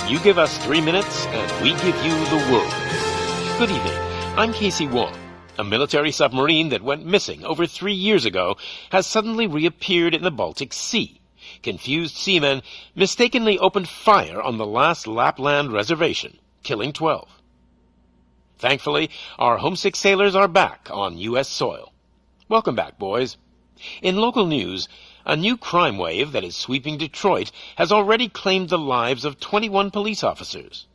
You give us 3 minutes, and we give you the world. Good evening. I'm Casey Wong. A military submarine that went missing over 3 years ago has suddenly reappeared in the Baltic Sea. Confused seamen mistakenly opened fire on the last Lapland reservation, killing 12. Thankfully, our homesick sailors are back on U.S. soil. Welcome back, boys. In local news, a new crime wave that is sweeping Detroit has already claimed the lives of 21 police officers.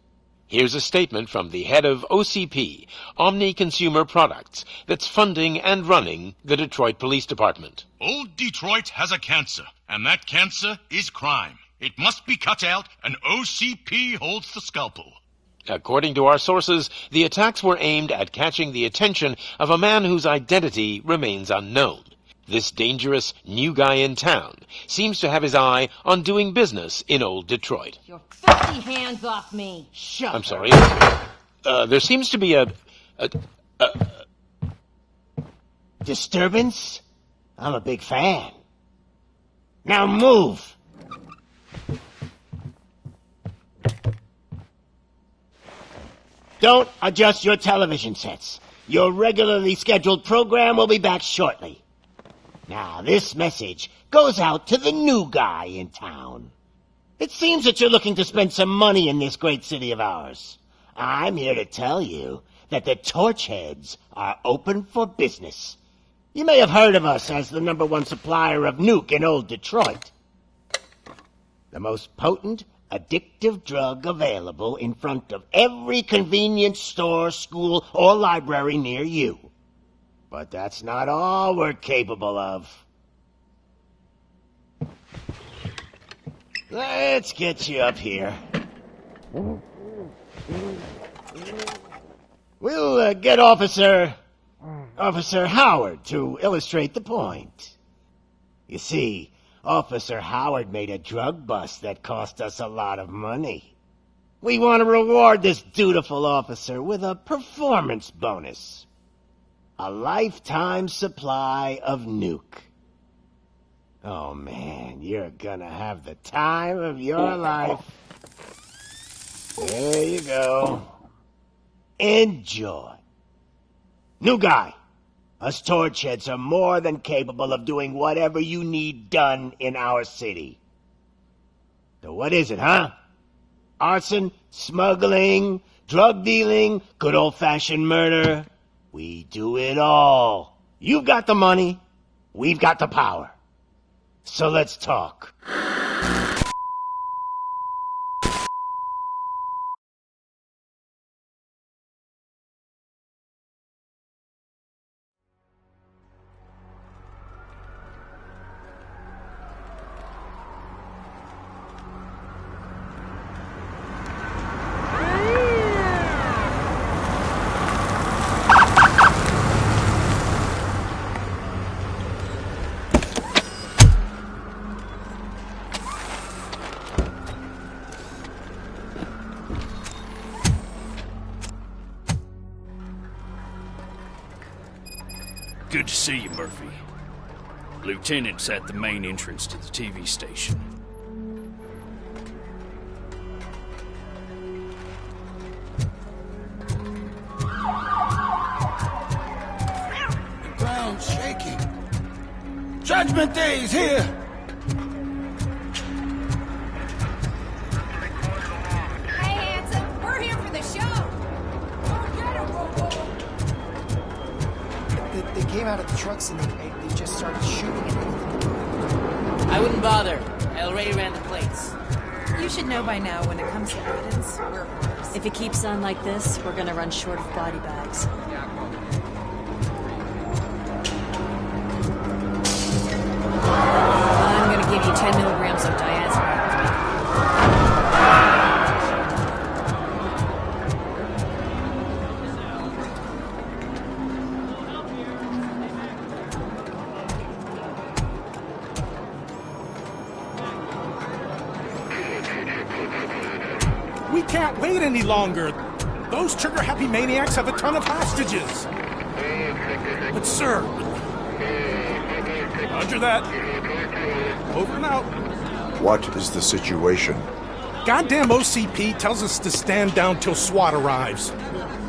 Here's a statement from the head of OCP, Omni Consumer Products, that's funding and running the Detroit Police Department. Old Detroit has a cancer, and that cancer is crime. It must be cut out, and OCP holds the scalpel. According to our sources, the attacks were aimed at catching the attention of a man whose identity remains unknown. This dangerous new guy in town seems to have his eye on doing business in old Detroit. Your filthy hands off me! Shut I'm sorry. There seems to be a disturbance? I'm a big fan. Now move! Don't adjust your television sets. Your regularly scheduled program will be back shortly. Now, this message goes out to the new guy in town. It seems that you're looking to spend some money in this great city of ours. I'm here to tell you that the Torchheads are open for business. You may have heard of us as the #1 supplier of nuke in old Detroit. The most potent, addictive drug available in front of every convenience store, school, or library near you. But that's not all we're capable of. Let's get you up here. We'll get Officer Howard to illustrate the point. You see, Officer Howard made a drug bust that cost us a lot of money. We want to reward this dutiful officer with a performance bonus. A lifetime supply of nuke. Oh man, you're gonna have the time of your life. There you go. Enjoy. New guy. Us Torchheads are more than capable of doing whatever you need done in our city. So what is it, huh? Arson, smuggling, drug dealing, good old-fashioned murder. We do it all. You've got the money. We've got the power. So let's talk. Good to see you, Murphy. Lieutenant's at the main entrance to the TV station. The ground's shaking. Judgment Day's here! Hey, handsome, we're here for the show! Go get him, Robo! They came out of the trucks and they just started shooting at anything. I wouldn't bother. I already ran the plates. You should know by now when it comes to evidence, we're whores. If it keeps on like this, we're gonna run short of body bags. I'm gonna give you 10 milligrams of diazepam. We can't wait any longer. Those trigger-happy maniacs have a ton of hostages. But sir... Roger that. Over and out. What is the situation? goddamn OCP tells us to stand down till SWAT arrives.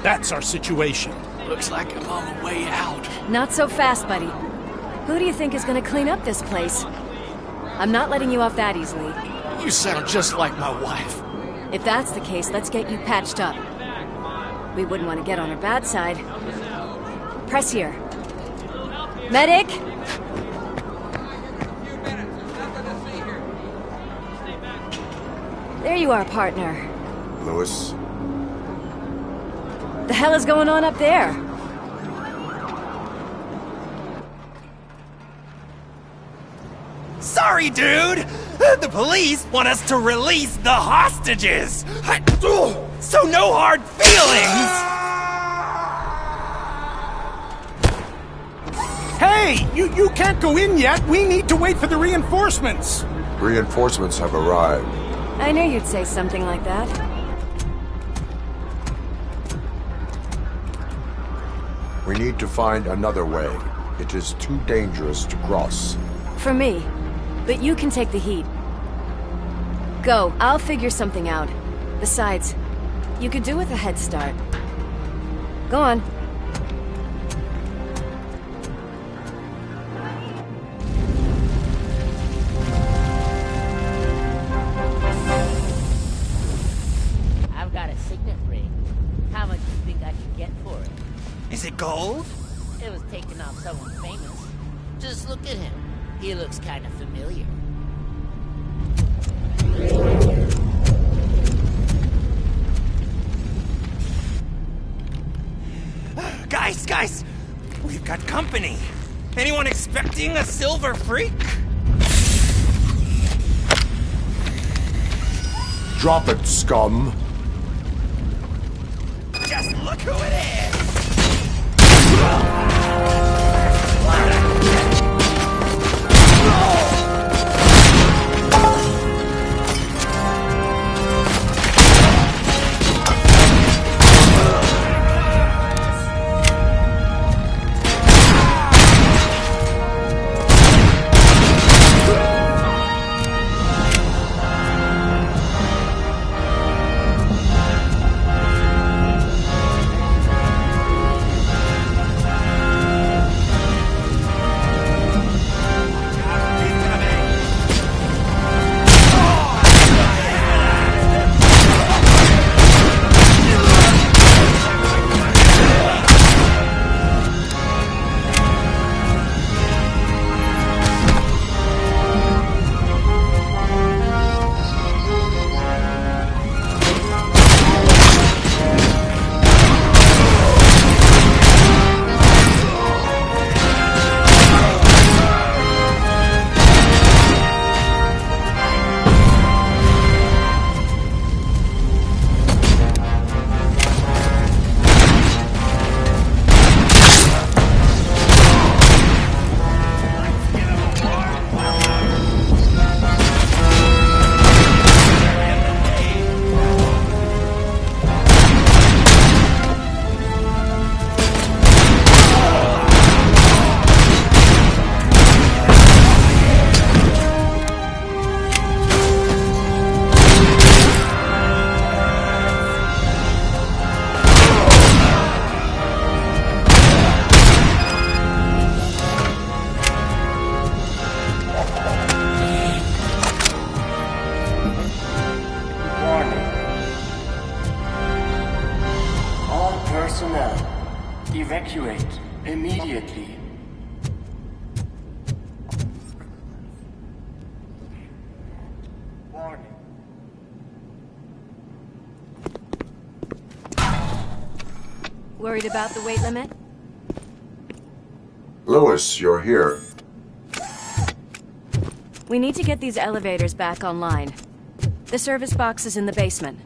That's our situation. Looks like I'm on the way out. Not so fast, buddy. Who do you think is gonna clean up this place? I'm not letting you off that easily. You sound just like my wife. If that's the case, let's get you patched up. We wouldn't want to get on her bad side. Press here. Medic! There you are, partner. Lewis? The hell is going on up there? Sorry, dude! The police want us to release the hostages! So no hard feelings! Hey! You can't go in yet! We need to wait for the reinforcements! Reinforcements have arrived. I knew you'd say something like that. We need to find another way. It is too dangerous to cross. For me. But you can take the heat. Go, I'll figure something out. Besides, you could do with a head start. Go on. I've got a signet ring. How much do you think I could get for it? Is it gold? It was taken off someone famous. Just look at him. He looks kind of familiar. Guys! We've got company. Anyone expecting a silver freak? Drop it, scum. Just look who it is! Evacuate immediately. Warning. Worried about the weight limit? Lewis, you're here. We need to get these elevators back online. The service box is in the basement.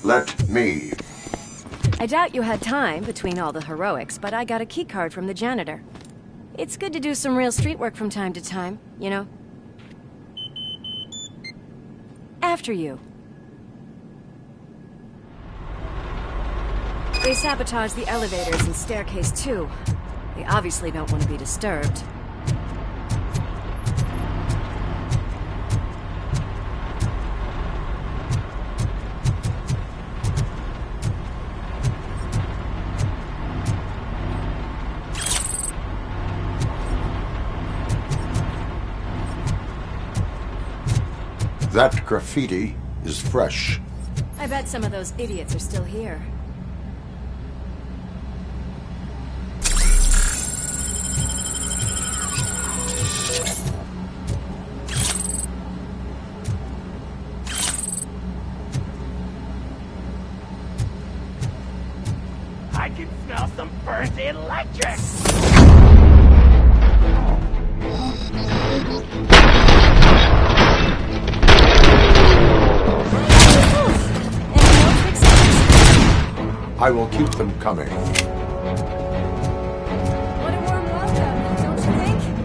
Let me. I doubt you had time between all the heroics, but I got a keycard from the janitor. It's good to do some real street work from time to time, you know? After you. They sabotaged the elevators and staircase too. They obviously don't want to be disturbed. That graffiti is fresh. I bet some of those idiots are still here. I can smell some burnt electric! I will keep them coming. What a warm welcome, don't you think?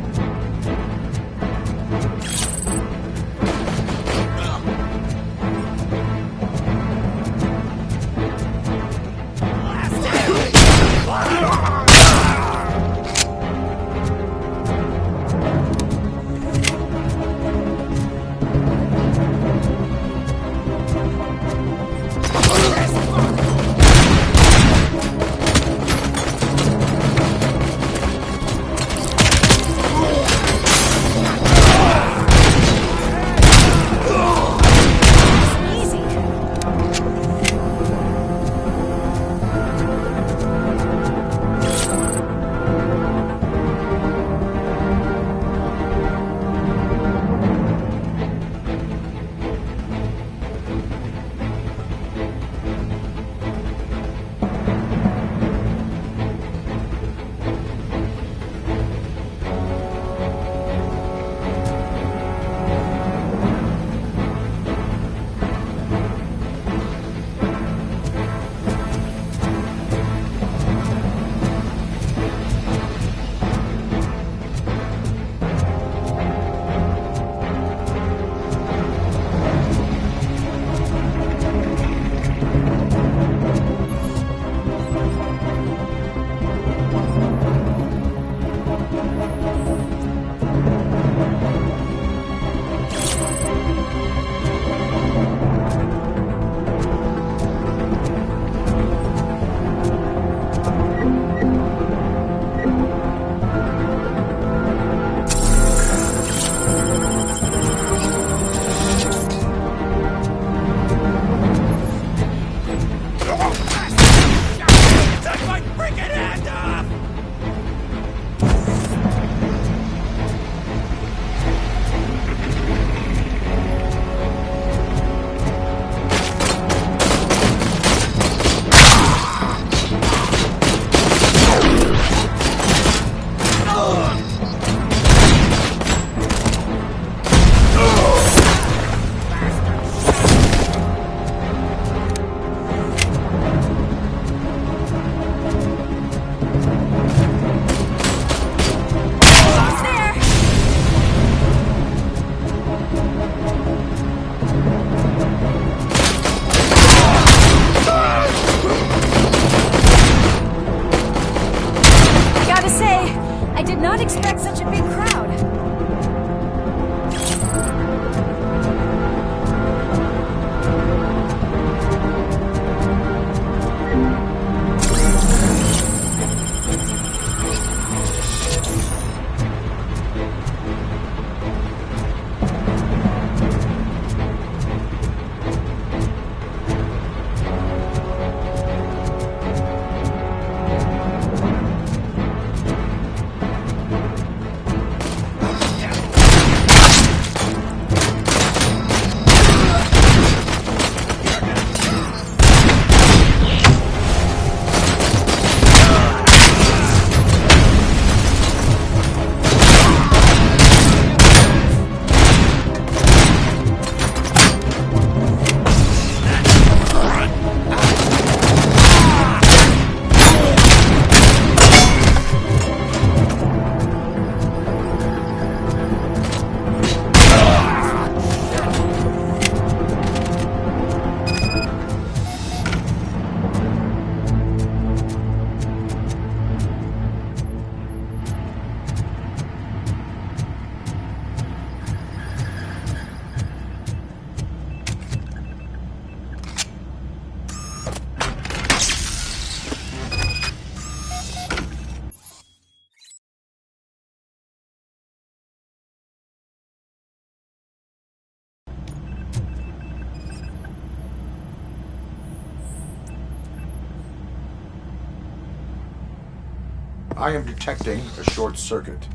I am detecting a short circuit.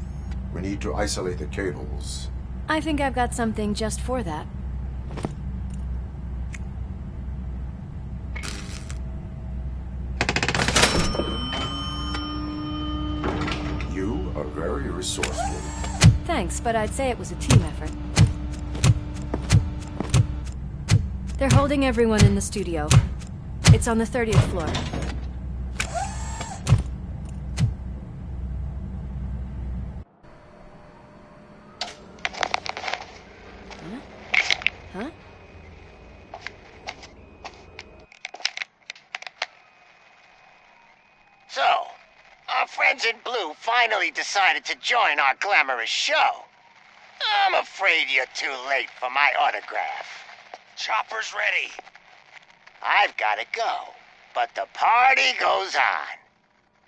We need to isolate the cables. I think I've got something just for that. You are very resourceful. Thanks, but I'd say it was a team effort. They're holding everyone in the studio. It's on the 30th floor. Huh? So, our friends in blue finally decided to join our glamorous show. I'm afraid you're too late for my autograph. Chopper's ready. I've gotta go, but the party goes on.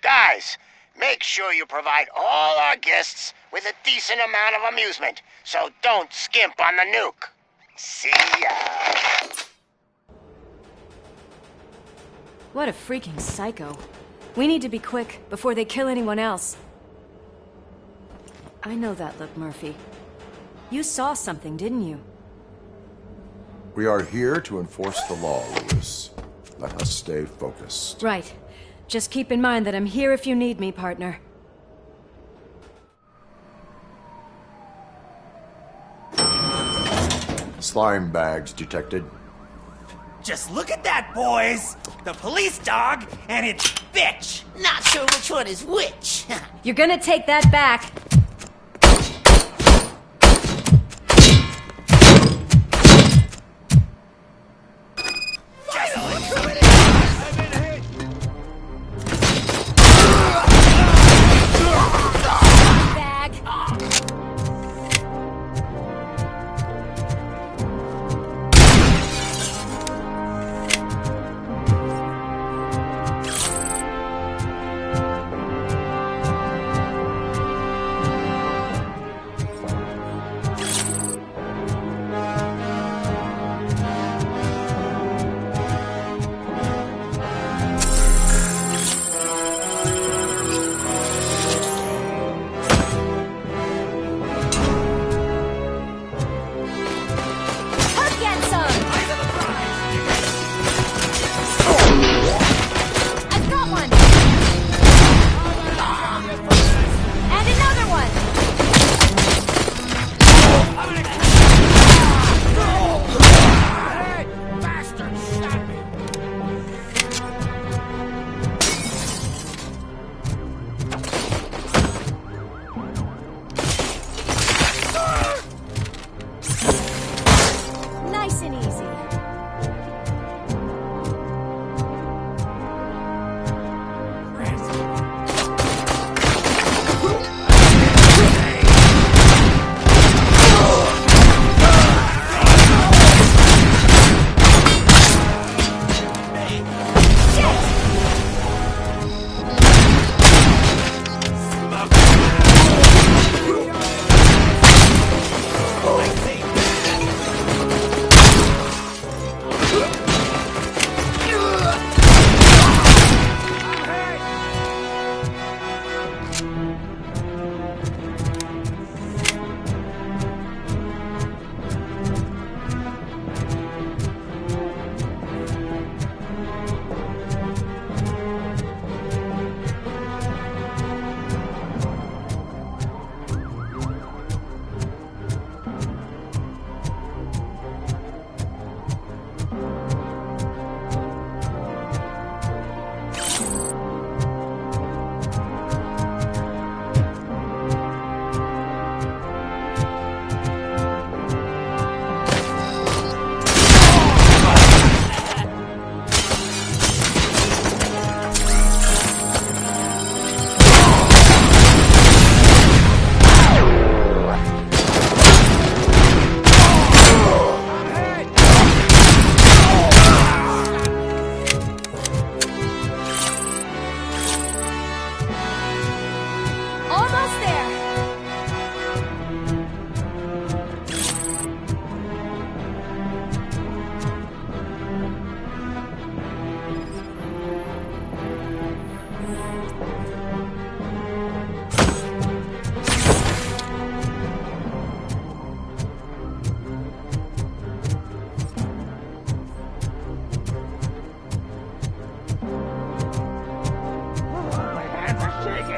Guys, make sure you provide all our guests with a decent amount of amusement, so don't skimp on the nuke. See ya. What a freaking psycho. We need to be quick, before they kill anyone else. I know that look, Murphy. You saw something, didn't you? We are here to enforce the law, Lewis. Let us stay focused. Right. Just keep in mind that I'm here if you need me, partner. Slime bags detected. Just look at that, boys! The police dog and its bitch! Not sure which one is which. You're gonna take that back.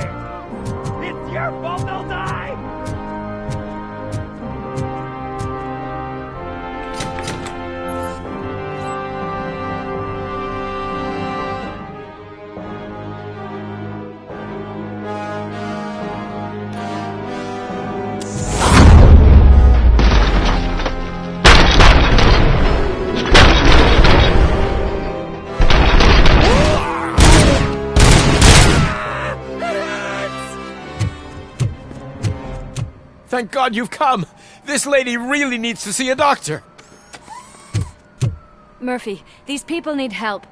It's your fault they'll die! Thank God you've come! This lady really needs to see a doctor! Murphy, these people need help.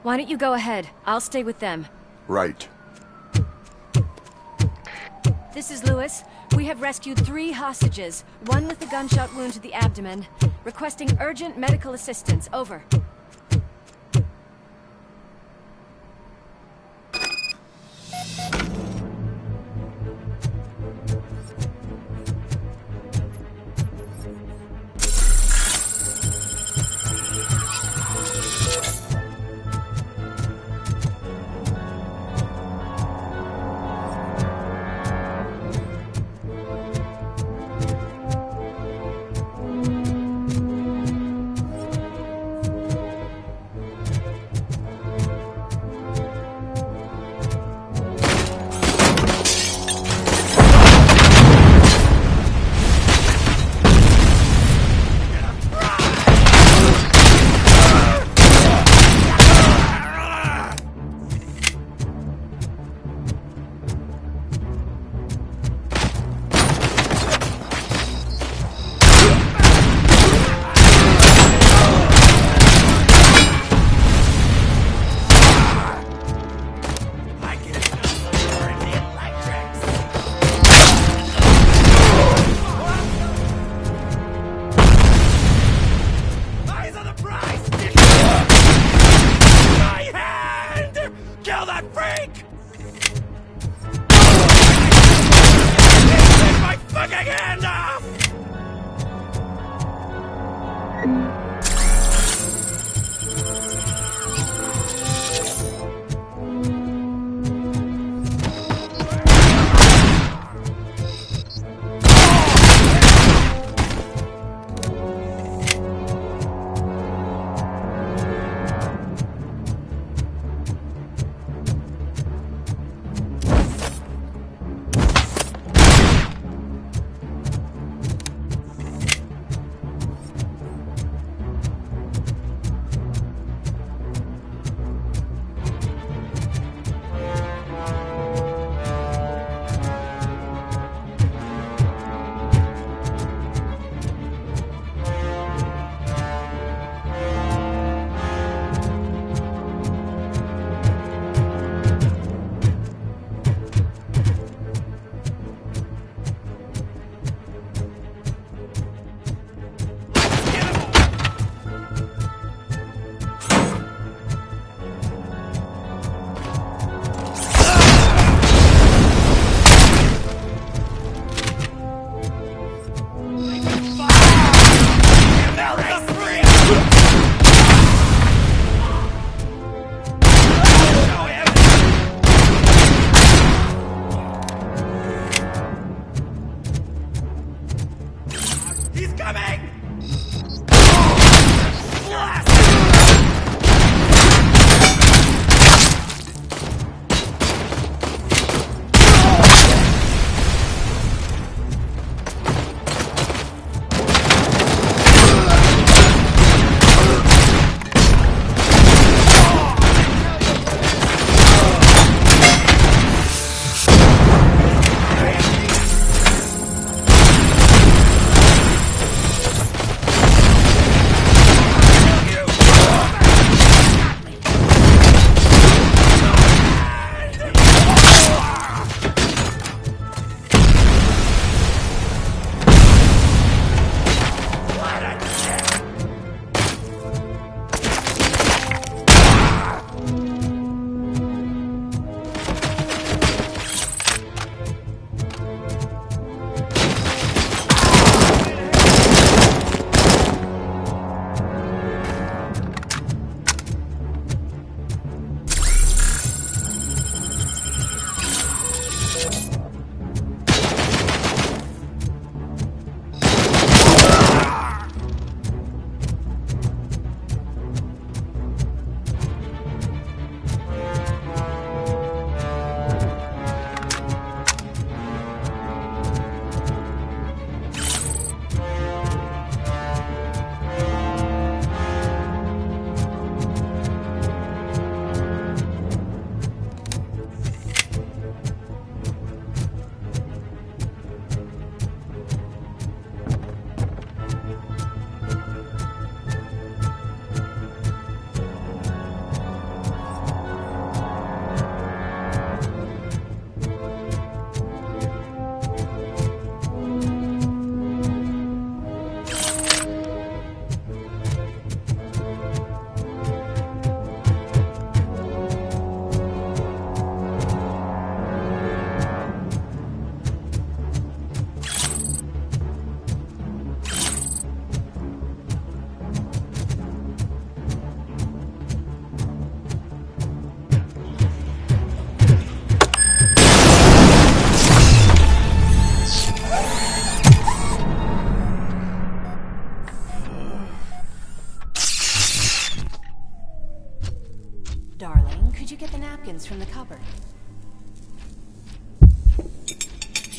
Why don't you go ahead? I'll stay with them. Right. This is Lewis. We have rescued 3 hostages, one with a gunshot wound to the abdomen. Requesting urgent medical assistance. Over.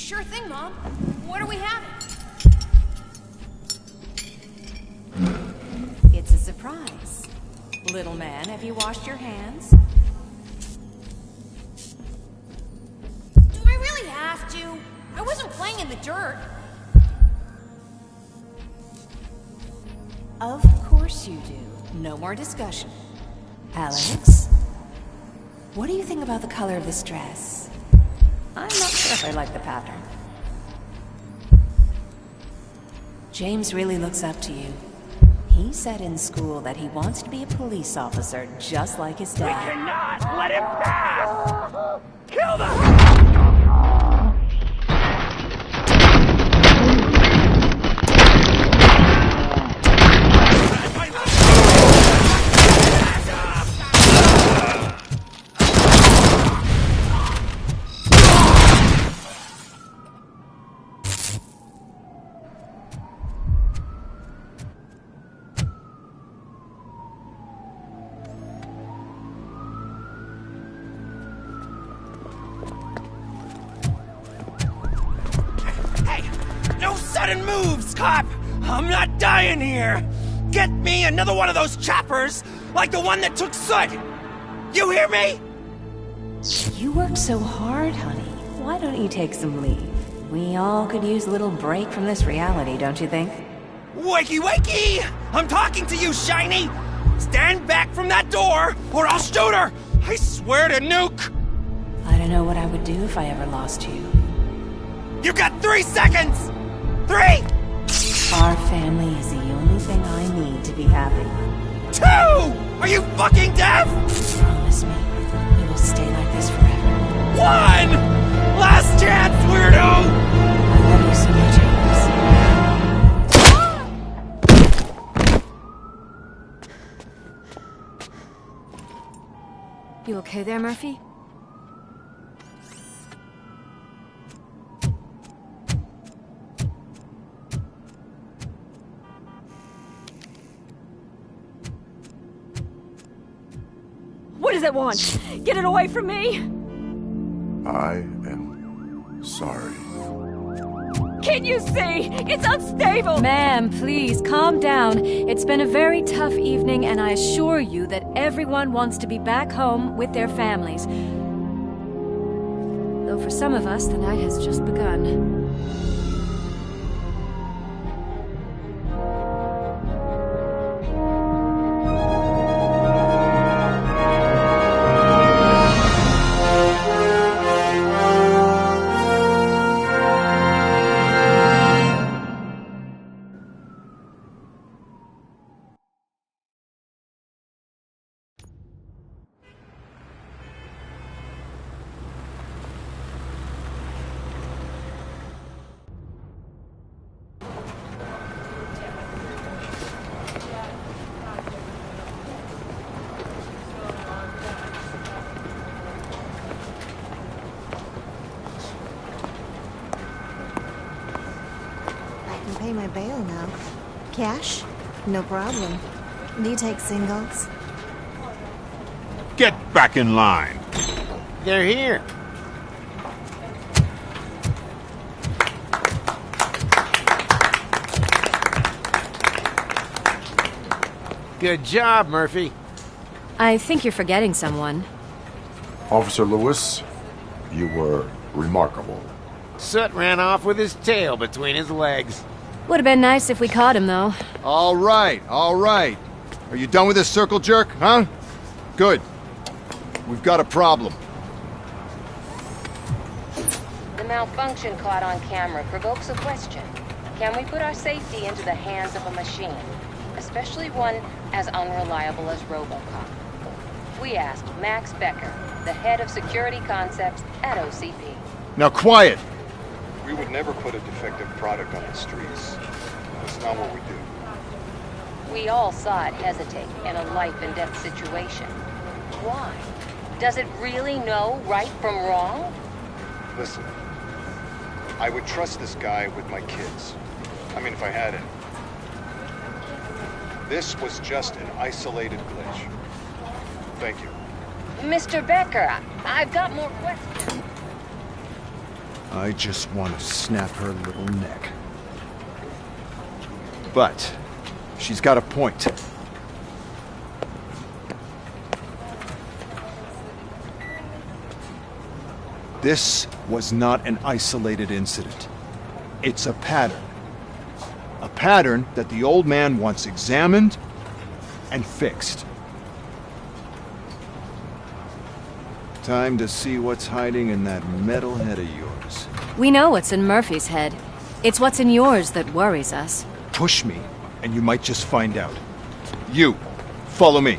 Sure thing, Mom. What are we having? It's a surprise. Little man, have you washed your hands? Do I really have to? I wasn't playing in the dirt. Of course you do. No more discussion. Alex, what do you think about the color of this dress? I'm not sure if I like the pattern. James really looks up to you. He said in school that he wants to be a police officer just like his dad. We cannot let him pass! Kill them! Sudden moves, cop! I'm not dying here! Get me another one of those choppers, like the one that took Soot! You hear me? You work so hard, honey. Why don't you take some leave? We all could use a little break from this reality, don't you think? Wakey, wakey! I'm talking to you, Shiny! Stand back from that door, or I'll shoot her! I swear to nuke! I don't know what I would do if I ever lost you. You got 3 seconds! 3! Our family is the only thing I need to be happy. 2! Are you fucking deaf? Promise me, we will stay like this forever. 1! Last chance, weirdo! I love you so much, Alex. You okay there, Murphy? What does it want? Get it away from me! I am sorry. Can't you see? It's unstable! Ma'am, please, calm down. It's been a very tough evening, and I assure you that everyone wants to be back home with their families. Though for some of us, the night has just begun. Pay my bail now. Cash? No problem. Do you take singles? Get back in line. They're here. Good job, Murphy. I think you're forgetting someone. Officer Lewis, you were remarkable. Soot ran off with his tail between his legs. Would have been nice if we caught him, though. All right, all right. Are you done with this circle jerk, huh? Good. We've got a problem. The malfunction caught on camera provokes a question. Can we put our safety into the hands of a machine? Especially one as unreliable as Robocop. We asked Max Becker, the head of security concepts at OCP. Now quiet! We would never put a defective product on the streets. That's not what we do. We all saw it hesitate in a life-and-death situation. Why? Does it really know right from wrong? Listen, I would trust this guy with my kids. I mean, if I had any. This was just an isolated glitch. Thank you. Mr. Becker, I've got more questions. I just want to snap her little neck. But she's got a point. This was not an isolated incident. It's a pattern. A pattern that the old man wants examined and fixed. Time to see what's hiding in that metal head of yours. We know what's in Murphy's head. It's what's in yours that worries us. Push me, and you might just find out. You, follow me.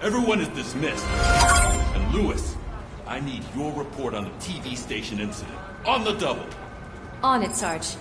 Everyone is dismissed. And Lewis, I need your report on the TV station incident. On the double. On it, Sarge.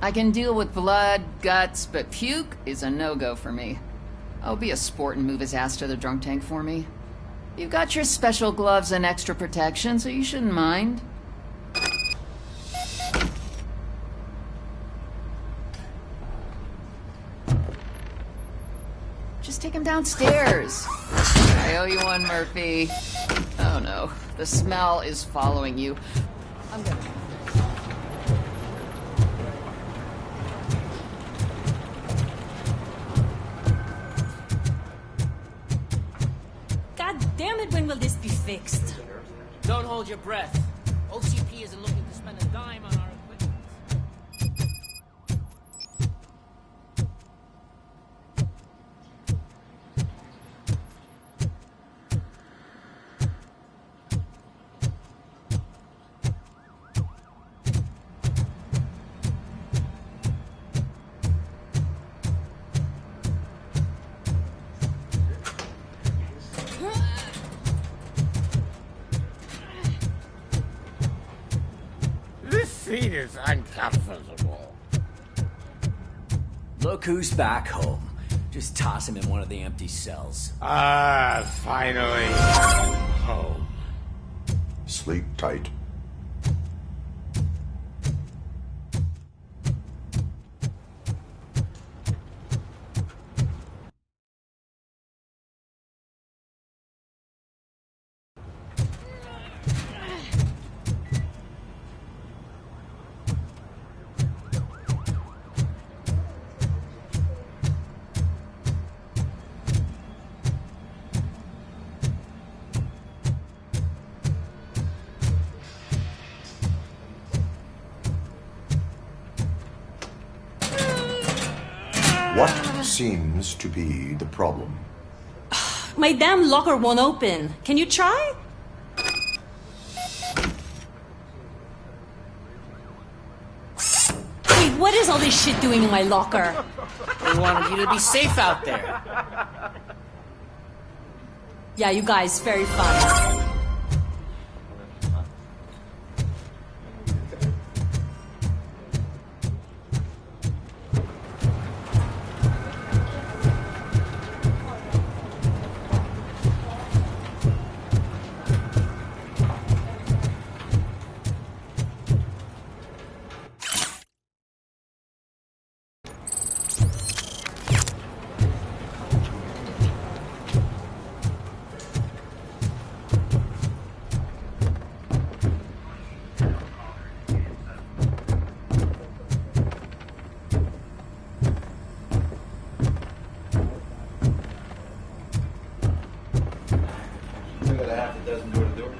I can deal with blood, guts, but puke is a no-go for me. I'll be a sport and move his ass to the drunk tank for me. You've got your special gloves and extra protection, so you shouldn't mind. Just take him downstairs. I owe you one, Murphy. Oh no, the smell is following you. I'm gonna... Damn it, when will this be fixed? Don't hold your breath. OCP isn't looking to spend a dime on our equipment. Seat is uncomfortable. Look who's back home. Just toss him in one of the empty cells. Finally. Home. Sleep tight. What seems to be the problem? My damn locker won't open. Can you try? Hey, what is all this shit doing in my locker? We wanted you to be safe out there. Yeah, you guys, very funny. got a half a dozen door to door.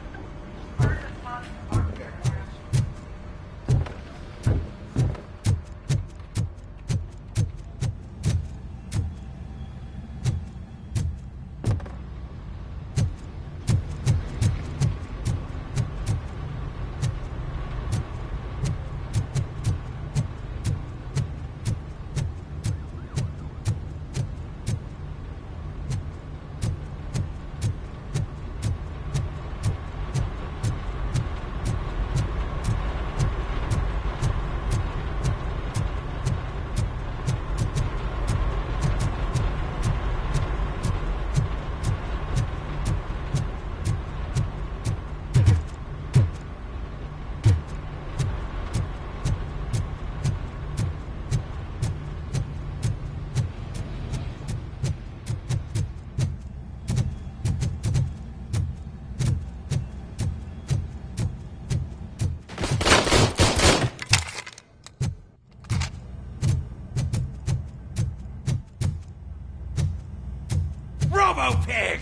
Robo-Pig!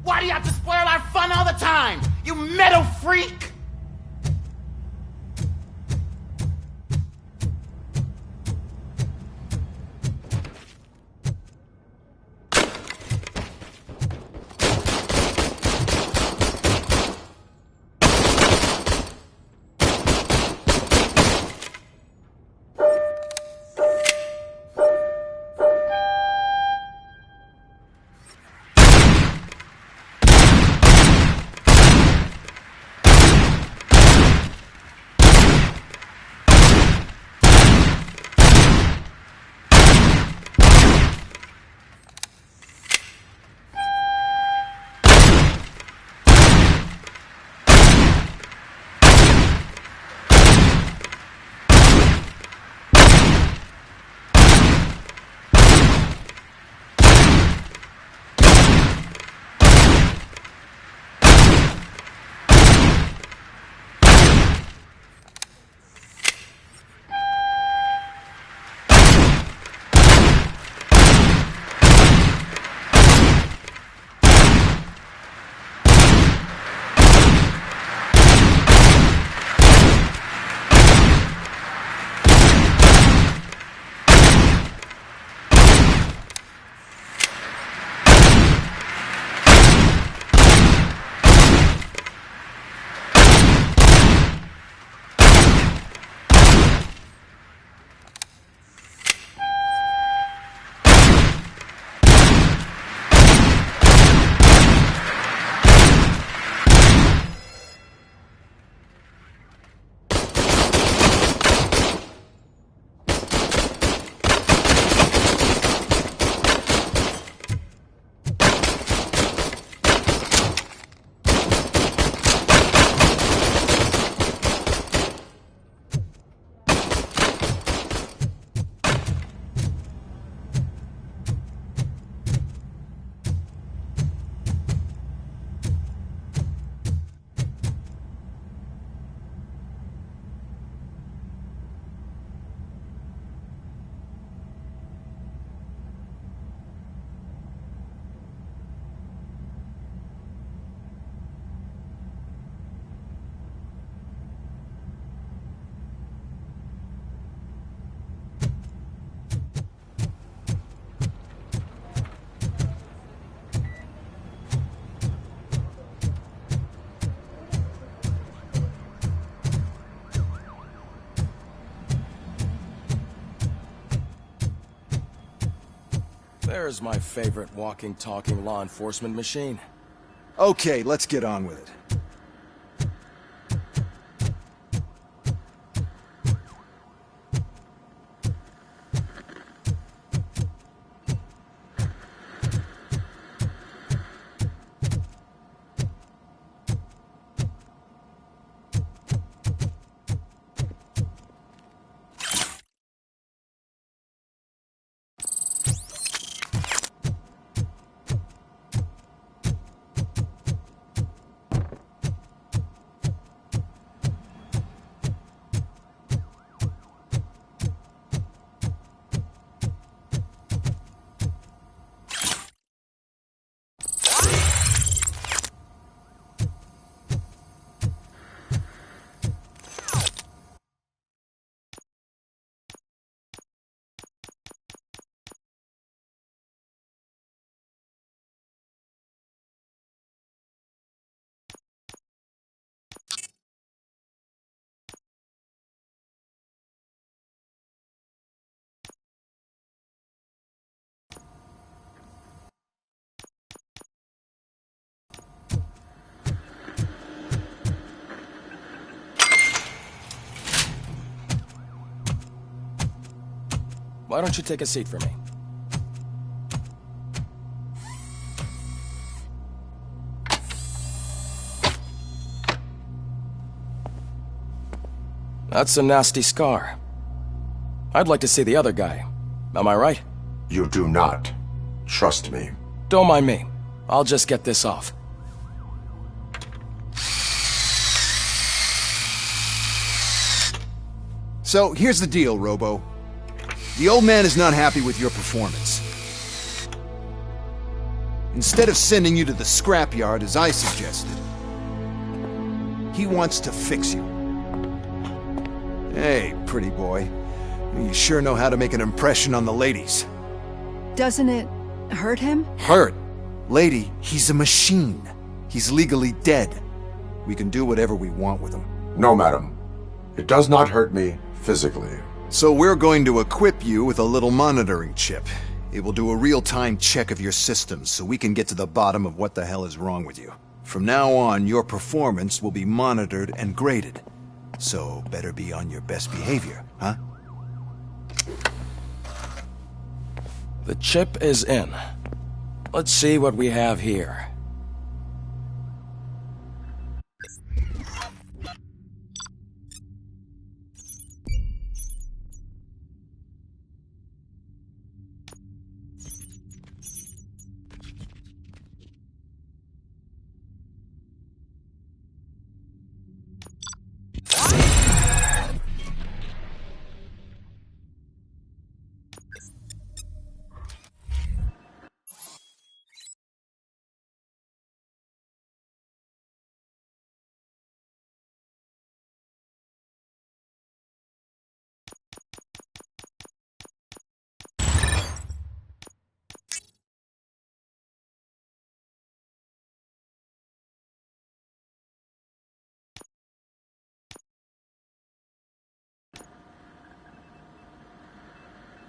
Why do you have to spoil our fun all the time? You metal freak! There's my favorite walking, talking law enforcement machine. Okay, let's get on with it. Why don't you take a seat for me? That's a nasty scar. I'd like to see the other guy. Am I right? You do not. Trust me. Don't mind me. I'll just get this off. So, here's the deal, Robo. The old man is not happy with your performance. Instead of sending you to the scrapyard as I suggested, he wants to fix you. Hey, pretty boy. You sure know how to make an impression on the ladies. Doesn't it hurt him? Hurt? Lady, he's a machine. He's legally dead. We can do whatever we want with him. No, madam. It does not hurt me physically. So we're going to equip you with a little monitoring chip. It will do a real-time check of your systems so we can get to the bottom of what the hell is wrong with you. From now on, your performance will be monitored and graded. So better be on your best behavior, huh? The chip is in. Let's see what we have here.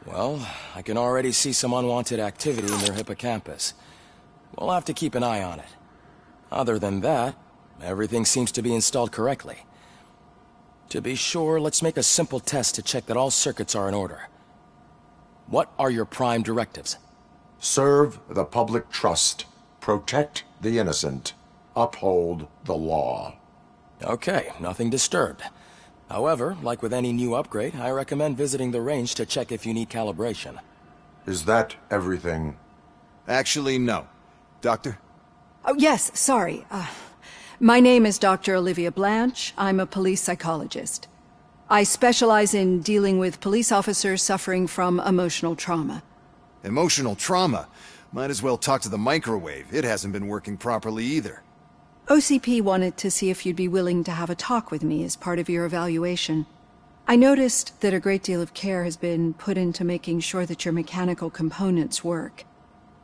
Well, I can already see some unwanted activity in their hippocampus. We'll have to keep an eye on it. Other than that, everything seems to be installed correctly. To be sure, let's make a simple test to check that all circuits are in order. What are your prime directives? Serve the public trust. Protect the innocent. Uphold the law. Okay, nothing disturbed. However, like with any new upgrade, I recommend visiting the range to check if you need calibration. Is that everything? Actually, no. Doctor? Oh, yes, sorry. My name is Dr. Olivia Blanche. I'm a police psychologist. I specialize in dealing with police officers suffering from emotional trauma. Emotional trauma? Might as well talk to the microwave. It hasn't been working properly either. OCP wanted to see if you'd be willing to have a talk with me as part of your evaluation. I noticed that a great deal of care has been put into making sure that your mechanical components work.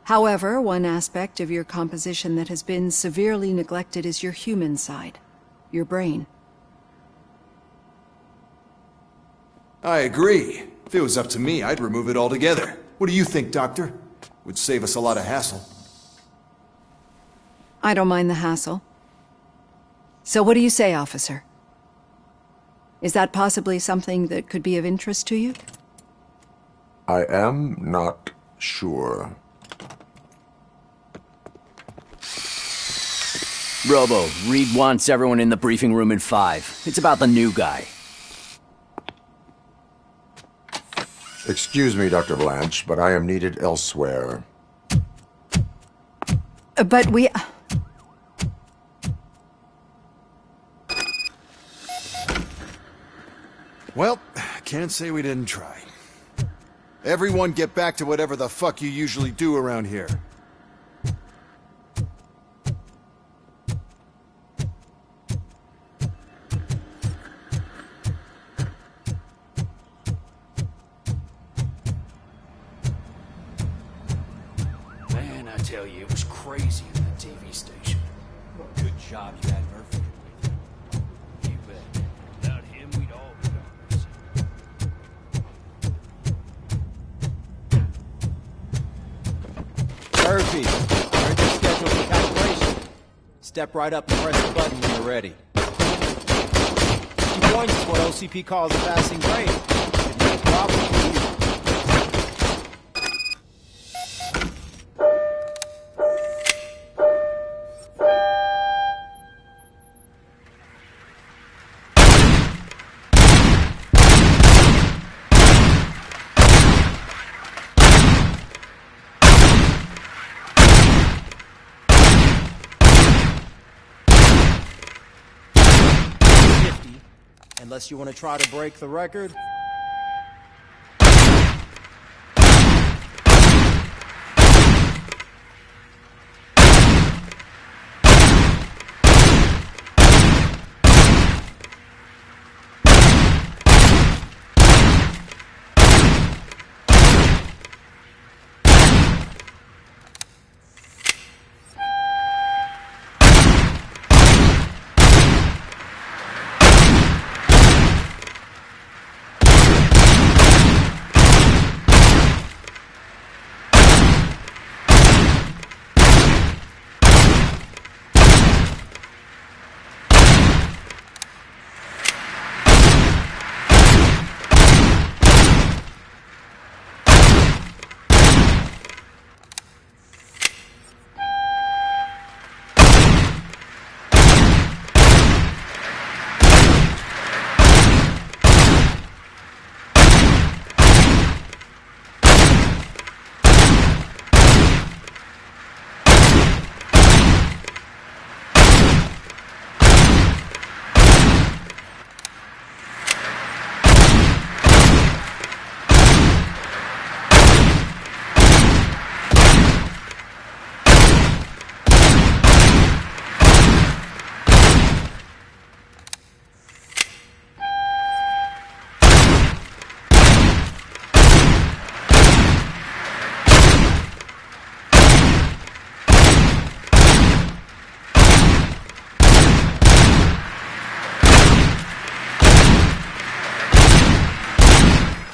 However, one aspect of your composition that has been severely neglected is your human side, your brain. I agree. If it was up to me, I'd remove it altogether. What do you think, Doctor? Would save us a lot of hassle. I don't mind the hassle. So what do you say, officer? Is that possibly something that could be of interest to you? I am not sure. Robo, Reed wants everyone in the briefing room in 5. It's about the new guy. Excuse me, Dr. Blanche, but I am needed elsewhere. But we... Well, can't say we didn't try. Everyone get back to whatever the fuck you usually do around here. Man, I tell you, it was crazy in that TV station. Good job you had Murphy. You bet. Without him, we'd all be gone. Murphy, earned your schedule for calculation. Step right up and press the button when you're ready. 50 points is what OCP calls a passing grade. Shouldn't be a problem for you. Unless you want to try to break the record.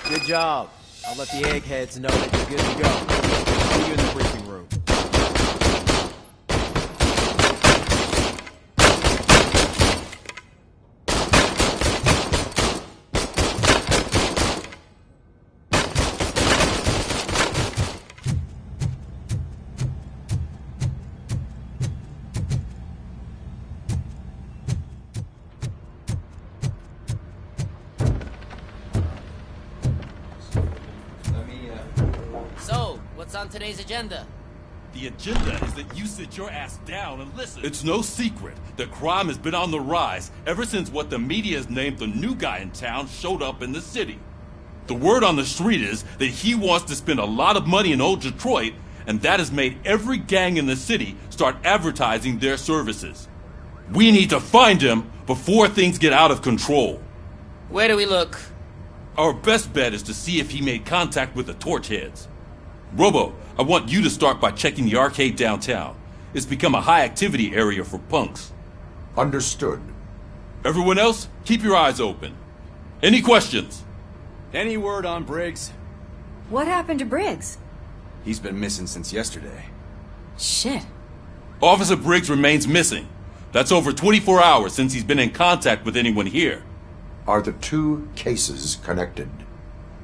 Good job. I'll let the eggheads know that you're good to go. See you in the briefing room. What's on today's agenda? The agenda is that you sit your ass down and listen. It's no secret that crime has been on the rise ever since what the media has named the new guy in town showed up in the city. The word on the street is that he wants to spend a lot of money in old Detroit, and that has made every gang in the city start advertising their services. We need to find him before things get out of control. Where do we look? Our best bet is to see if he made contact with the Torchheads. Robo, I want you to start by checking the arcade downtown. It's become a high-activity area for punks. Understood. Everyone else, keep your eyes open. Any questions? Any word on Briggs? What happened to Briggs? He's been missing since yesterday. Shit. Officer Briggs remains missing. That's over 24 hours since he's been in contact with anyone here. Are the two cases connected?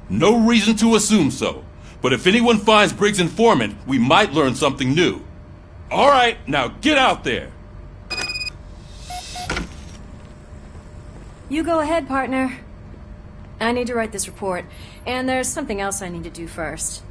No reason to assume so. But if anyone finds Briggs' informant, we might learn something new. All right, now get out there. You go ahead, partner. I need to write this report, and there's something else I need to do first.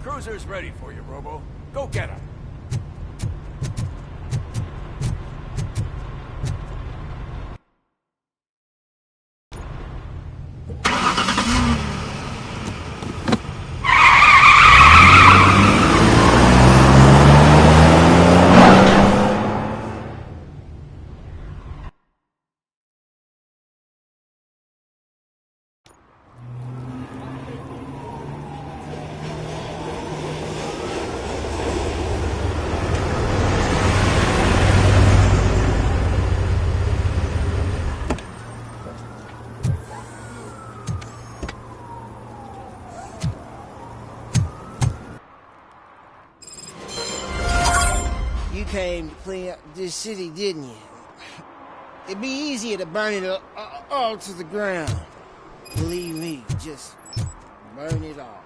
Cruiser's ready for you, Robo. Go get her. Came to clean up this city, didn't you? It'd be easier to burn it all to the ground. Believe me, just burn it all.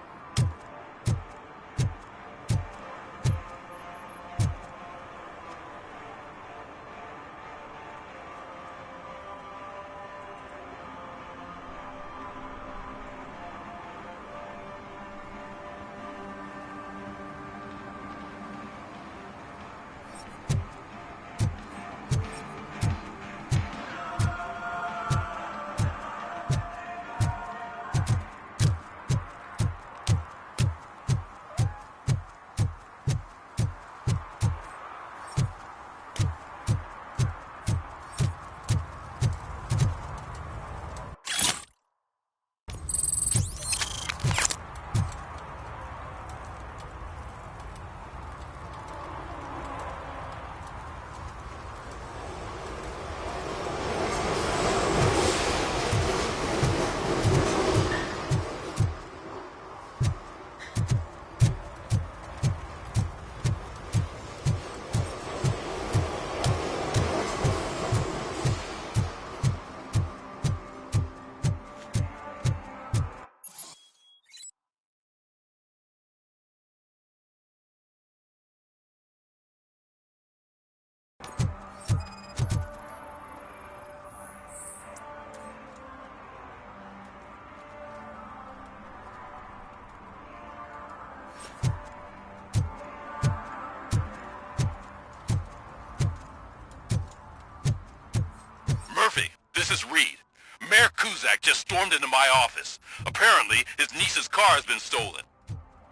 Kuzak just stormed into my office. Apparently, his niece's car has been stolen.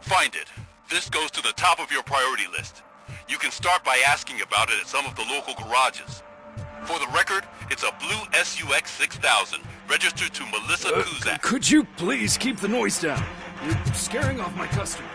Find it. This goes to the top of your priority list. You can start by asking about it at some of the local garages. For the record, it's a blue SUX 6000, registered to Melissa Kuzak. Could you please keep the noise down? You're scaring off my customers.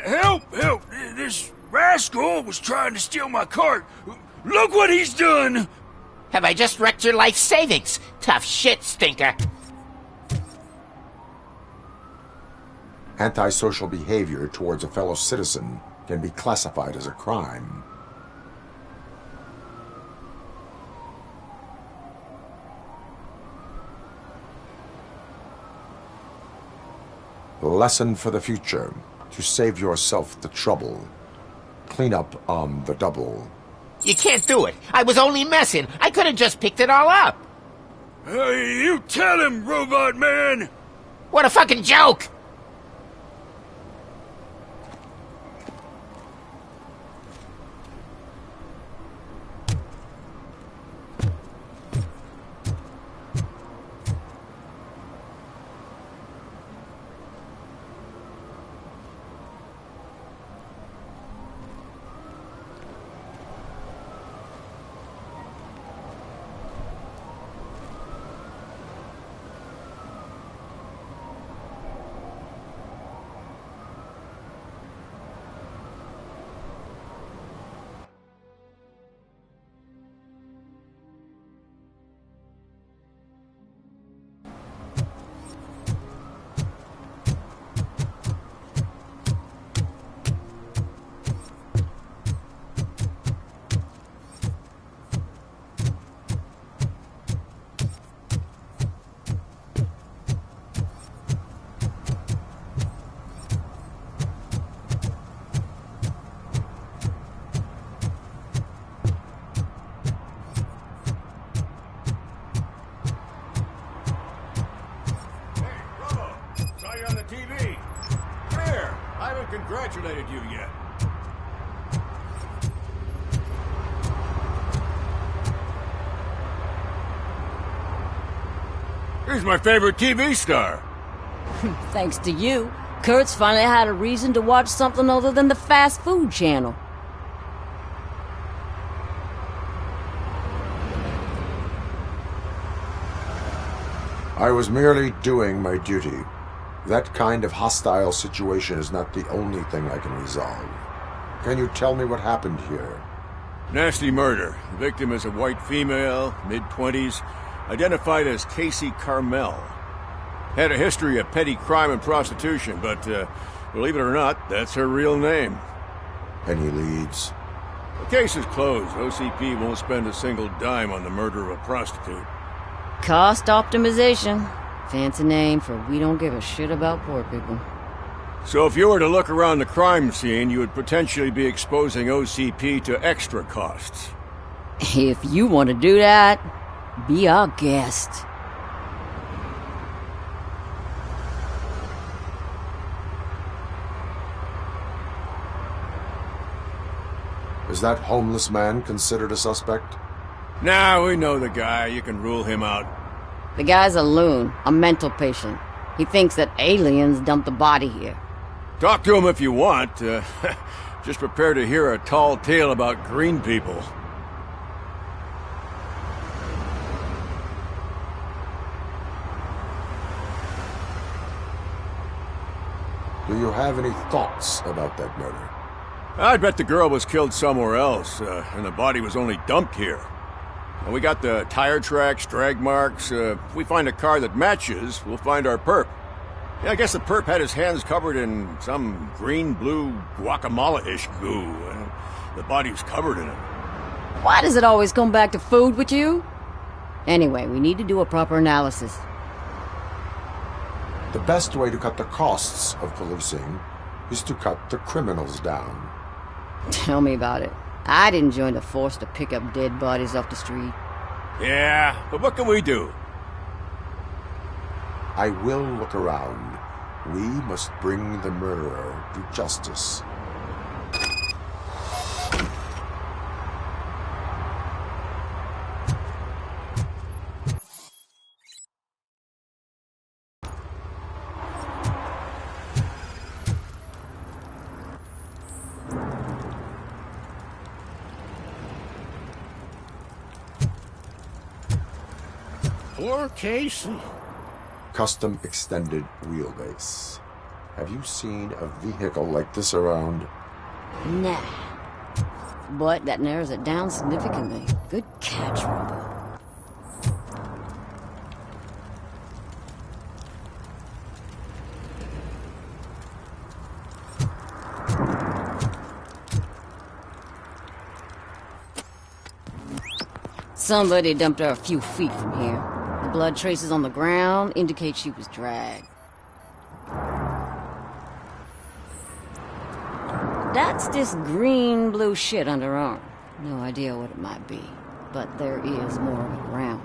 Help! Help! This rascal was trying to steal my cart. Look what he's done! Have I just wrecked your life savings? Tough shit, stinker. Antisocial behavior towards a fellow citizen can be classified as a crime. The lesson for the future: to save yourself the trouble. Clean up on the double. You can't do it. I was only messing. I could have just picked it all up. You tell him, Robot Man! What a fucking joke! Congratulated you yet. He's my favorite TV star. Thanks to you, Kurt's finally had a reason to watch something other than the fast food channel. I was merely doing my duty. That kind of hostile situation is not the only thing I can resolve. Can you tell me what happened here? Nasty murder. The victim is a white female, mid-20s, identified as Casey Carmel. Had a history of petty crime and prostitution, but, believe it or not, that's her real name. Any leads? The case is closed. OCP won't spend a single dime on the murder of a prostitute. Cost optimization. Fancy name for we don't give a shit about poor people. So if you were to look around the crime scene, you would potentially be exposing OCP to extra costs. If you want to do that, be our guest. Is that homeless man considered a suspect? Nah, we know the guy. You can rule him out. The guy's a loon, a mental patient. He thinks that aliens dumped the body here. Talk to him if you want. Just prepare to hear a tall tale about green people. Do you have any thoughts about that murder? I'd bet the girl was killed somewhere else, and the body was only dumped here. And we got the tire tracks, drag marks. If we find a car that matches, we'll find our perp. Yeah, I guess the perp had his hands covered in some green-blue guacamole-ish goo. The body was covered in it. Why does it always come back to food with you? Anyway, we need to do a proper analysis. The best way to cut the costs of policing is to cut the criminals down. Tell me about it. I didn't join the force to pick up dead bodies off the street. Yeah, but what can we do? I will look around. We must bring the murderer to justice. Poor Casey. Custom extended wheelbase. Have you seen a vehicle like this around? Nah. But that narrows it down significantly. Good catch, Robo. Somebody dumped her a few feet from here. The blood traces on the ground indicate she was dragged. That's this green-blue shit on her arm. No idea what it might be, but there is more of it around.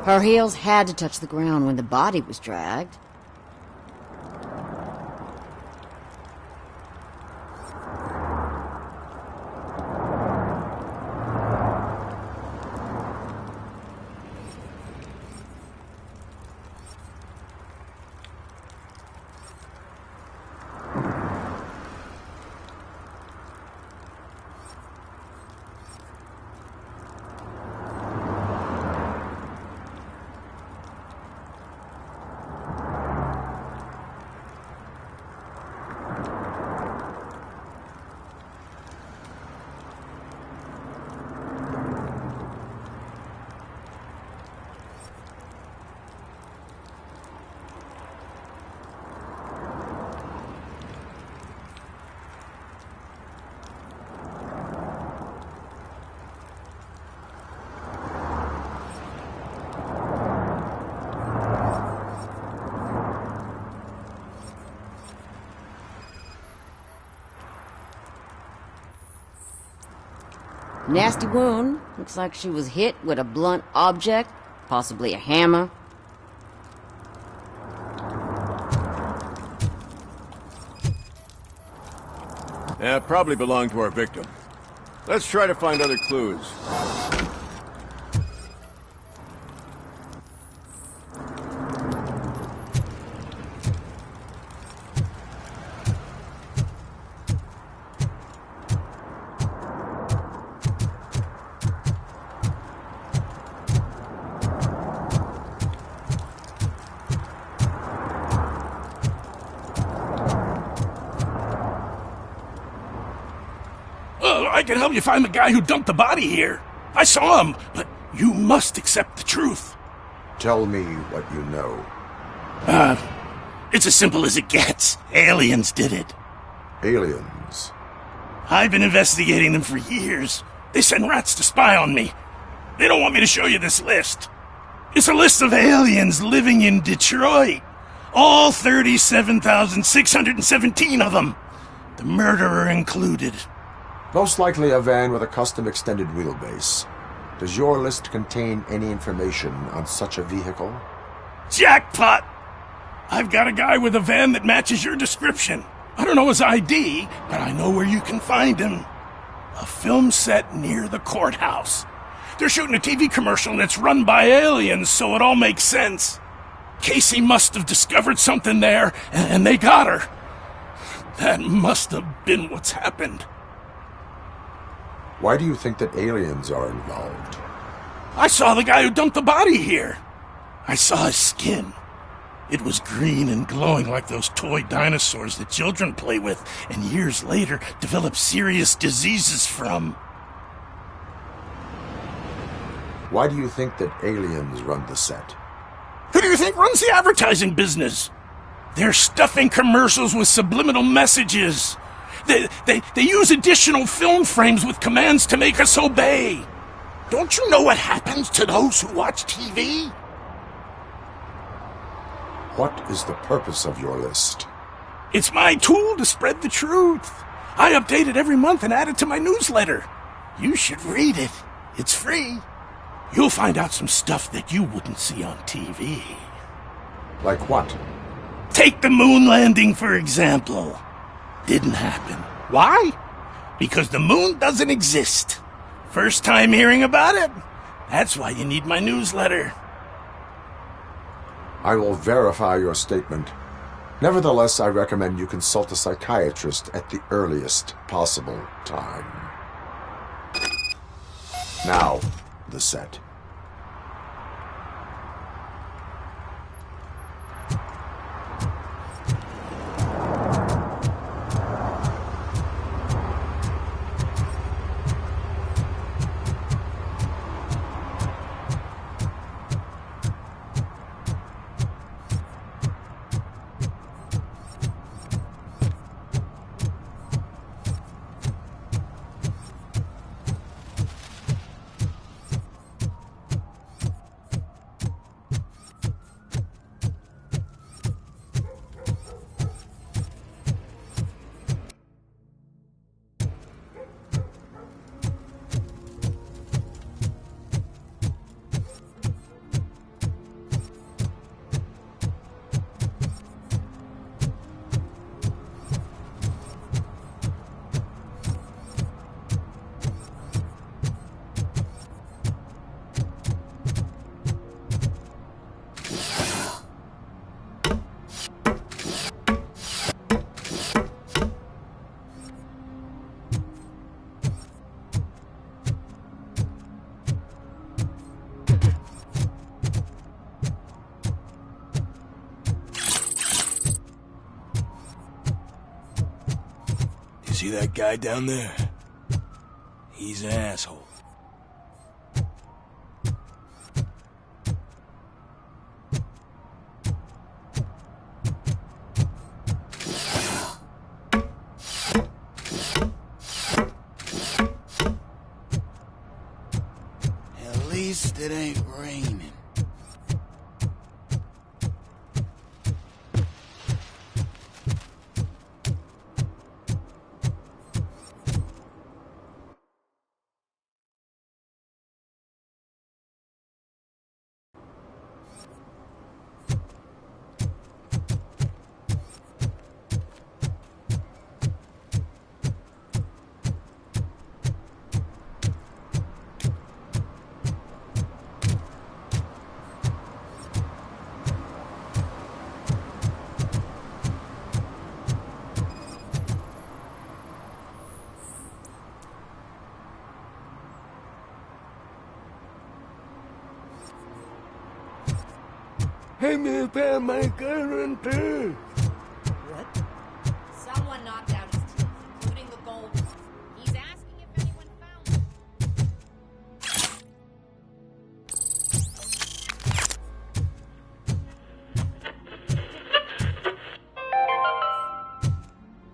Her heels had to touch the ground when the body was dragged. Nasty wound. Looks like she was hit with a blunt object, possibly a hammer. Yeah, probably belonged to our victim. Let's try to find other clues. I can help you find the guy who dumped the body here. I saw him, but you must accept the truth. Tell me what you know. It's as simple as it gets. Aliens did it. Aliens? I've been investigating them for years. They send rats to spy on me. They don't want me to show you this list. It's a list of aliens living in Detroit. All 37,617 of them. The murderer included. Most likely a van with a custom extended wheelbase. Does your list contain any information on such a vehicle? Jackpot! I've got a guy with a van that matches your description. I don't know his ID, but I know where you can find him. A film set near the courthouse. They're shooting a TV commercial and it's run by aliens, so it all makes sense. Casey must have discovered something there, and they got her. That must have been what's happened. Why do you think that aliens are involved? I saw the guy who dumped the body here. I saw his skin. It was green and glowing like those toy dinosaurs that children play with and years later develop serious diseases from. Why do you think that aliens run the set? Who do you think runs the advertising business? They're stuffing commercials with subliminal messages. They use additional film frames with commands to make us obey. Don't you know what happens to those who watch TV? What is the purpose of your list? It's my tool to spread the truth. I update it every month and add it to my newsletter. You should read it. It's free. You'll find out some stuff that you wouldn't see on TV. Like what? Take the moon landing, for example. Didn't happen. Why? Because the moon doesn't exist. First time hearing about it? That's why you need my newsletter. I will verify your statement. Nevertheless, I recommend you consult a psychiatrist at the earliest possible time. Now, the set. See that guy down there? He's an asshole. At least it ain't raining. Hey, me found my gun too. What? Someone knocked out his teeth, including the gold one. He's asking if anyone found it.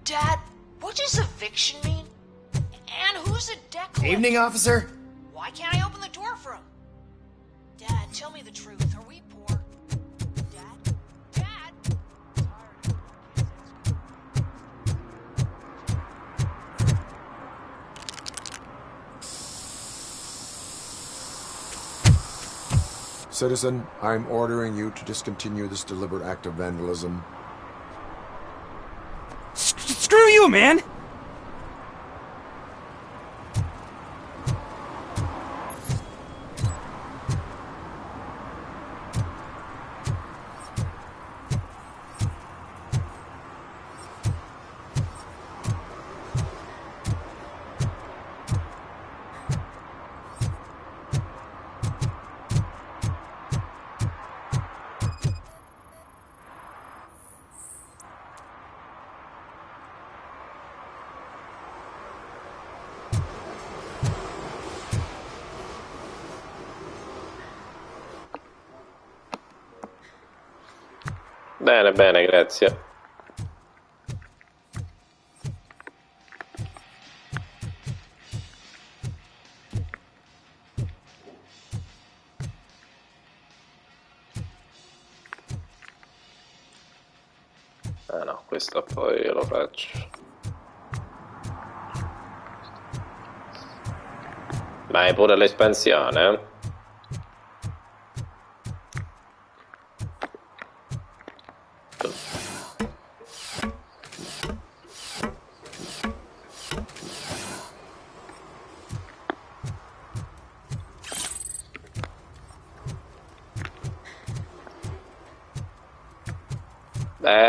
Dad, what does eviction mean? And who's a decoy? Hey, evening, officer. Why can't I open the door for him? Dad, tell me the truth. Are we poor? Dad? Dad? Citizen, I'm ordering you to discontinue this deliberate act of vandalism. Screw you, man! Bene, bene, grazie. Ah no, questo poi lo faccio. Ma hai pure l'espansione?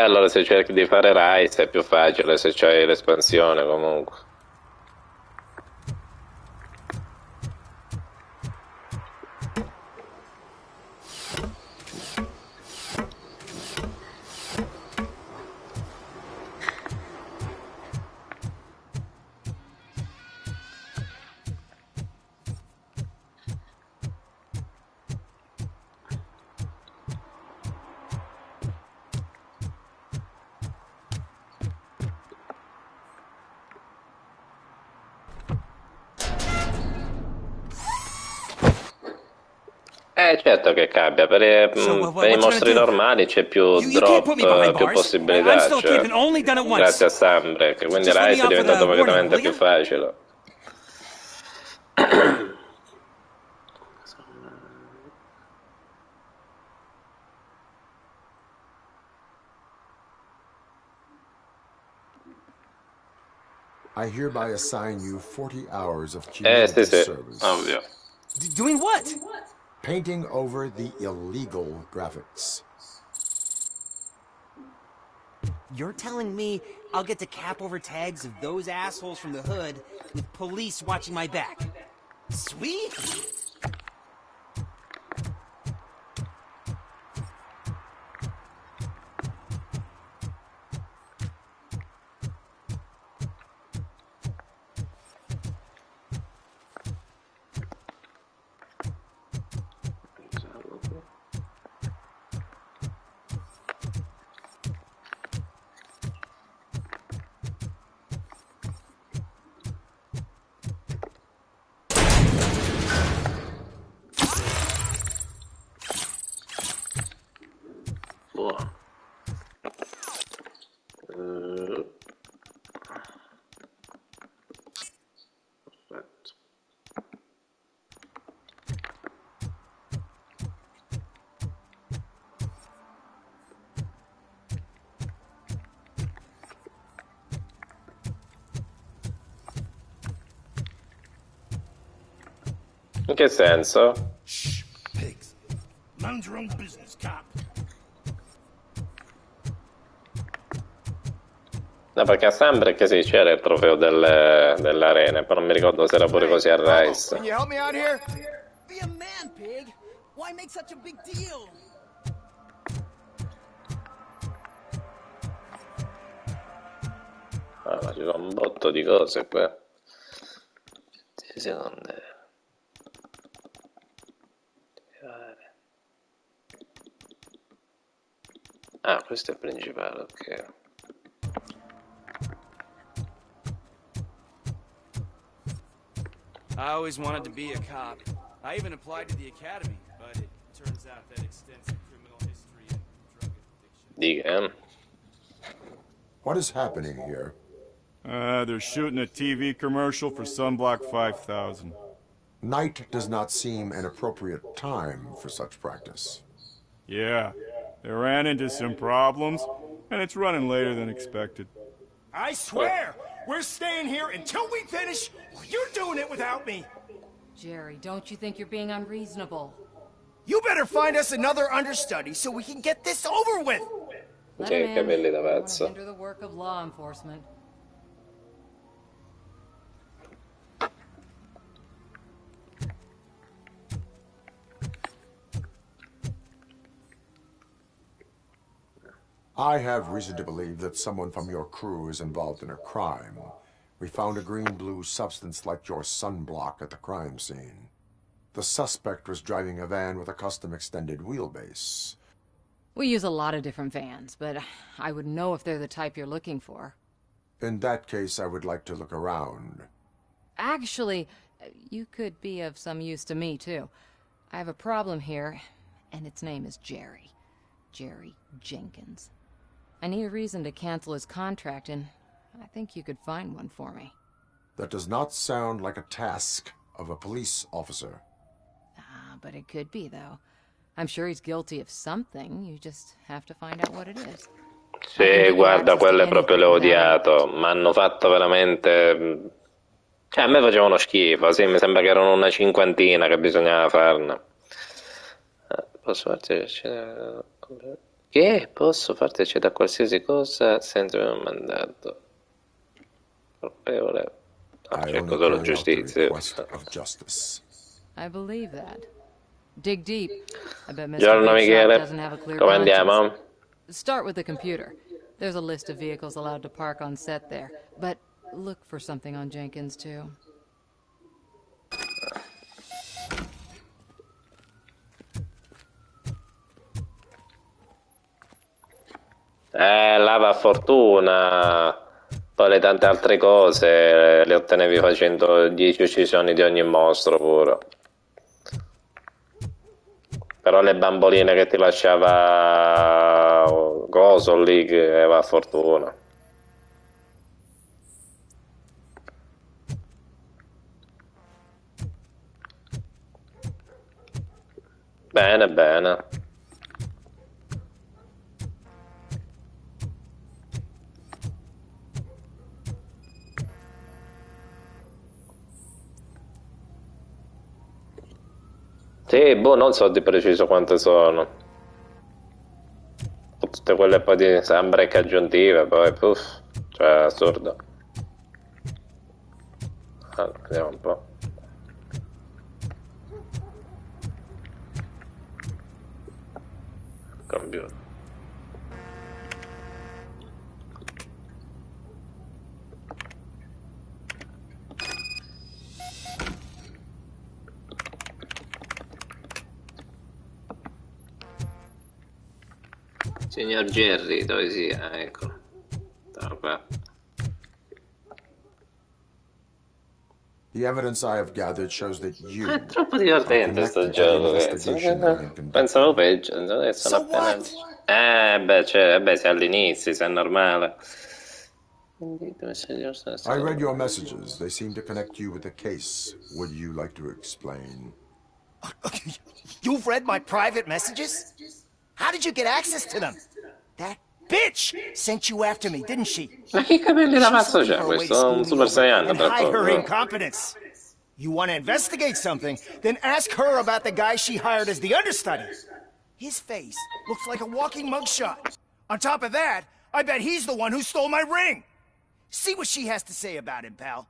Allora se cerchi di fare Rise è più facile se c'hai l'espansione comunque. Certo che cambia, per i mostri normali c'è più drop, più possibilità, cioè, grazie a Sunbreak, quindi Rise è diventato praticamente più facile. I hereby assign you 40 hours of community service. Ovvio. Doing what? Painting over the illegal graphics. You're telling me I'll get to cap over tags of those assholes from the hood with police watching my back? Sweet! In che senso? Pigs. Mind your own business, cop. No, perché a Sunbreak sì, c'era il trofeo delle arene, però non mi ricordo se era pure così a Rise. Can you help me out here? Be a man, pig. Why make such a big deal? Allora, ci sono un botto di cose qua. 10 secondi. Ah, questo è il principale, ok. I always wanted to be a cop. I even applied to the academy, but it turns out that extensive criminal history and drug addiction. What is happening here? They're shooting a TV commercial for Sunblock 5000. Night does not seem an appropriate time for such practice. Yeah, they ran into some problems, and it's running later than expected. I swear, we're staying here until we finish, or you're doing it without me. Jerry, don't you think you're being unreasonable? You better find us another understudy so we can get this over with. Let him in. I don't want to hinder the work of law enforcement. I have reason to believe that someone from your crew is involved in a crime. We found a green-blue substance like your sunblock at the crime scene. The suspect was driving a van with a custom extended wheelbase. We use a lot of different vans, but I wouldn't know if they're the type you're looking for. In that case, I would like to look around. Actually, you could be of some use to me, too. I have a problem here, and its name is Jerry. Jerry Jenkins. I need a reason to cancel his contract, and I think you could find one for me. That does not sound like a task of a police officer. But it could be, though. I'm sure he's guilty of something. You just have to find out what it is. Sì, guarda, quello proprio l'ho odiato. Mi hanno fatto veramente... Cioè, a me facevano schifo, sì, mi sembra che erano una cinquantina che bisognava farne. Posso farti... Che? Posso farti accedere a qualsiasi cosa senza un mandato. Colpevole. Cerco solo giustizia. I believe that. Dig deep. I bet Mr. Buongiorno Big Shot Michele. doesn't have a clear Come conscience. andiamo? Start with the computer. There's a list of vehicles allowed to park on set there. But look for something on Jenkins, too. Là va a fortuna. Poi le tante altre cose le ottenevi facendo 10 uccisioni di ogni mostro pure. Però le bamboline che ti lasciava coso lì che va a fortuna. Bene, bene. Sì, boh, non so di preciso quante sono. Tutte quelle poi di soundtrack aggiuntive, poi, puff, cioè, assurdo. Allora, vediamo un po'. Computer. Signor Jerry, dove sia? Ecco. Stavo qua. The evidence I have gathered shows that you È troppo divertente sto gioco, ragazzi. Pensavo peggio, adesso sono appena... beh, cioè, beh, se all'inizio, se è normale. I read your messages. They seem to connect you with the case. Would you like to explain? You've read my private messages? How did you get access to them? That bitch sent you after me, didn't she? Ma che capelli da mazzo c'è questo? Un Super Saiyan And tra hide her poco. incompetence. You want to investigate something, then ask her about the guy she hired as the understudy. His face looks like a walking mugshot. On top of that, I bet he's the one who stole my ring. See what she has to say about him, pal.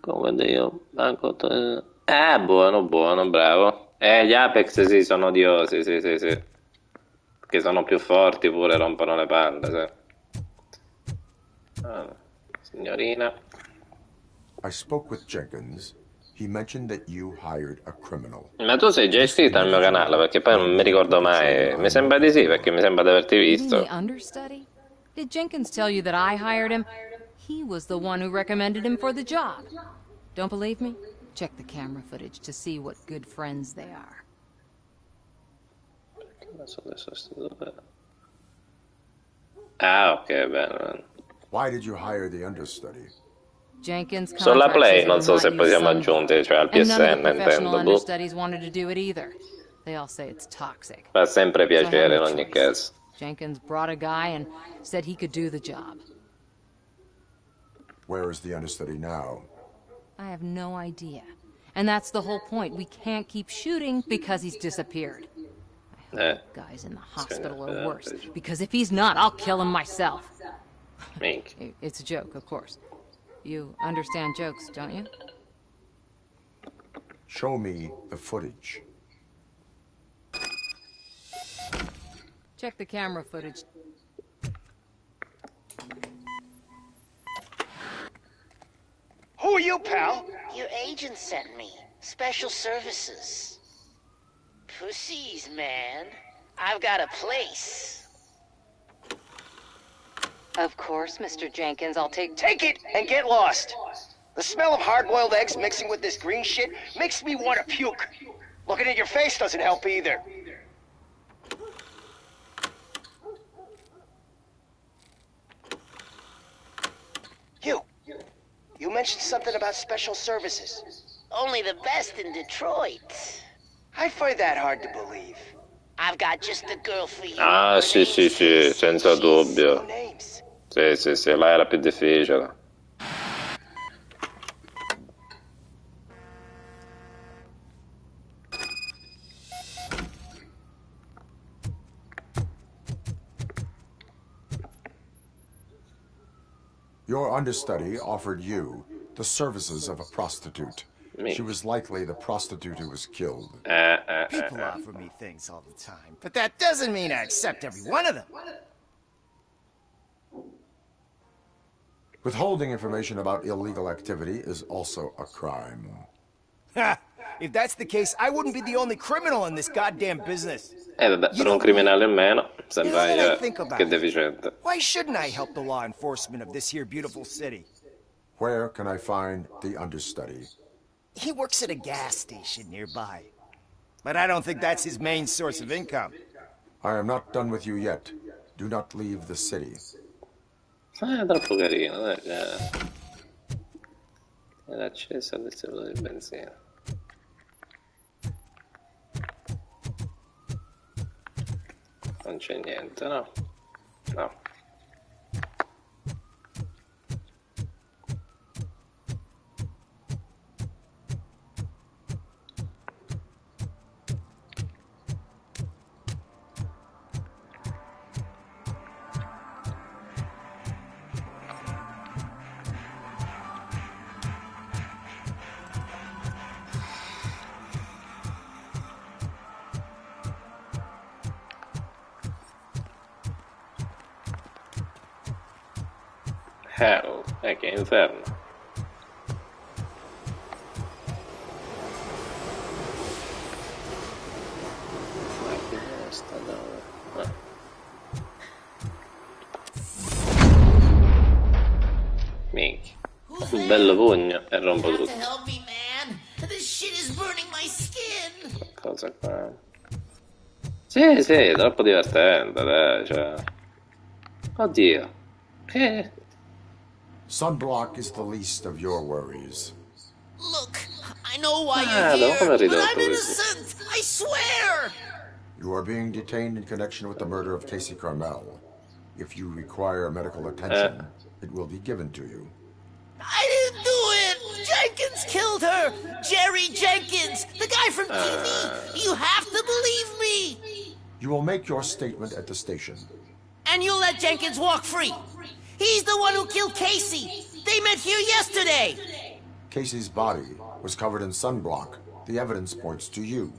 Come io... buono, buono, bravo. Gli Apex sì, sono odiosi, sì, sì, sì. Perché sono più forti pure, rompono le palle, sì. Signorina. I spoke with Jenkins. He mentioned that you hired a criminal. Ma tu sei già iscritta al mio canale, perché poi non mi ricordo mai. Mi sembra di sì, perché mi sembra di averti visto. The understudy? Did Jenkins tell you that I hired him? He was the one who recommended him for the job. Don't believe me? Check the camera footage to see what good friends they are. Ah, ok, bene. Why did you hire the understudy? Jenkins Sulla Play non so se poi siamo aggiunti, cioè al PSN intendo. Understudies wanted to do it either. They all say it's toxic. Fa sempre piacere in ogni caso. Jenkins brought a guy and said he could do the job. Where is the understudy now? I have no idea. And that's the whole point. We can't keep shooting because he's disappeared. I hope the guy's in the hospital or worse. Because if he's not, I'll kill him myself. Mink. It's a joke, of course. You understand jokes, don't you? Show me the footage. Check the camera footage. Who are you, pal? Your agent sent me. Special services. Pussies, man. I've got a place. Of course, Mr. Jenkins, I'll take it and get lost. The smell of hard-boiled eggs mixing with this green shit makes me want to puke. Looking at your face doesn't help either. You mentioned something about special services. Only the best in Detroit. I find that hard to believe. I've got just the girl for you. Ah, sì, senza dubbio. Sì, là era più difficile. Your understudy offered you the services of a prostitute. She was likely the prostitute who was killed. People offer me things all the time, but that doesn't mean I accept every one of them. Withholding information about illegal activity is also a crime. Ha! If that's the case, I wouldn't be the only criminal in this goddamn business. Vabbè, per un criminale in meno, sembra che deficiente. Why shouldn't I help the law enforcement of this here beautiful city? Where can I find the understudy? He works at a gas station nearby. But I don't think that's his main source of income. I am not done with you yet. Do not leave the city. È troppo carino, era accesa al distributore di benzina. Non c'è niente, no? No. Hell, che inferno. Ma che sta dove? Minchia. Un bello pugno e rompo tutto. Help me, man. This shit is burning my skin. Cosa qua? Sì, troppo divertente, dai, cioè. Oddio. Che... Sunblock is the least of your worries. Look, I know why you're here, but I'm innocent. I swear. You are being detained in connection with the murder of Casey Carmel. If you require medical attention, it will be given to you. I didn't do it! Jenkins killed her! Jerry Jenkins! The guy from TV! You have to believe me! You will make your statement at the station. And you'll let Jenkins walk free! He's the one who killed Casey! They met here yesterday! Casey's body was covered in sunblock. The evidence points to you.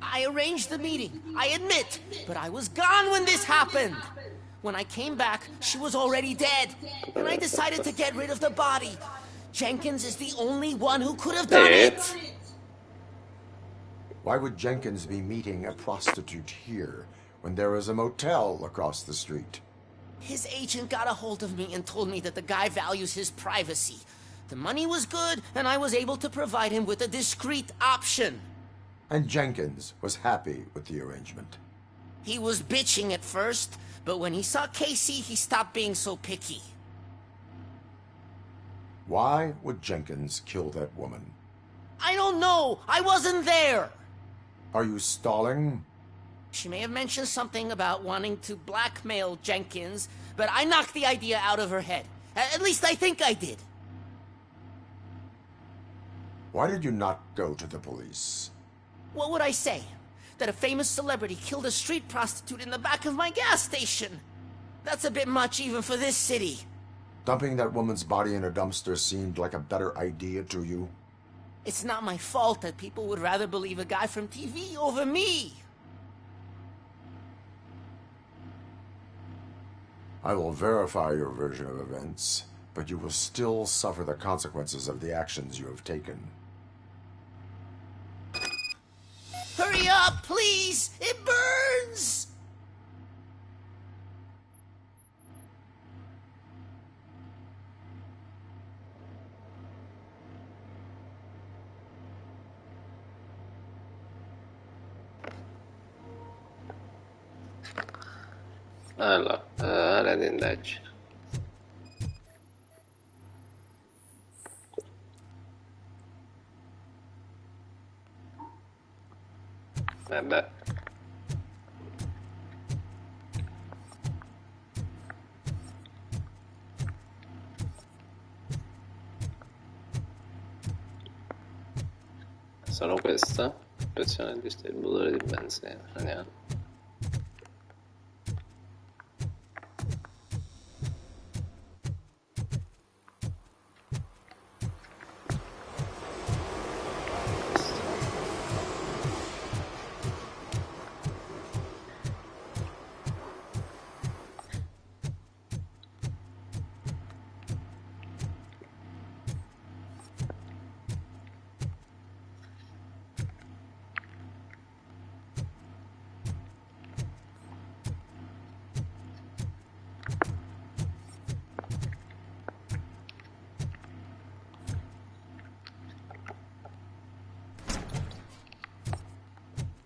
I arranged the meeting, I admit, but I was gone when this happened. When I came back, she was already dead, and I decided to get rid of the body. Jenkins is the only one who could have done it. Why would Jenkins be meeting a prostitute here when there is a motel across the street? His agent got a hold of me and told me that the guy values his privacy. The money was good, and I was able to provide him with a discreet option. And Jenkins was happy with the arrangement. He was bitching at first, but when he saw Casey, he stopped being so picky. Why would Jenkins kill that woman? I don't know. I wasn't there. Are you stalling? She may have mentioned something about wanting to blackmail Jenkins, but I knocked the idea out of her head. At least I think I did. Why did you not go to the police? What would I say? That a famous celebrity killed a street prostitute in the back of my gas station? That's a bit much even for this city. Dumping that woman's body in a dumpster seemed like a better idea to you? It's not my fault that people would rather believe a guy from TV over me. I will verify your version of events, but you will still suffer the consequences of the actions you have taken. Hurry up, please! It burns! Allora, area di indagine. Vabbè. Solo questa? Ispezione del distributore di benzina. Andiamo.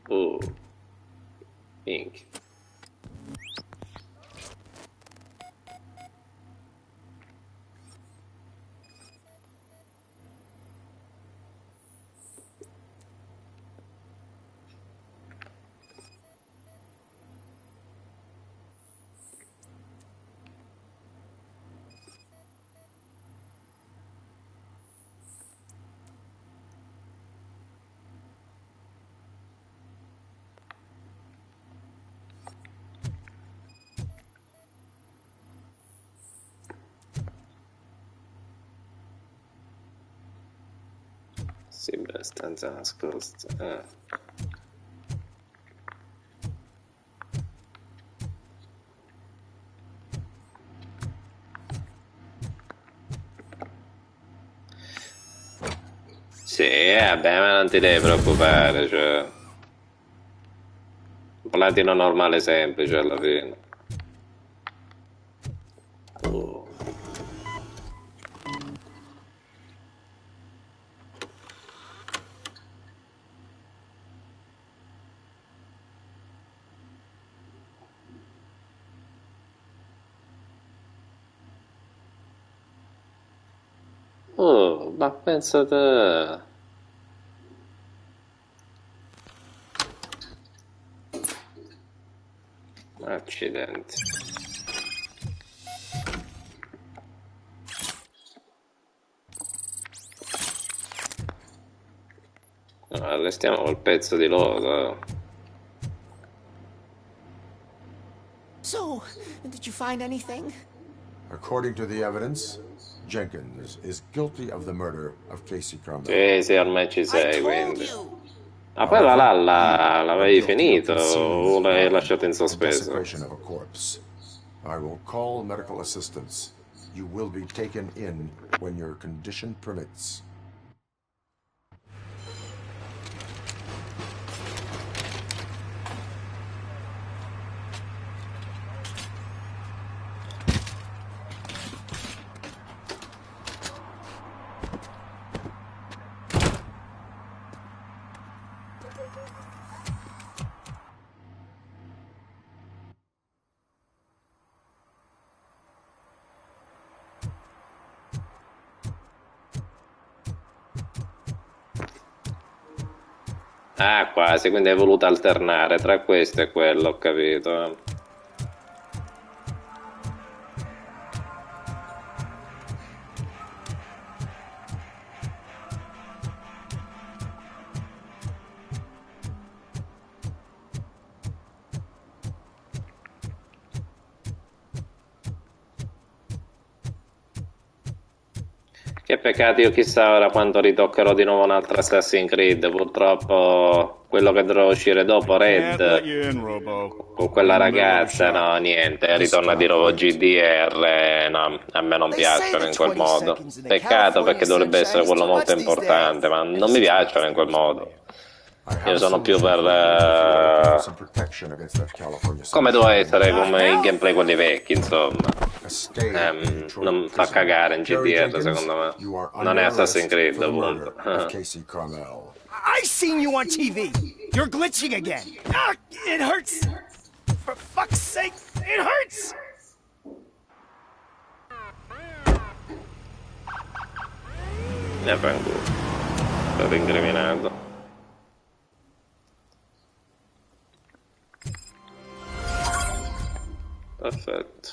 Oh, pink. Sembra stanza nascosta. Sì, vabbè, ma non ti devi preoccupare, cioè. Platino normale semplice alla fine. Oh. Oh, ma pensa te. Accidenti. No, arrestiamo col pezzo di lodo. So, did you find anything? According to the evidence, Jenkins is guilty of the murder of Casey Carmel. Sì, ormai ci sei, quindi. Ah, poi là l'avevi finito o l'hai lasciato in sospeso? I will call medical assistance. You will be taken in when your condition permits. Ah, quasi, quindi hai voluto alternare tra questo e quello, ho capito. Che peccato, io chissà ora quando ritoccherò di nuovo un altro Assassin's Creed, purtroppo quello che dovrà uscire dopo, Can't let Eh, Red, you in, Robo. con quella I'm in the middle of a ragazza, shot. no, niente, This ritorna di cannot nuovo wait. GDR, no, a me non They say piacciono that in quel 20 modo. seconds in the Peccato perché California dovrebbe essere sunshine is quello too molto much these importante, days. ma non mi piacciono in quel modo. I have Io a sono più solution per... for you if you are looking for some protection against that California come doveva sunshine. essere come i gameplay quelli vecchi, insomma. A stay in Detroit Non fa prison. cagare in Jerry GDR Jenkins, secondo me. you are Non è under Assassin's arrest Creed, for the murder appunto. of Casey Carmel. I seen you on TV. You're glitching again. Ah, it hurts. For fuck's sake, it hurts. Ne fanculo. Stato incriminato. Perfetto.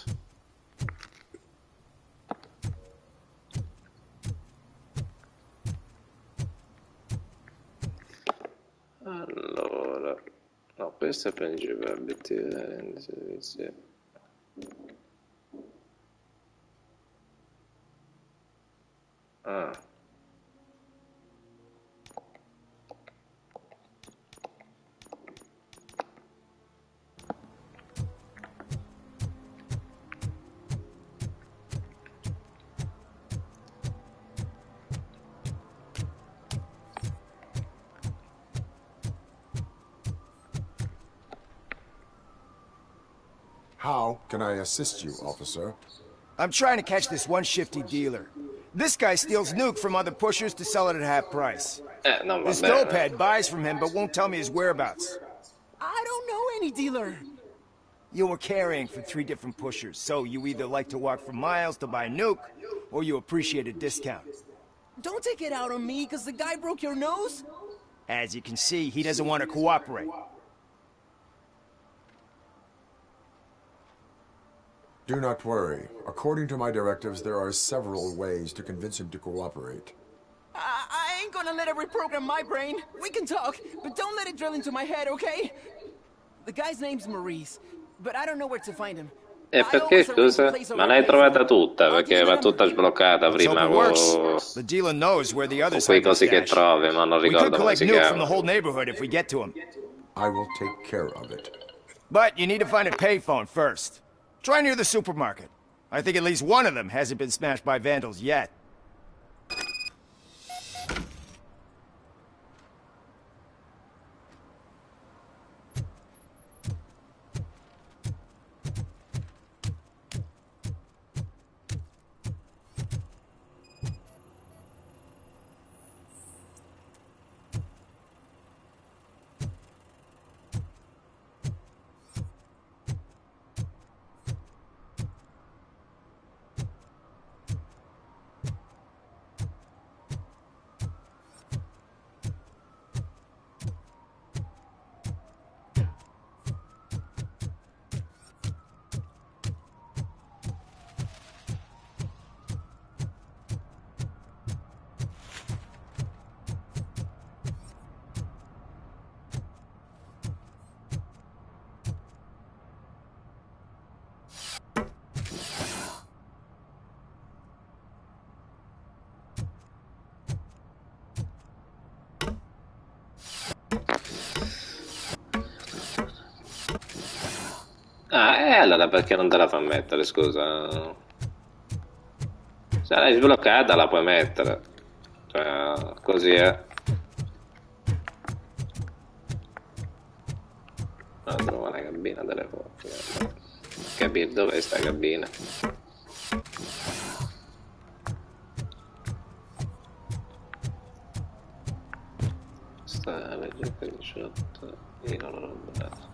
Allora, no, questo è principale obiettivo di servizio. Ah. How can I assist you, officer? I'm trying to catch this one shifty dealer. This guy steals nuke from other pushers to sell it at half price. Non va This bene. dopehead buys from him but won't tell me his whereabouts. I don't know any dealer. You were carrying for 3 different pushers, so you either like to walk for miles to buy nuke, or you appreciate a discount. Don't take it out on me, because the guy broke your nose? As you can see, he doesn't want to cooperate. Do not worry. According to my directives, there are several ways to convince him to cooperate. I ain't gonna let it reprogram my brain. We can talk, but don't let it drill into my head, okay? The guy's name's Maurice, but I don't know where to find him. E perché, scusa? Ma l'hai trovata tutta, perché va tutta sbloccata prima con The dealer knows where the others quei hide their cosi che stash. trovi, ma non We could ricordo come collect si nuke from the chiama. whole neighborhood if we get to him. I will take care of it. But you need to find a payphone first. Try near the supermarket. I think at least one of them hasn't been smashed by vandals yet. Ah, e allora perché non te la fa mettere, scusa? Se l'hai sbloccata la puoi mettere. Cioè, così è. No, trova la cabina delle foto. Capire dove sta cabina. Sta legge 18. Io non l'ho dato.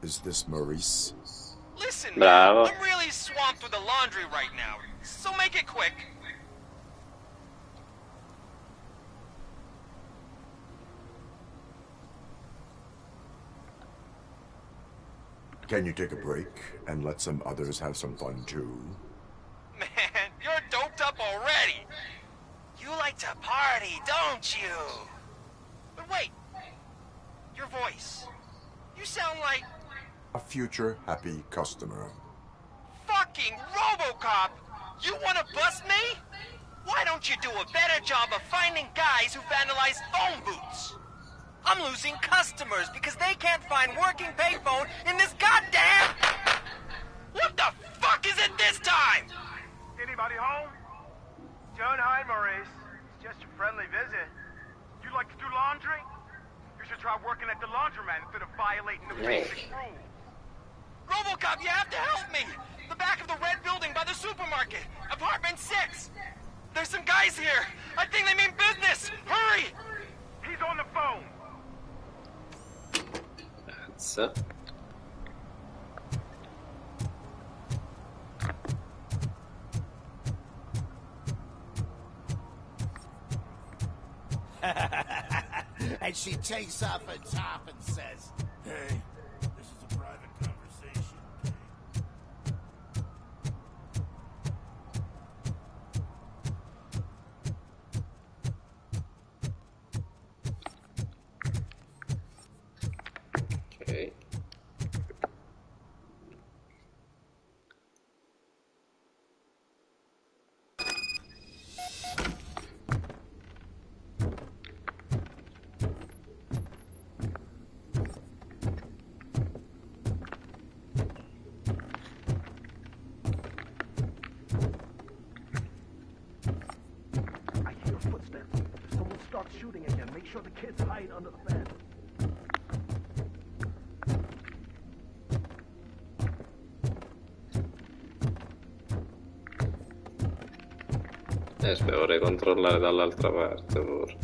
Is this Maurice? Listen, Bravo. man, I'm really swamped with the laundry right now, so make it quick. Can you take a break and let some others have some fun too? Man, you're doped up already. You like to party, don't you? But wait, your voice. You sound like A future happy customer. fucking Robocop. You want to bust me? Why don't you do a better job of finding guys who vandalize phone booths? I'm losing customers because they can't find working payphone in this goddamn... What the fuck is it this time? Anybody home? Don't hide, Maurice. It's just a friendly visit. You like to do laundry? You should try working at the laundromat instead of violating the basic rules. Robocop, you have to help me! The back of the red building by the supermarket. Apartment 6. There's some guys here. I think they mean business. Hurry! He's on the phone. Cazzo. And she takes off her top and says, Hey, this is a private conversation. Ok. I hear footsteps. If someone starts shooting again, make sure the kids hide under the bed. Spero di controllare dall'altra parte pure.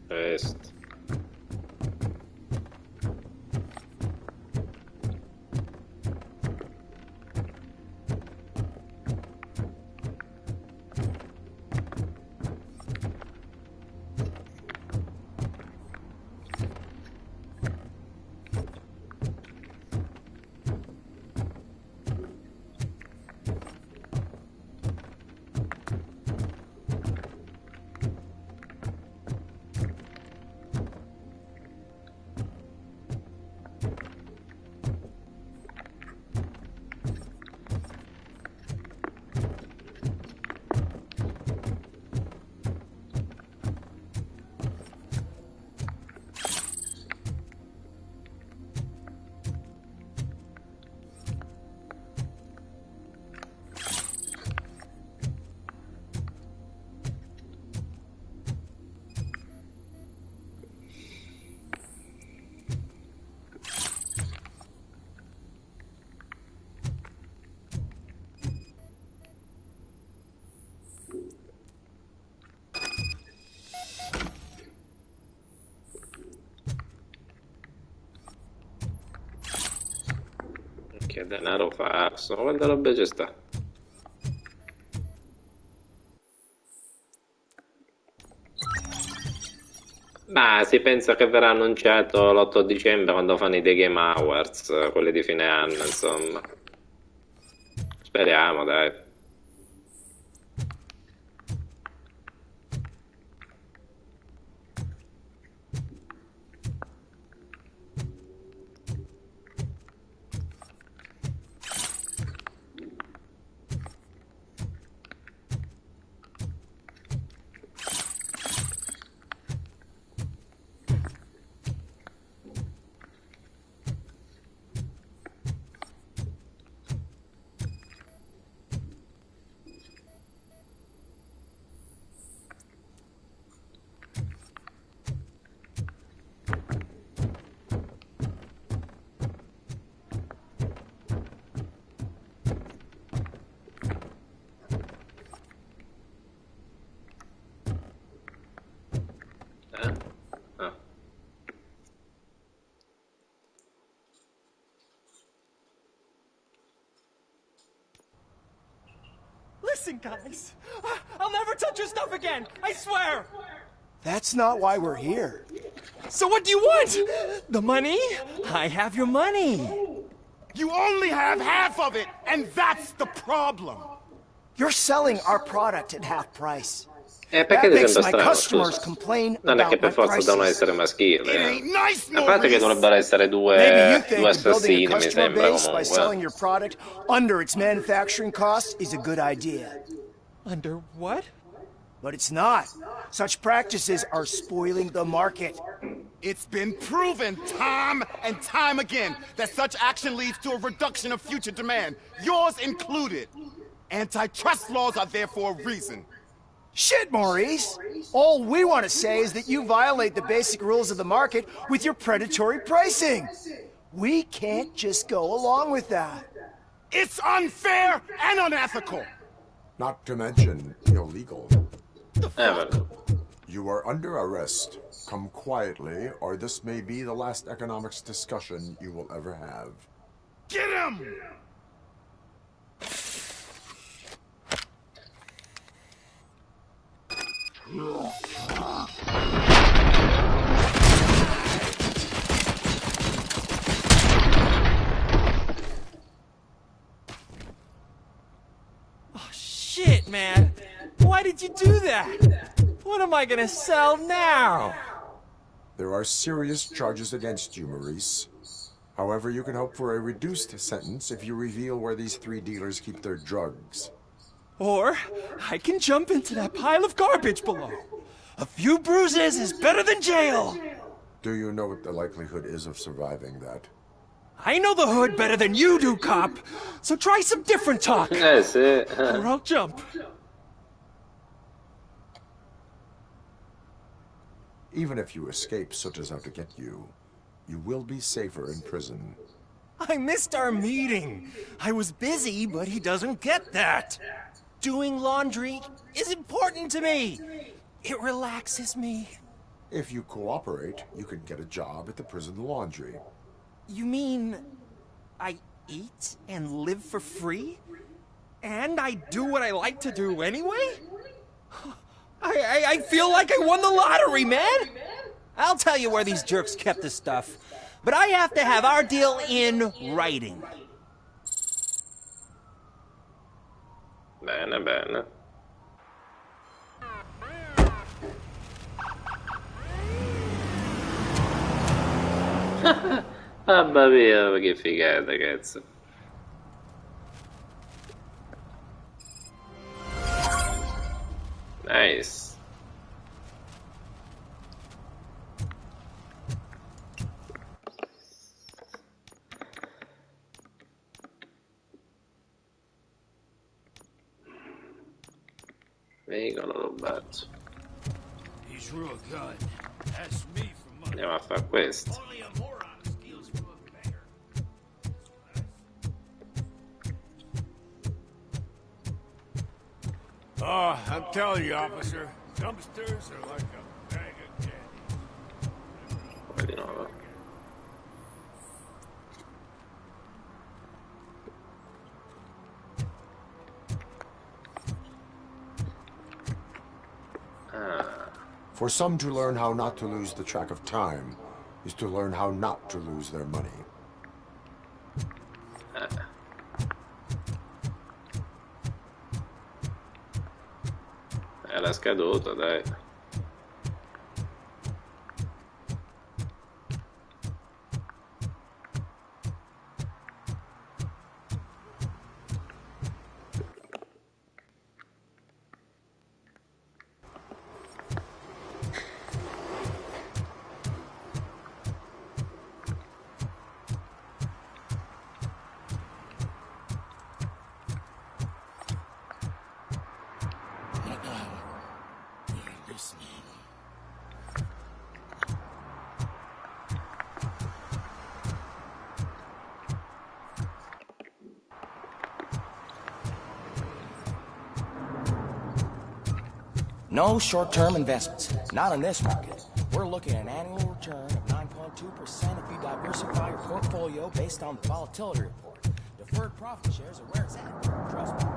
Questo. denaro falso, quanta roba ci sta? Ma si pensa che verrà annunciato l'8 dicembre quando fanno i The Game Awards, quelli di fine anno, insomma. Speriamo, dai. Listen, guys. I'll never touch your stuff again. I swear. That's not why we're here. So what do you want? The money? I have your money. You only have half of it, and that's the problem. You're selling our product at half price. Perché That ti makes sembra my strano, customers scusa? complain Non è che about per my forza devono prices. essere maschili, Nice, A parte che dovrebbero essere Maybe you due think that building assassini, a mi customer sembra base by selling comunque. your product under its manufacturing costs is a good idea. Under what? But it's not. Such practices are spoiling the market. It's been proven time and time again that such action leads to a reduction of future demand, yours included. Antitrust laws are there for a reason. Shit, Maurice! All we want to say is that you violate the basic rules of the market with your predatory pricing. We can't just go along with that. It's unfair and unethical. Not to mention illegal. Well. You are under arrest. Come quietly, or this may be the last economics discussion you will ever have. Get him! Oh, shit, man. Why did you do that? What am I gonna sell now? There are serious charges against you, Maurice. However, you can hope for a reduced sentence if you reveal where these 3 dealers keep their drugs. Or I can jump into that pile of garbage below. A few bruises is better than jail. Do you know what the likelihood is of surviving that? I know the hood better than you do, cop. So try some different talk. Sì. Or I'll jump. Even if you escape Soot is out to get you, you will be safer in prison. I missed our meeting. I was busy, but he doesn't get that. Doing laundry is important to me. It relaxes me. If you cooperate, you can get a job at the prison laundry. You mean I eat and live for free? And I do what I like to do anyway? I feel like I won the lottery, man! I'll tell you where these jerks kept the stuff, but I have to have our deal in writing. Bene, bene. Mamma mia, che figata, cazzo. Nice. Vengono rubato. He's real good. That's me for money. Andiamo a fare questo. Only a moron steals from a beggar. Oh, I'm telling you, officer, dumpsters are like a bag of candy. Poi di nuovo. For some, to learn how not to lose the track of time is to learn how not to lose their money. Era scaduto, dai. No short-term investments. Not in this market. We're looking at an annual return of 9.2% if you diversify your portfolio based on the volatility report. Deferred profit shares are where it's at. Trust me.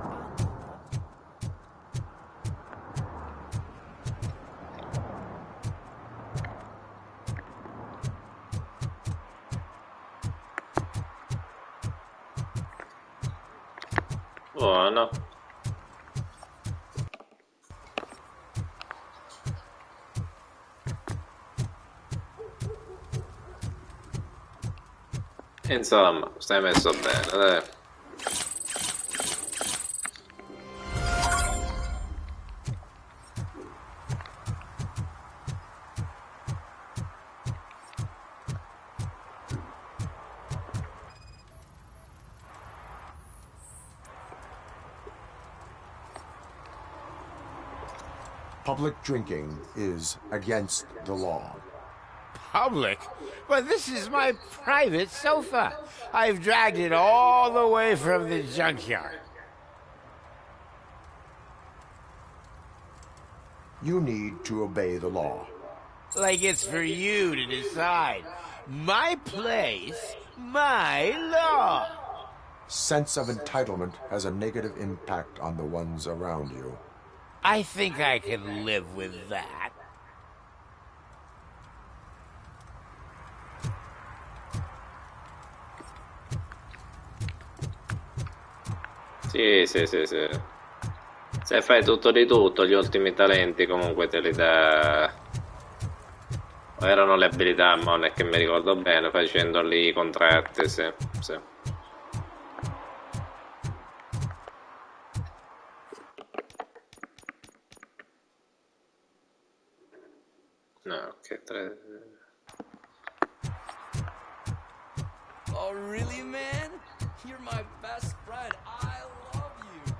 Buono. Insomma, stai messo bene, dai. Public drinking is against the law. Public? But this is my private sofa. I've dragged it all the way from the junkyard. You need to obey the law. Like it's for you to decide. My place, my law. Sense of entitlement has a negative impact on the ones around you. I think I can live with that. Sì. Se fai tutto di tutto, gli ultimi talenti comunque te li dà. O erano le abilità, ma non è che mi ricordo bene, facendo lì i contratti, sì. No, ok, 3. Oh, really, man? You're my best friend. I love you.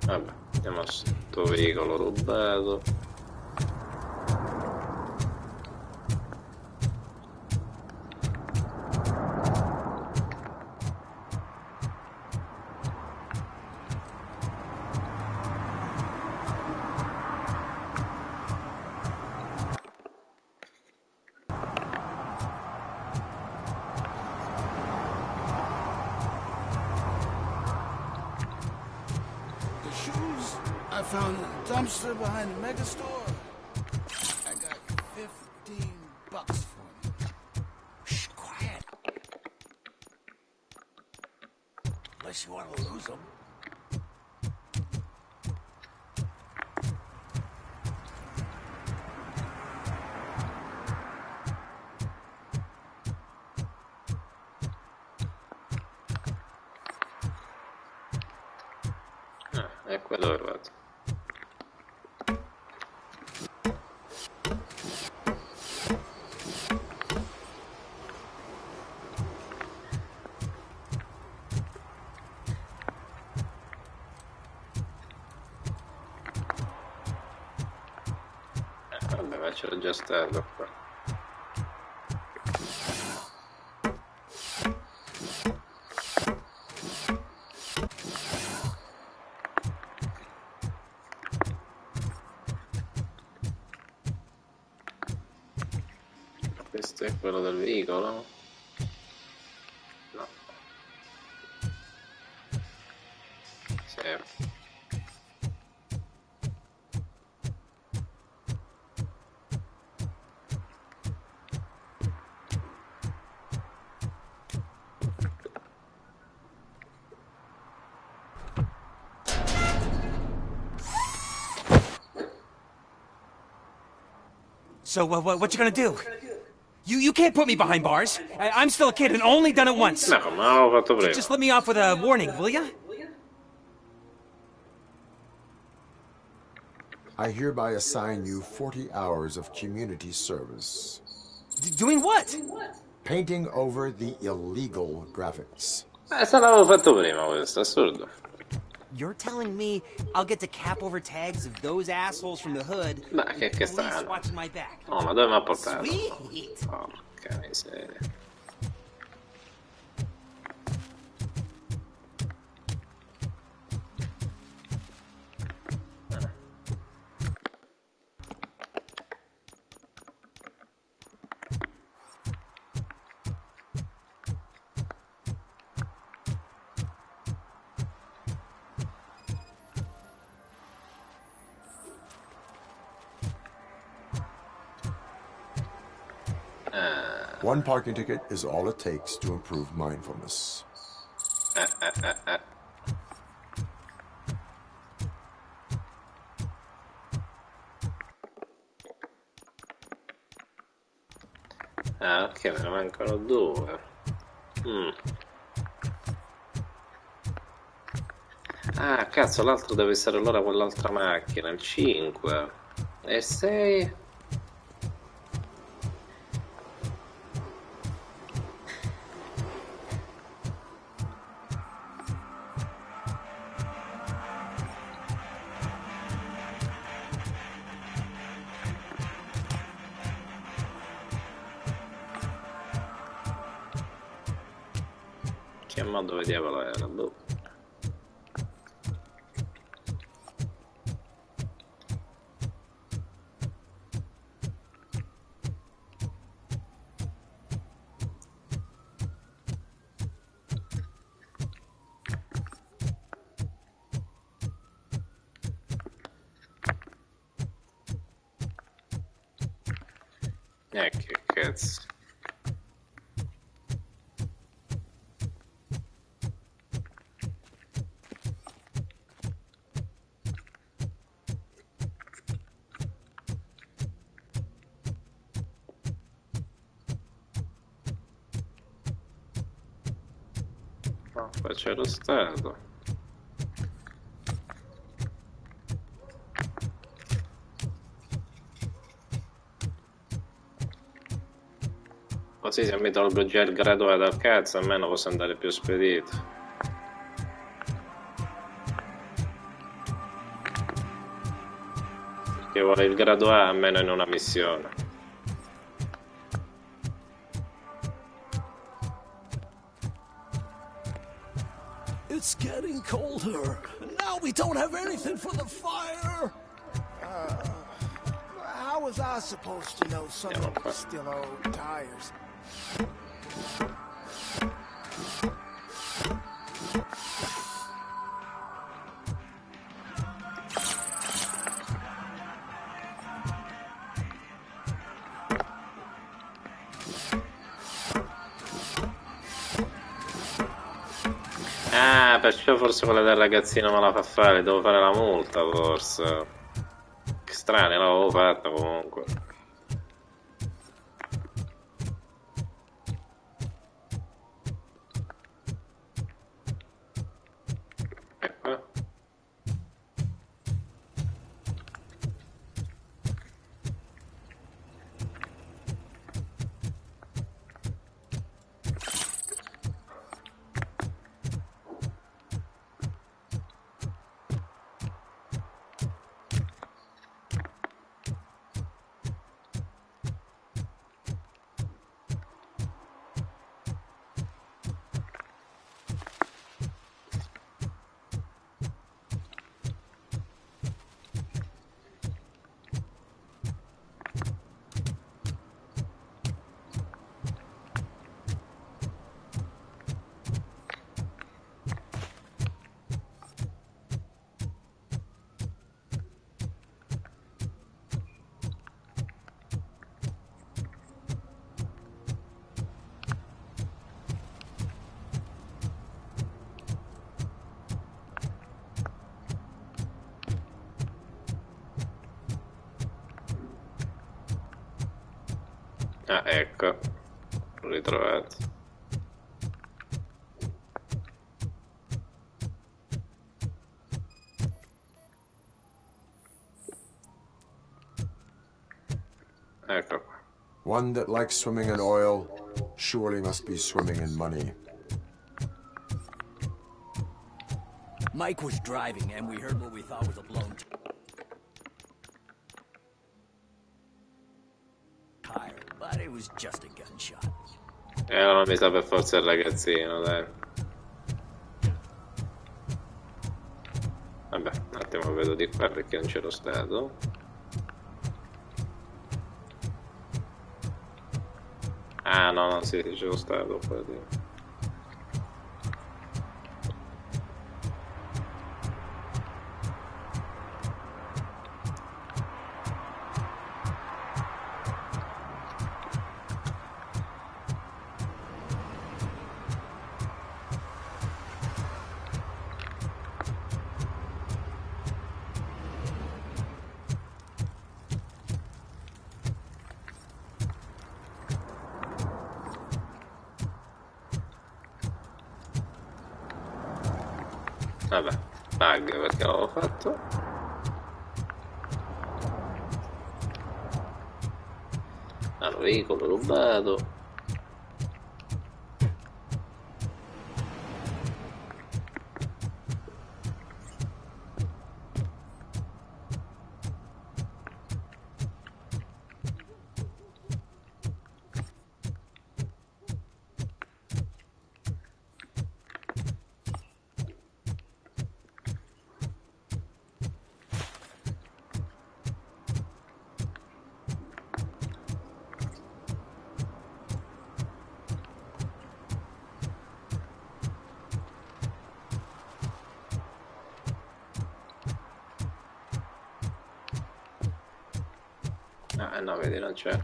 Vabbè, andiamo a sto veicolo rubato. I found a dumpster behind the mega store. I got $15 for them. Shh, quiet. Unless you want to lose them. È quello che vado. Vabbè, ma c'era già stato qua. Questo è quello del veicolo? No. Sì. So, what you gonna do? You can't put me behind bars. I'm still a kid and only done it once. No, come l'avevo fatto prima. Just let me off with a warning, will ya? I hereby assign you 40 hours of community service. Doing what? Painting over the illegal graphics. Se l'avevo fatto prima questo, assurdo. You're telling me I'll get to cap over tags of those assholes from the hood Ma with che police strano. watching my back? Oh, ma dove mi ha portato? Sweet. Porca miseria. One parking ticket is all it takes to improve mindfulness. Ah, ok, me ne mancano 2. Ah, cazzo, l'altro deve essere allora quell'altra macchina, il 5. E 6... Che modo di diavolo era? Boh. Che cazzo. No, qua c'è lo stato. Così se mi tolgo già il grado A dal cazzo, almeno posso andare più spedito. Perché vuole il grado A almeno in una missione. It's getting colder. Now we don't have anything for the fire. How was I supposed to know some of them still old tires? Ah, perciò forse quella del ragazzino me la fa fare, devo fare la multa forse. Che strano, l'avevo fatta comunque. Ecco. Ah, ecco. Ritrovati. Ecco qua. One that likes swimming in oil surely must be swimming in money. Mike was driving, and we heard what we thought was a blown tire, but it was just a gunshot. Non mi sa per forza il ragazzino, dai. Vabbè, un attimo vedo di qua perché non c'ero stato. Ah no, sì, c'ero stato qua di... Vabbè, bug perché l'avevo fatto. Allora, veicolo rubato. Ah no, vedi, non c'è.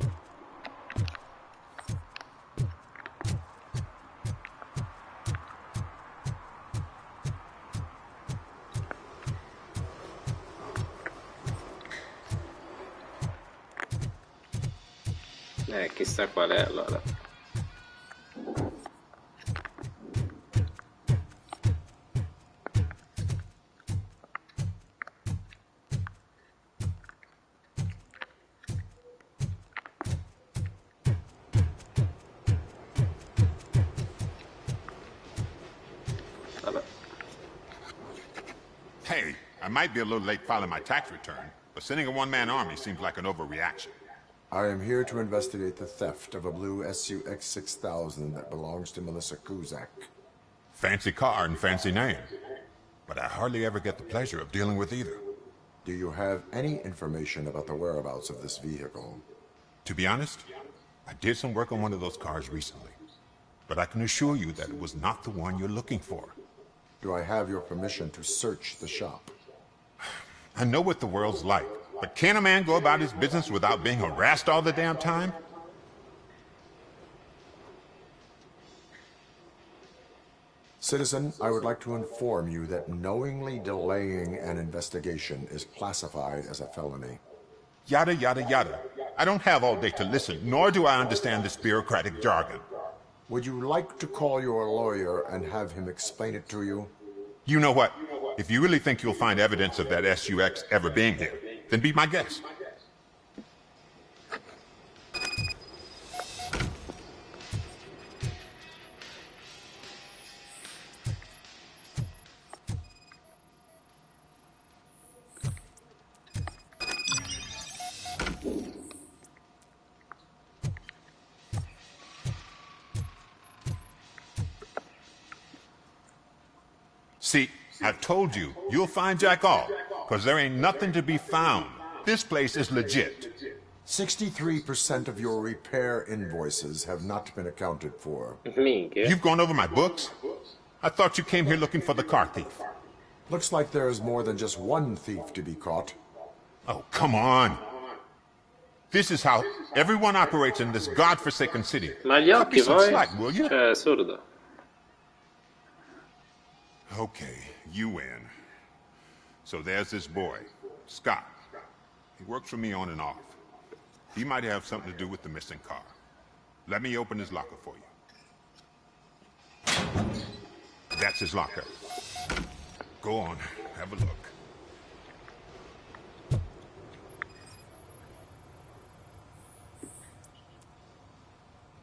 Chissà qual è allora. Hey, I might be a little late filing my tax return, but sending a one-man army seems like an overreaction. I am here to investigate the theft of a blue SUX 6000 that belongs to Melissa Kuzak. Fancy car and fancy name, but I hardly ever get the pleasure of dealing with either. Do you have any information about the whereabouts of this vehicle? To be honest, I did some work on one of those cars recently, but I can assure you that it was not the one you're looking for. Do I have your permission to search the shop? I know what the world's like, but can a man go about his business without being harassed all the damn time? Citizen, I would like to inform you that knowingly delaying an investigation is classified as a felony. Yada, yada, yada. I don't have all day to listen, nor do I understand this bureaucratic jargon. Would you like to call your lawyer and have him explain it to you? You know what? If you really think you'll find evidence of that SUX ever being here, then be my guest. See, I've told you, you'll find Jack all, because there ain't nothing to be found. This place is legit. 63% of your repair invoices have not been accounted for. You've gone over my books? I thought you came here looking for the car thief. Looks like there's more than just one thief to be caught. Oh, come on. This is how everyone operates in this godforsaken city. Ma gli occhi some poi? slack, will you? Cioè, è assurdo. Okay, you win. So there's this boy, Scott. He works for me on and off. He might have something to do with the missing car. Let me open his locker for you. That's his locker. Go on, have a look.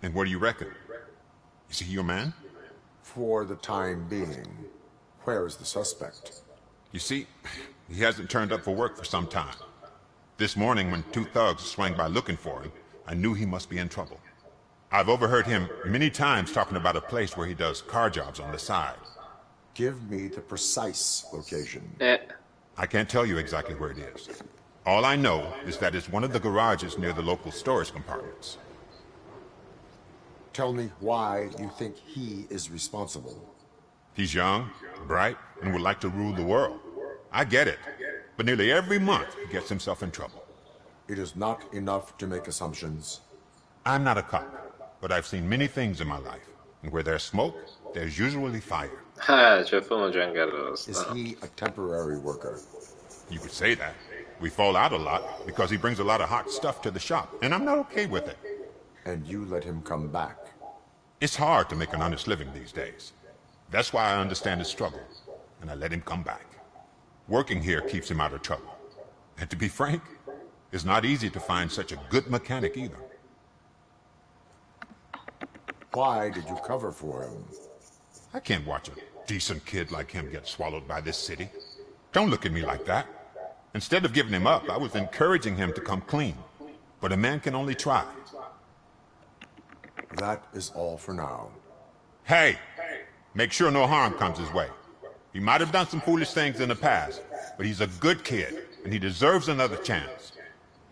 And what do you reckon? Is he your man? For the time being. Where is the suspect? You see, he hasn't turned up for work for some time. This morning, when two thugs swang by looking for him, I knew he must be in trouble. I've overheard him many times talking about a place where he does car jobs on the side. Give me the precise location. I can't tell you exactly where it is. All I know is that it's one of the garages near the local storage compartments. Tell me why you think he is responsible. He's young, bright, and would like to rule the world. I get it. But nearly every month, he gets himself in trouble. It is not enough to make assumptions. I'm not a cop, but I've seen many things in my life. And where there's smoke, there's usually fire. Is he a temporary worker? You could say that. We fall out a lot because he brings a lot of hot stuff to the shop, and I'm not okay with it. And you let him come back? It's hard to make an honest living these days. That's why I understand his struggle, and I let him come back. Working here keeps him out of trouble. And to be frank, it's not easy to find such a good mechanic either. Why did you cover for him? I can't watch a decent kid like him get swallowed by this city. Don't look at me like that. Instead of giving him up, I was encouraging him to come clean. But a man can only try. That is all for now. Hey! Make sure no harm comes his way. He might have done some foolish things in the past, but he's a good kid, and he deserves another chance.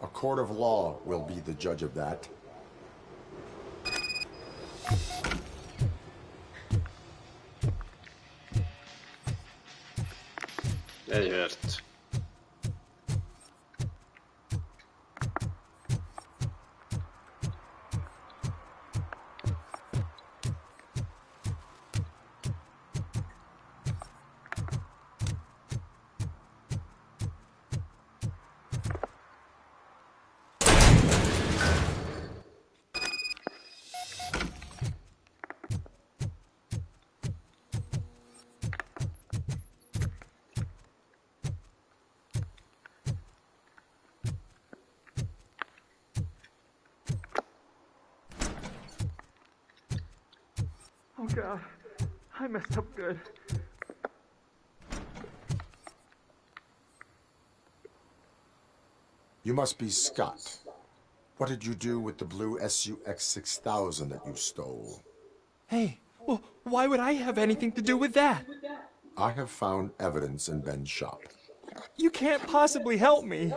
A court of law will be the judge of that. Certo. Oh God, I messed up good. You must be Scott. What did you do with the blue SUX 6000 that you stole? Hey, well, why would I have anything to do with that? I have found evidence in Ben's shop. You can't possibly help me.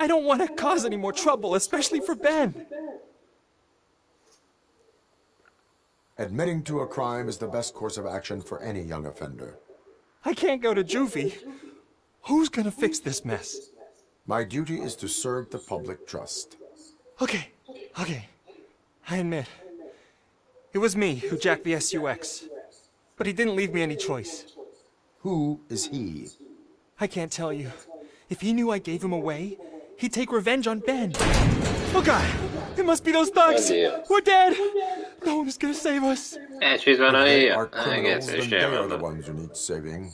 I don't want to cause any more trouble, especially for Ben. Admitting to a crime is the best course of action for any young offender. I can't go to juvie. Who's gonna fix this mess? My duty is to serve the public trust. Okay. I admit. It was me who jacked the SUX. But he didn't leave me any choice. Who is he? I can't tell you. If he knew I gave him away, he'd take revenge on Ben. Oh God! It must be those thugs! We're dead! No one is gonna save us! Ci sono They io. are criminals, Che then they are the scemo. ones who need saving.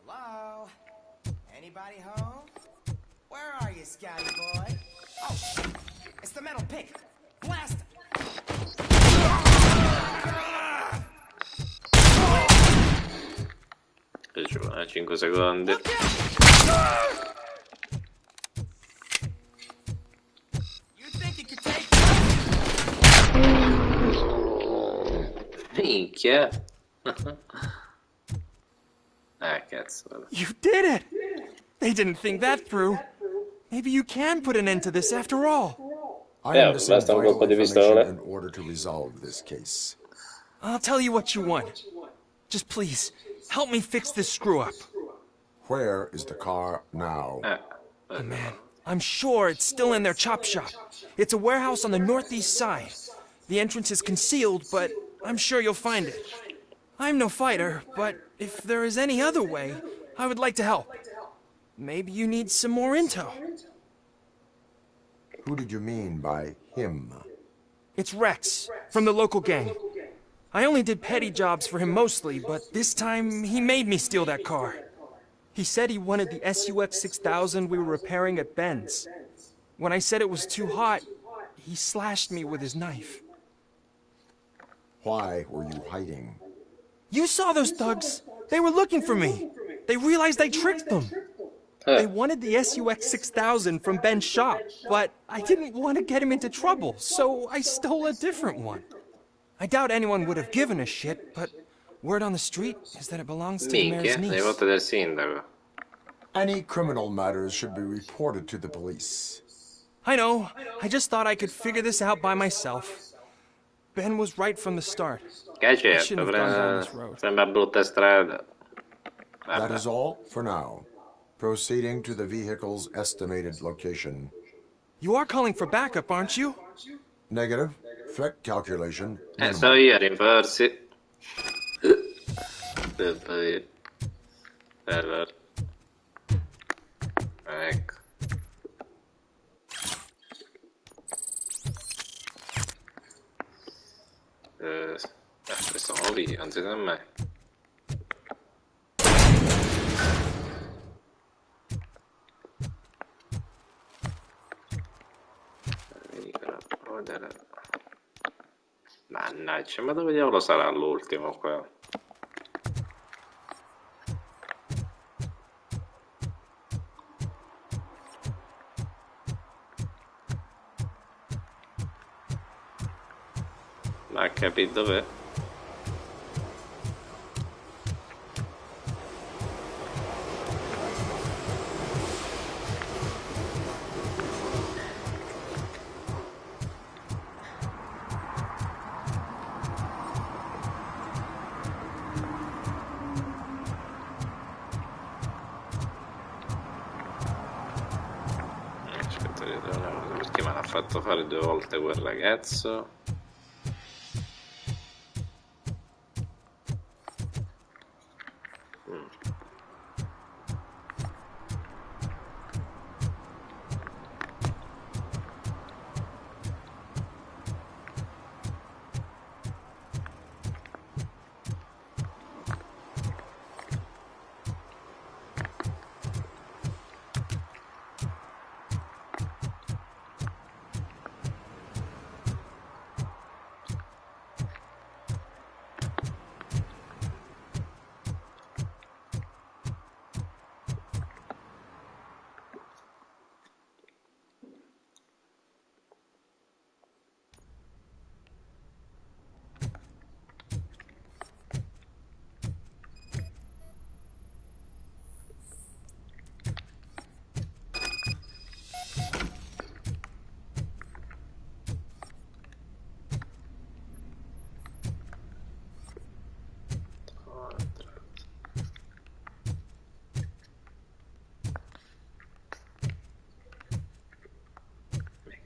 Hello? Anybody home? Where are you, Scotty boy? Oh, shit. It's the metal pig. Blast him. Ci vuole 5 secondi. You think you could take Minchia. Cazzo. You did it! They didn't think that through. Maybe you can put an end to this after all. I am missing basta un vital colpo di information pistola. in order to resolve this case. I'll tell you what you want. Just please, help me fix this screw-up. Where is the car now? Oh, man, I'm sure it's still in their chop shop. It's a warehouse on the northeast side. The entrance is concealed, but I'm sure you'll find it. I'm no fighter, but if there is any other way, I would like to help. Maybe you need some more intel. Who did you mean by him? It's Rex, from the local gang. I only did petty jobs for him mostly, but this time he made me steal that car. He said he wanted the SUX 6000 we were repairing at Ben's. When I said it was too hot, he slashed me with his knife. Why were you hiding? You saw those thugs. They were looking for me. They realized I tricked them. They wanted the SUX 6000 from Ben's shop, but I didn't want to get him into trouble, so I stole a different one. I doubt anyone would have given a shit, but word on the street is that it belongs to the mayor's Minchia, le niece. volte del sindaco. Any criminal matters should be reported to the police. I know. I just thought I could figure this out by myself. Ben was right from the start. Che I certo, shouldn't have gone down this road. sembra brutta strada. That is all for now. Proceeding to the vehicle's estimated location. You are calling for backup, aren't you? Negative. Threat calculation. So io rinforzi. Allora. Ecco. Stiamo lì, non si sa mai. Mannaggia, ma dove diavolo sarà l'ultimo qua? Ma capito dov'è? Aspetta, perché me l'ha fatto fare 2 volte quel ragazzo?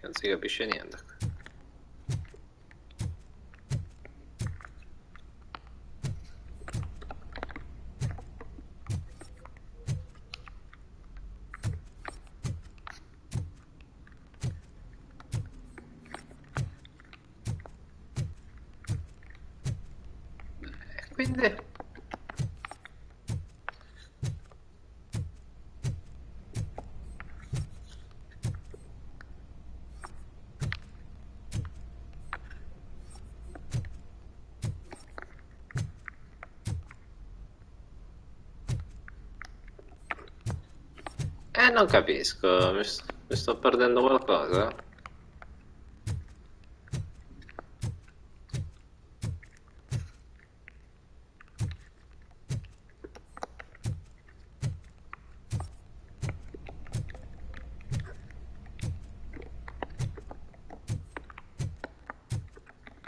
Non si capisce niente. Quindi non capisco, mi sto perdendo qualcosa?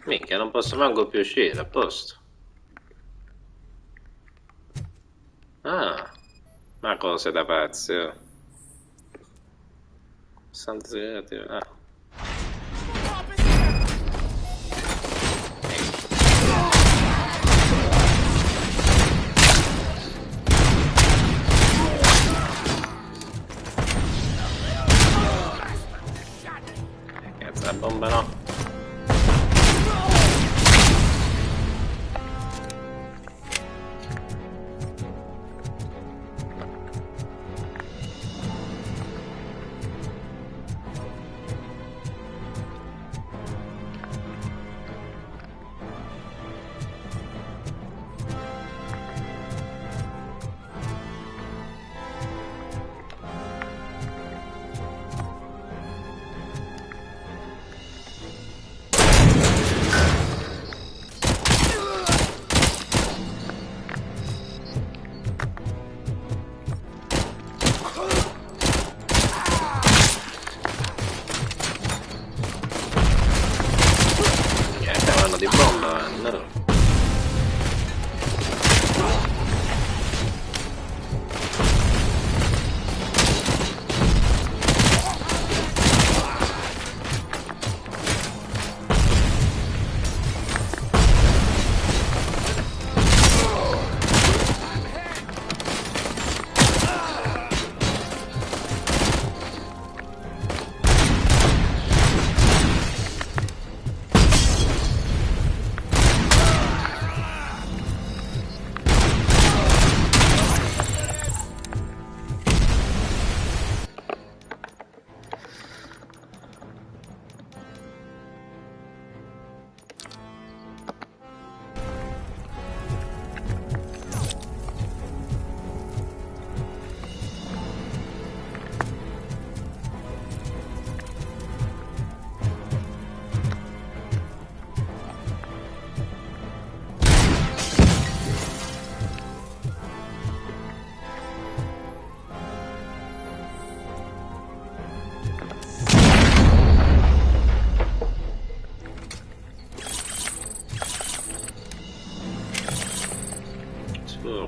Minchia, non posso manco più uscire, a posto. Ah, ma cose da pazzi, oh. Santa segreti, ah. Bomba no. Di bomba, no.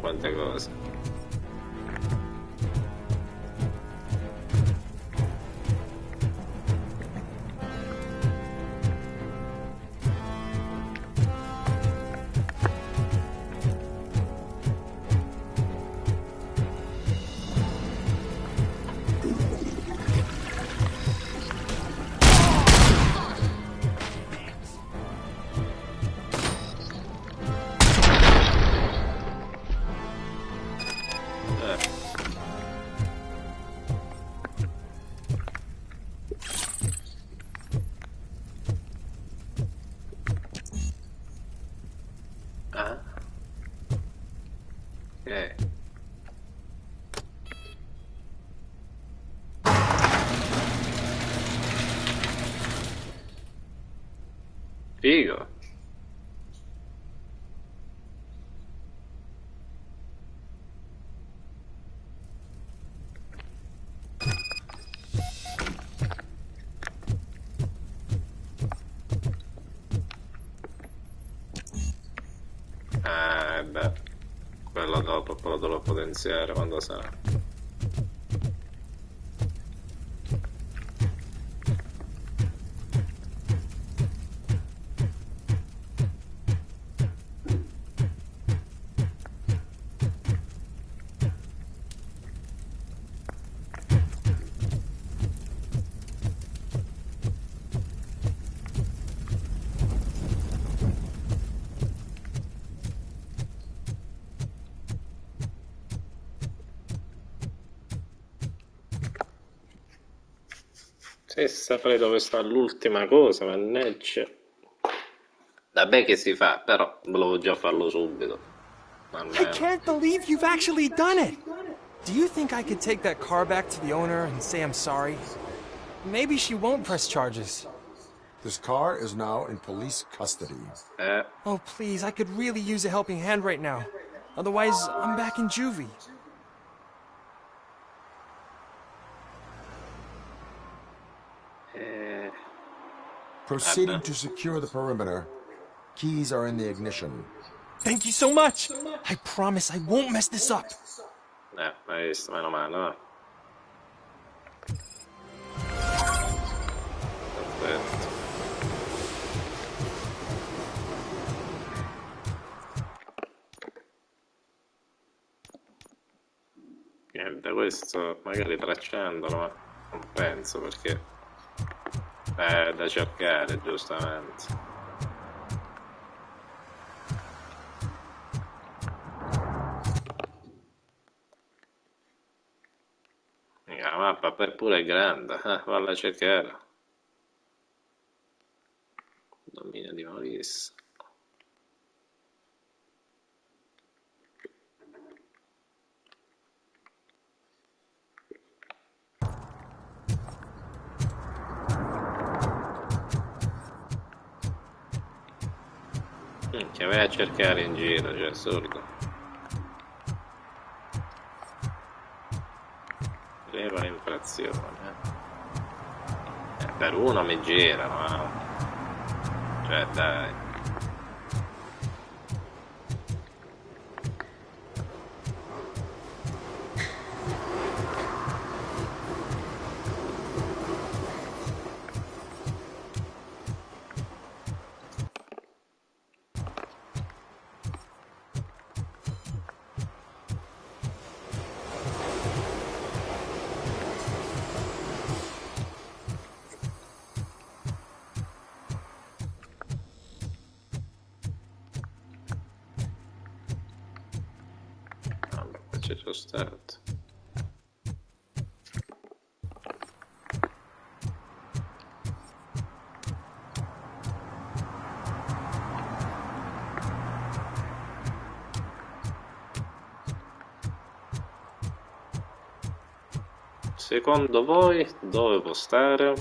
Quante cose. Figo. Beh, quello dopo poi lo dovrò potenziare quando sarà. Se saprei dove sta l'ultima cosa, mannaggia. Vabbè che si fa, però volevo già farlo subito. I can't believe you've actually done it! Do you think I could take that car back to the owner and say I'm sorry? Maybe she won't press charges. This car is now in police custody. Oh, please, I could really use a helping hand right now. Otherwise, I'm back in juvie. Proceeding to secure the perimeter. Keys are in the ignition. Thank you so much! I promise I won't mess this up. Hai visto, meno male, no? Perfetto. Niente, questo magari tracciandolo, ma non penso perché Da cercare, giustamente. La mappa per pure è grande, valla a cercare. Dominio di Maurice. Che vai a cercare in giro, cioè, assurdo. Leva l'infrazione. Per uno mi girano, cioè, dai. Ci sono stato. Secondo voi dove può stare?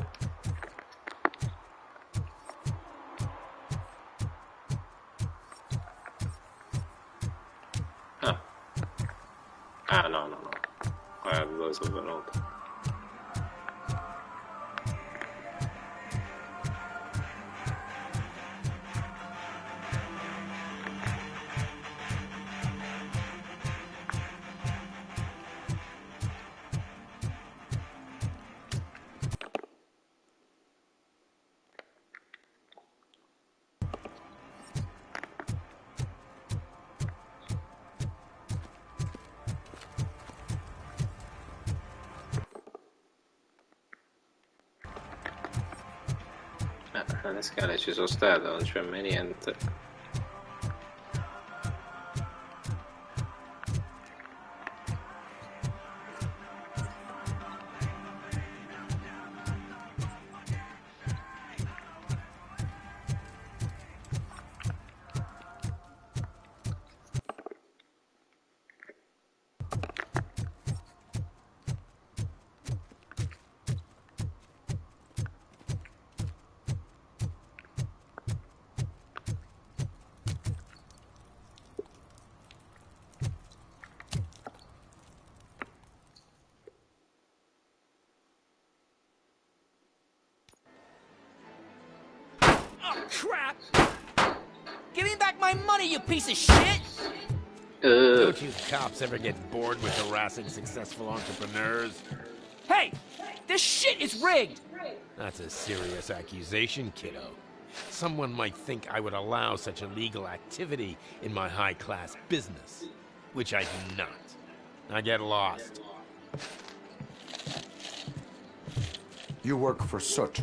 No. Guarda dove sono venuto. Le scale ci sono state, non c'è mai niente. Crap! Give me back my money, you piece of shit! Don't you cops ever get bored with harassing successful entrepreneurs? Hey! This shit is rigged! That's a serious accusation, kiddo. Someone might think I would allow such illegal activity in my high-class business, which I do not. Now get lost. You work for Soot.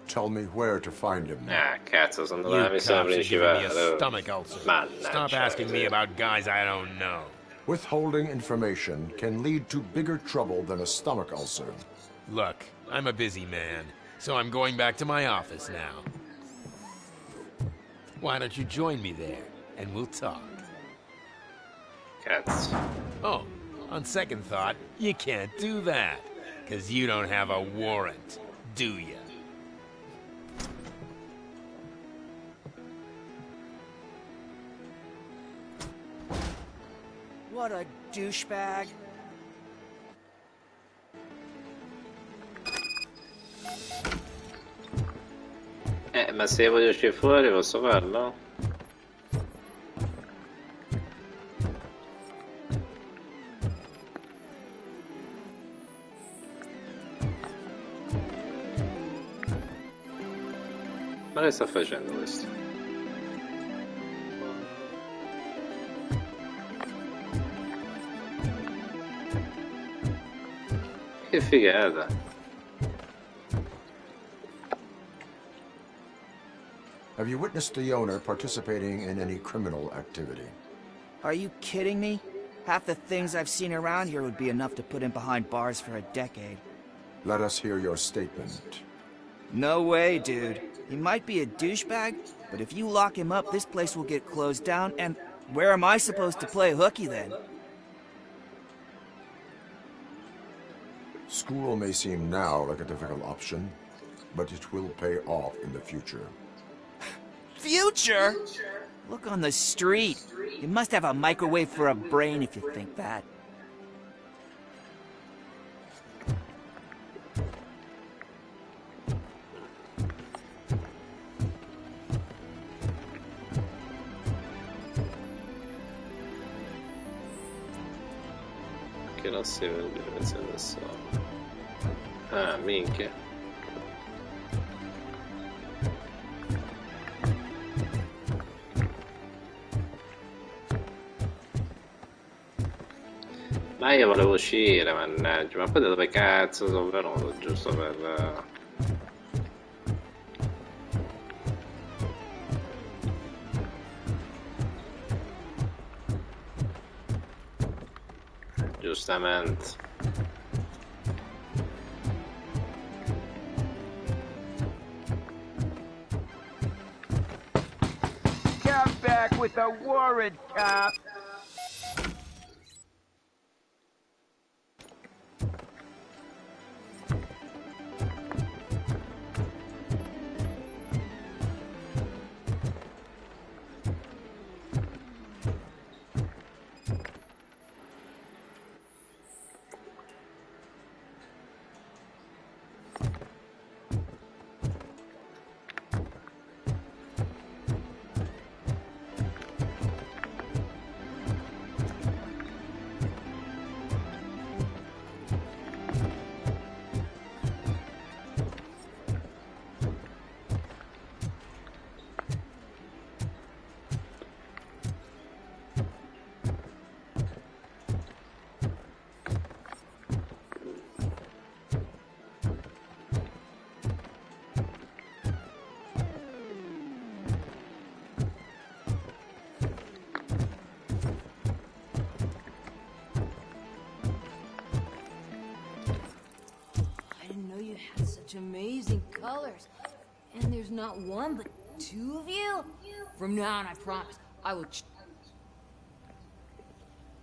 Tell me where to find him. Cazzo, sono You la cops missione are giving me a principale. stomach ulcer. Mannaggia. Stop asking me about guys I don't know. Withholding information can lead to bigger trouble than a stomach ulcer. Look, I'm a busy man, so I'm going back to my office now. Why don't you join me there, and we'll talk. Cazzo. Oh, on second thought, you can't do that, because you don't have a warrant, do you? What a douchebag. Ma se voglio uscire fuori posso farlo? Ma che sta facendo questo? Che figata! Have you witnessed the owner participating in any criminal activity? Are you kidding me? Half the things I've seen around here would be enough to put him behind bars for a decade. Let us hear your statement. No way, dude. He might be a douchebag, but if you lock him up, this place will get closed down, and where am I supposed to play hooky then? School may seem now like a difficult option, but it will pay off in the future. Future? Look on the street. You must have a microwave for a brain if you think that. Che non si vede differenza adesso. Ah, minchia. Ma io volevo uscire, mannaggia, ma poi da dove cazzo sono venuto, giusto per... Giustamente. Come back with a warrant, cop. Amazing colors. And there's not one, but two of you? From now on, I promise, I will...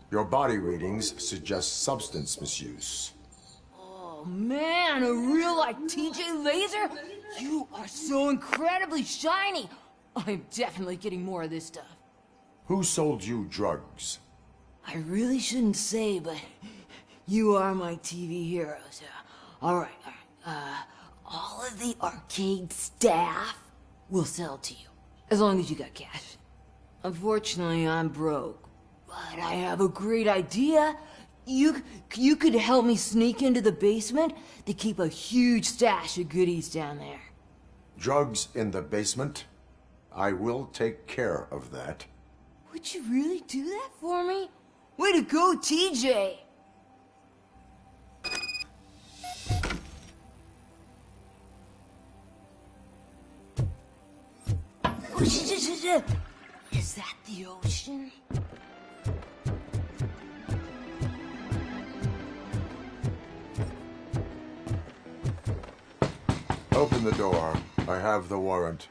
Your body readings suggest substance misuse. Oh, man, a real, like, TJ laser? You are so incredibly shiny. I'm definitely getting more of this stuff. Who sold you drugs? I really shouldn't say, but you are my TV heroes. All right. All of the arcade staff will sell to you, as long as you got cash. Unfortunately, I'm broke, but I have a great idea. You could help me sneak into the basement to keep a huge stash of goodies down there. Drugs in the basement? I will take care of that. Would you really do that for me? Way to go, TJ! Is that the ocean? Open the door. I have the warrant.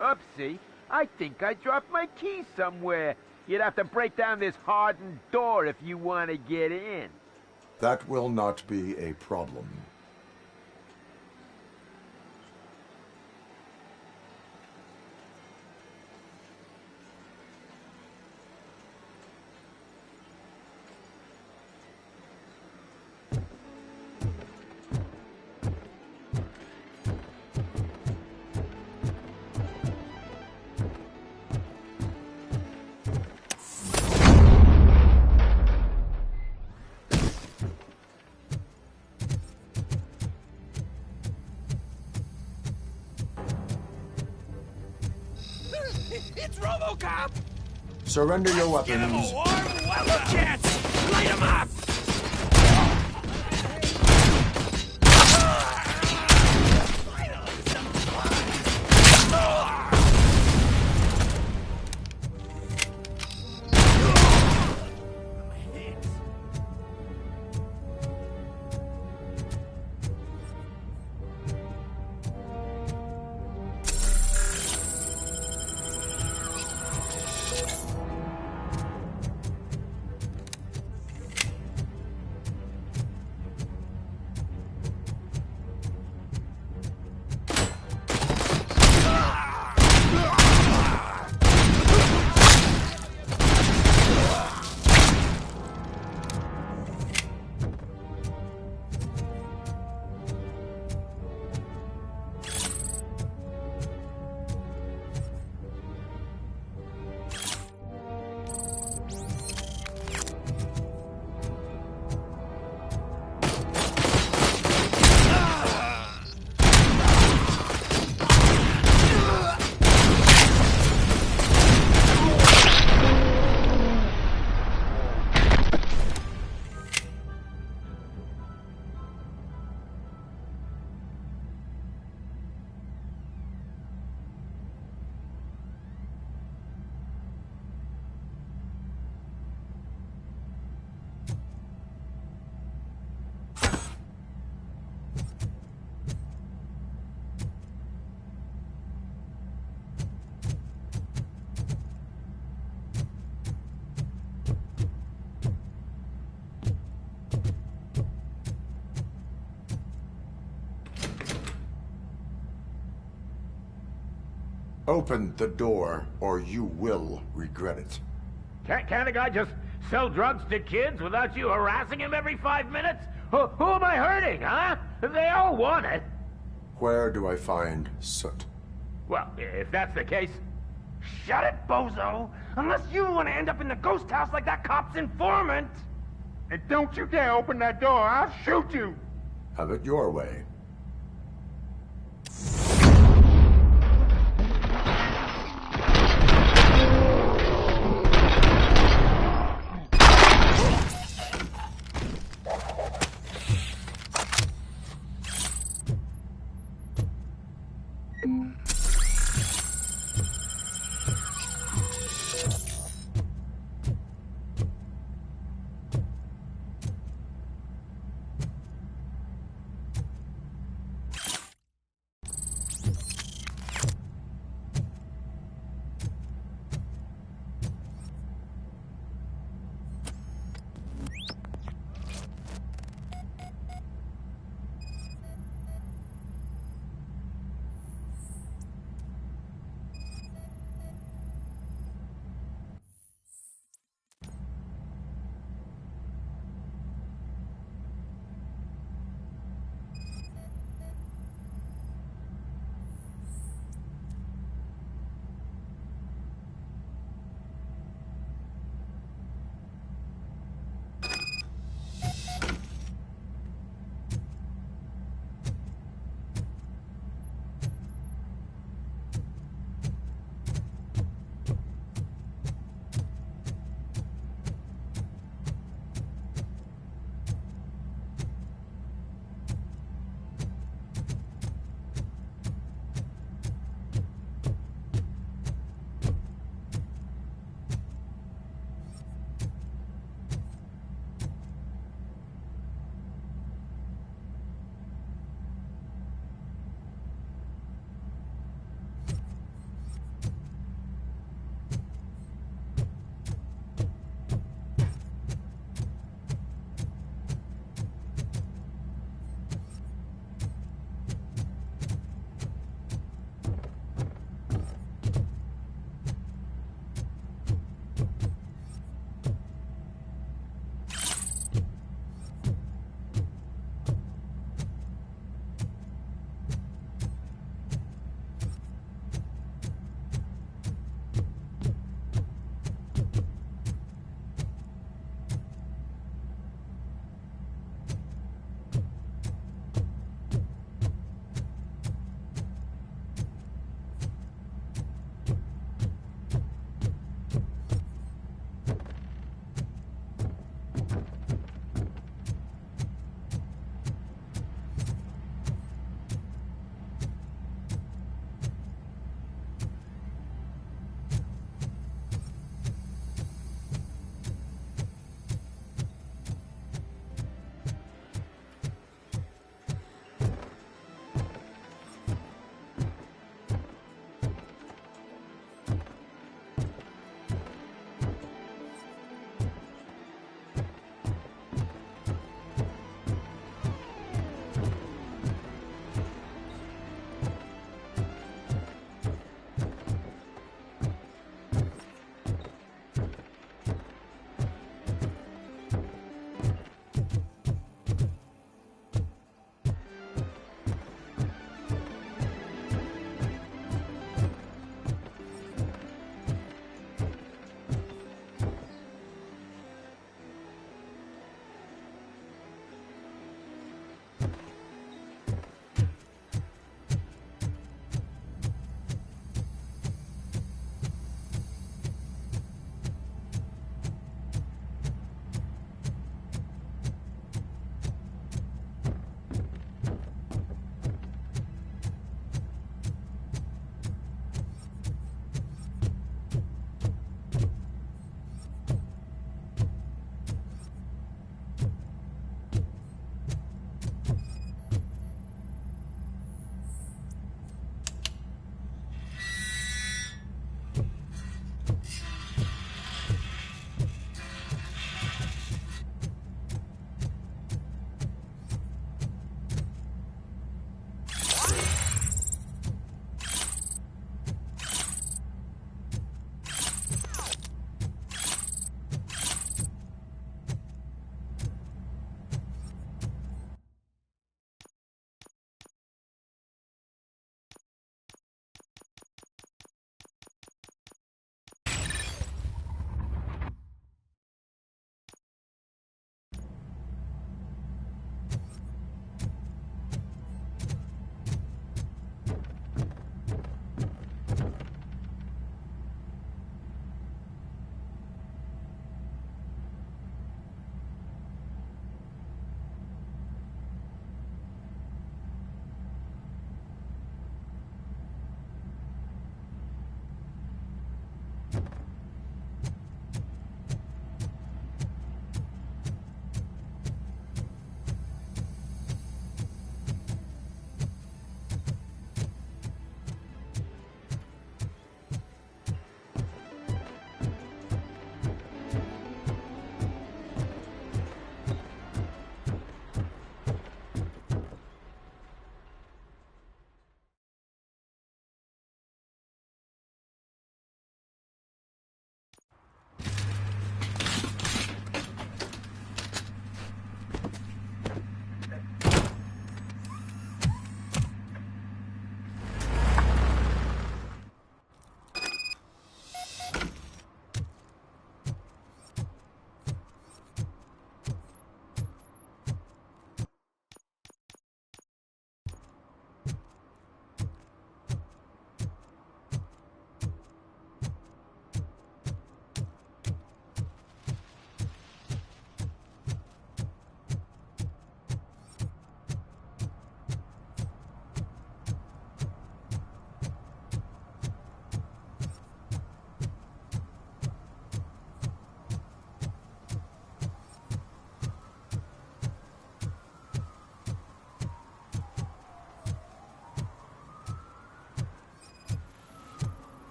Oopsie. I think I dropped my key somewhere. You'd have to break down this hardened door if you want to get in. That will not be a problem. It's Robocop! Surrender your Give him a weapons. warm welcome chance! Light him up! Open the door, or you will regret it. Can't a guy just sell drugs to kids without you harassing him every 5 minutes? Who am I hurting, huh? They all want it. Where do I find Soot? Well, if that's the case, shut it, bozo! Unless you want to end up in the ghost house like that cop's informant! And don't you dare open that door, I'll shoot you! Have it your way.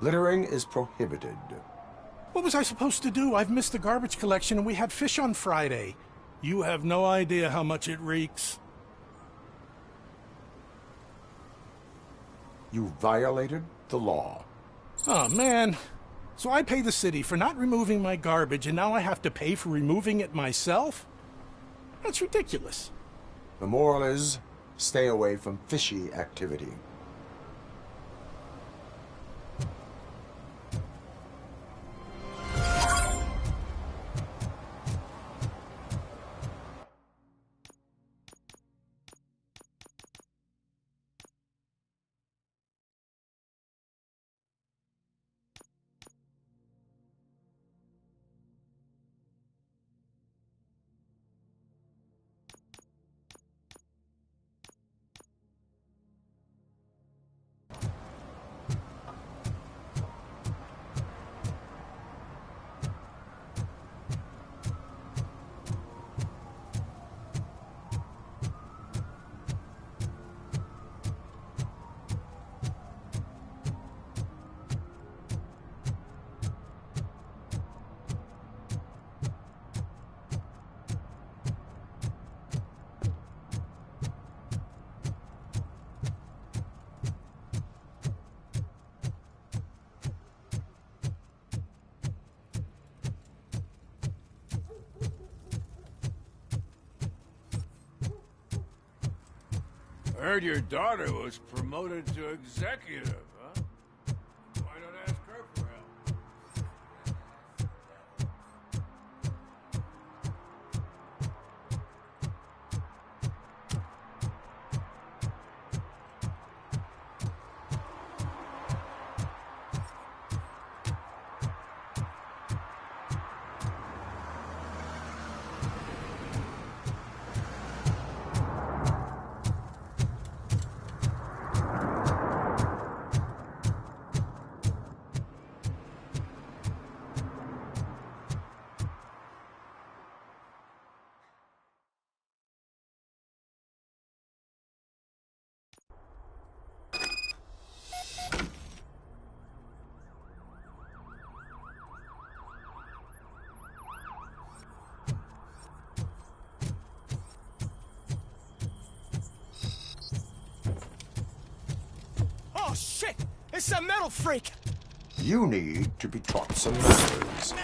Littering is prohibited. What was I supposed to do? I've missed the garbage collection and we had fish on Friday. You have no idea how much it reeks. You violated the law. Oh, man. So I pay the city for not removing my garbage, and now I have to pay for removing it myself? That's ridiculous. The moral is, stay away from fishy activity. I heard your daughter was promoted to executive, huh? Why not ask her for help? Oh, shit! It's a metal freak! You need to be taught some manners.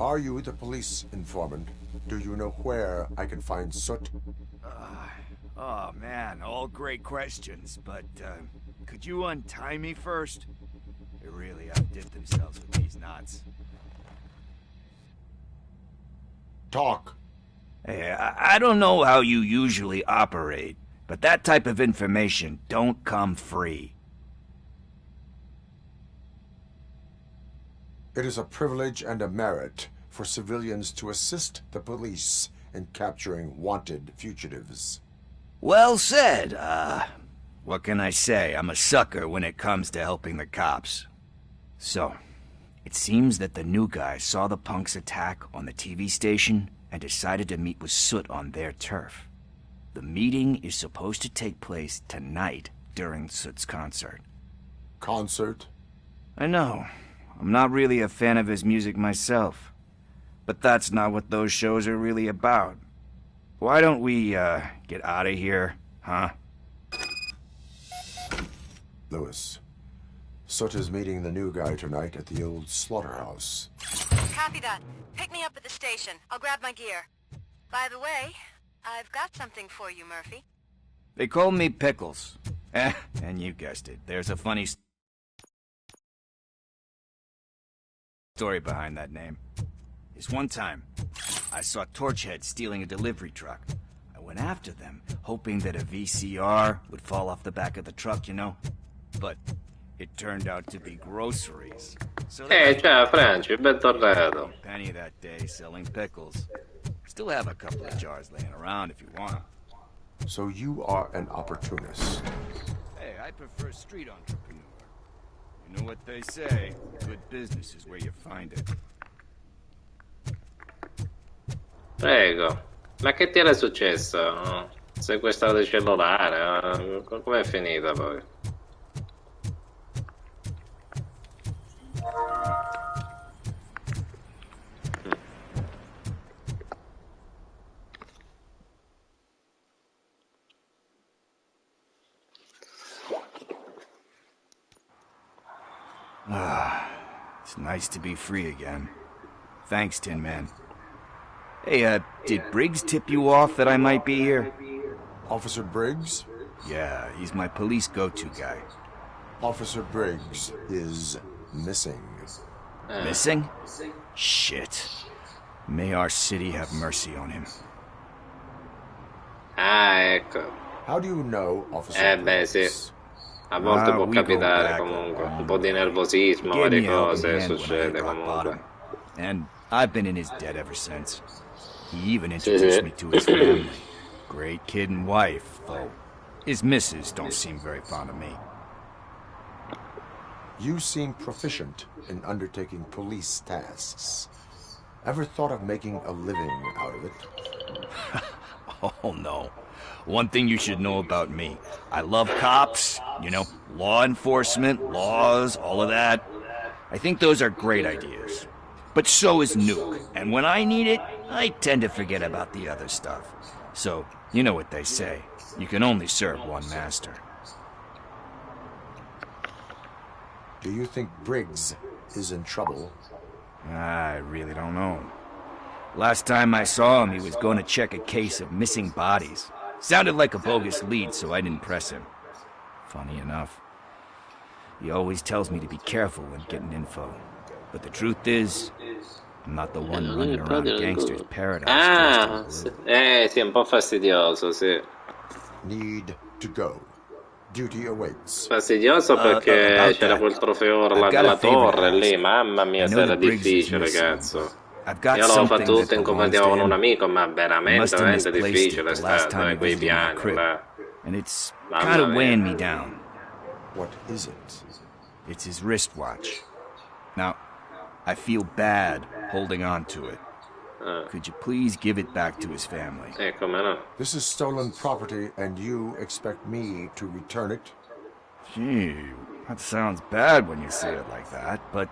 Are you the police informant? Do you know where I can find Soot? Oh man, all great questions, but could you untie me first? They really outdid themselves with these knots. Talk. Hey, I don't know how you usually operate, but that type of information don't come free. It is a privilege and a merit for civilians to assist the police in capturing wanted fugitives. Well said. What can I say? I'm a sucker when it comes to helping the cops. So, it seems that the new guy saw the punks' attack on the TV station and decided to meet with Soot on their turf. The meeting is supposed to take place tonight during Soot's concert. Concert? I know. I'm not really a fan of his music myself. But that's not what those shows are really about. Why don't we, get out of here, huh? Lewis, Soot is meeting the new guy tonight at the old slaughterhouse. Copy that. Pick me up at the station. I'll grab my gear. By the way, I've got something for you, Murphy. They call me Pickles. And you guessed it. There's a funny story behind that name. Is one time, I saw Torchhead stealing a delivery truck. I went after them, hoping that a VCR would fall off the back of the truck, you know? But it turned out to be groceries. So ciao Franci, bentornato. Penny that day selling pickles. Still have a couple of jars laying around if you want. So you are an opportunist. Hey, I prefer street entrepreneur. You know what they say, good business is where you find it. Prego. Ma che ti era successo? Sequestrato il cellulare? Com'è finita poi? It's nice to be free again. Thanks, Tin Man. Hey, did Briggs tip you off that I might be here? Officer Briggs? Yeah, he's my police go-to guy. Officer Briggs is missing. Missing? Shit. May our city have mercy on him. Ah, ecco. How do you know, Officer beh, sì. A volte può capitare comunque. Un po' di nervosismo, varie cose, succede comunque. And I've been in his debt ever since. He even introduced me to his family. Great kid and wife, though his missus don't seem very fond of me. You seem proficient in undertaking police tasks. Ever thought of making a living out of it? Oh, no. One thing you should know about me. I love cops, you know, law enforcement, laws, all of that. I think those are great ideas. But so is Nuke, and when I need it, I tend to forget about the other stuff. So, you know what they say. You can only serve one master. Do you think Briggs is in trouble? I really don't know. Last time I saw him, he was going to check a case of missing bodies. Sounded like a bogus lead, so I didn't press him. Funny enough. He always tells me to be careful when getting info. But the truth is, I'm not the one running around Gangster's Paradise. Ah, sì, è un po' fastidioso, sì. Need to go. Duty awaits. Fastidioso perché c'era quel trofeo là della torre lì, mamma mia, se era difficile, cazzo. Io l'avevo fatto tutto in compagnia con un amico, ma veramente, veramente difficile è stato, quei piani là. And it's kind of weighing me down. What is it? It's his wristwatch. Now, I feel bad holding on to it. Could you please give it back to his family? Come no. This is stolen property, and you expect me to return it? Gee, that sounds bad when you say it like that, but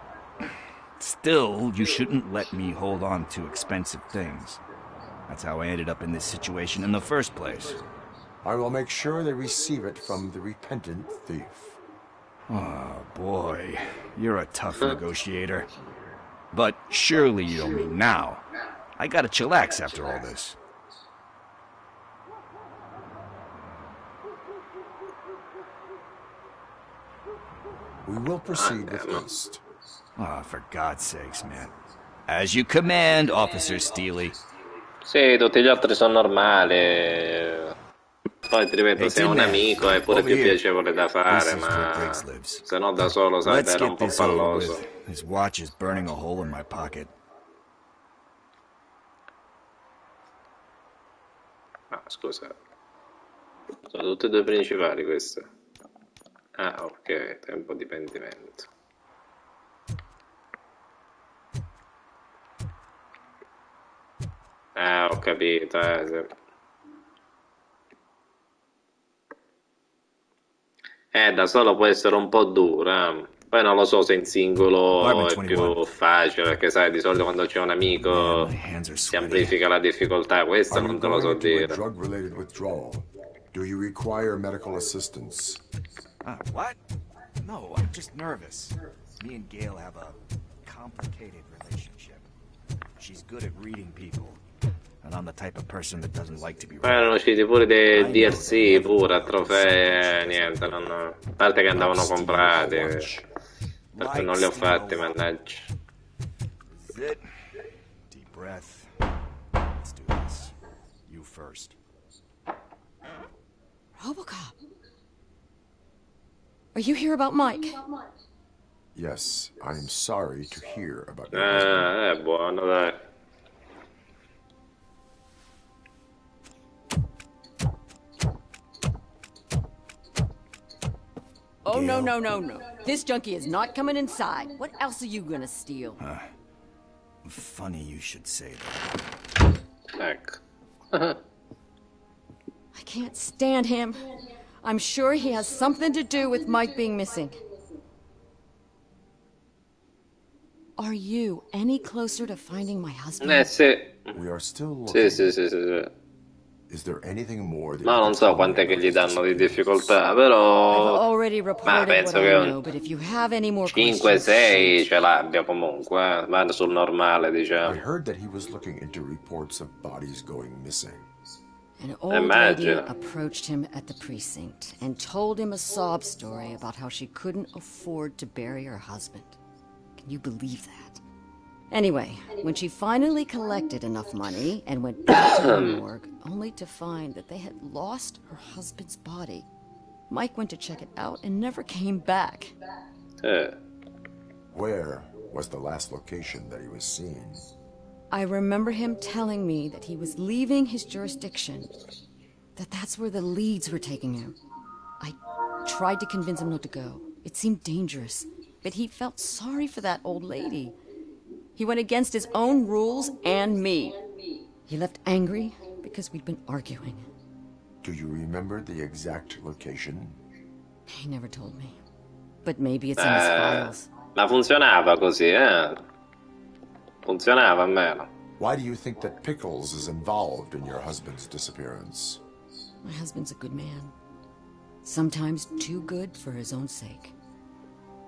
still, you shouldn't let me hold on to expensive things. That's how I ended up in this situation in the first place. I will make sure they receive it from the repentant thief. Oh, boy. You're a tough negotiator. But surely you don't mean now. I gotta chillax after all this. We will proceed with haste. Oh, for God's sakes, man. As you command, Officer Steely. Sì, tutti gli altri sono normali. Poi ti ripeto, se è un amico è pure più piacevole da fare, ma se no da solo sai, era un po' palloso. His watch is burning a hole in my pocket. Ah, scusa. Sono tutte e due principali queste. Ah, ok, tempo di pentimento. Ah, ho capito, sì. Da solo può essere un po' dura. Poi non lo so se in singolo è più facile, perché sai, di solito quando c'è un amico si amplifica la difficoltà. Questo non te lo so dire. Drug-related withdrawal. Do you require medical assistance? What? No, I'm just nervous. Me and Gail have a complicated relationship. She's good at reading people. And I'm the type of person that doesn't like to be poi erano usciti pure dei DLC pure a trofei, niente, non... a parte che andavano comprati, perché non li ho fatti, mannaggia. Deep breath. Let's do this. You first. Robocop. Are you here about Mike? Yes, I am sorry to hear about your husband. È buono, dai. Oh, no. This junkie is not coming inside. What else are you gonna steal? Funny you should say that. Ecco. I can't stand him. I'm sure he has something to do with Mike being missing. Are you any closer to finding my husband? Sì. We are still looking. Sì. Is there anything more that Ma non so quante che gli danno di difficoltà, però... Ma penso che un 5-6 ce l'abbia comunque, va sul normale, diciamo. I heard that he was looking into reports of bodies going missing. An old lady approached him at the precinct and told him a sob story about how she couldn't afford to bury her husband. Can you believe that? Anyway, when she finally collected enough money and went back to the morgue, only to find that they had lost her husband's body, Mike went to check it out and never came back. Where was the last location that he was seen? I remember him telling me that he was leaving his jurisdiction, that's where the leads were taking him. I tried to convince him not to go. It seemed dangerous, but he felt sorry for that old lady. He went against his own rules and me. He left angry because we'd been arguing. Do you remember the exact location? He never told me. But maybe it's in his files. Ma funzionava così, eh? Funzionava almeno. Why do you think that Pickles is involved in your husband's disappearance? My husband's a good man. Sometimes too good for his own sake.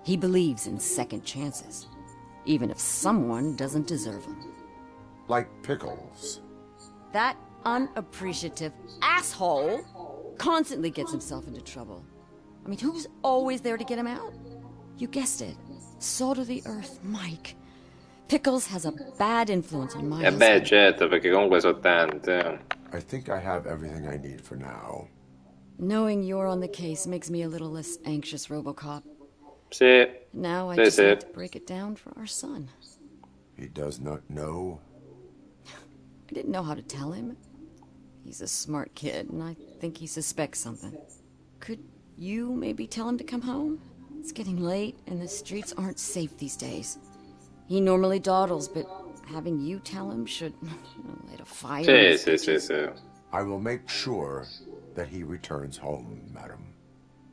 He believes in second chances, even if someone doesn't deserve them. Like Pickles. That unappreciative asshole constantly gets himself into trouble. I mean, who's always there to get him out? You guessed it. Salt of the earth, Mike. Pickles has a bad influence on my husband. Beh, certo, perché comunque sono tanti. I think I have everything I need for now. Knowing you're on the case makes me a little less anxious, Robocop. Sì. Now I Sì, just sì. have to break it down for our son. He does not know? I didn't know how to tell him. He's a smart kid, and I think he suspects something. Could you maybe tell him to come home? It's getting late, and the streets aren't safe these days. He normally dawdles, but having you tell him should light a fire. Sì. I will make sure that he returns home, madam.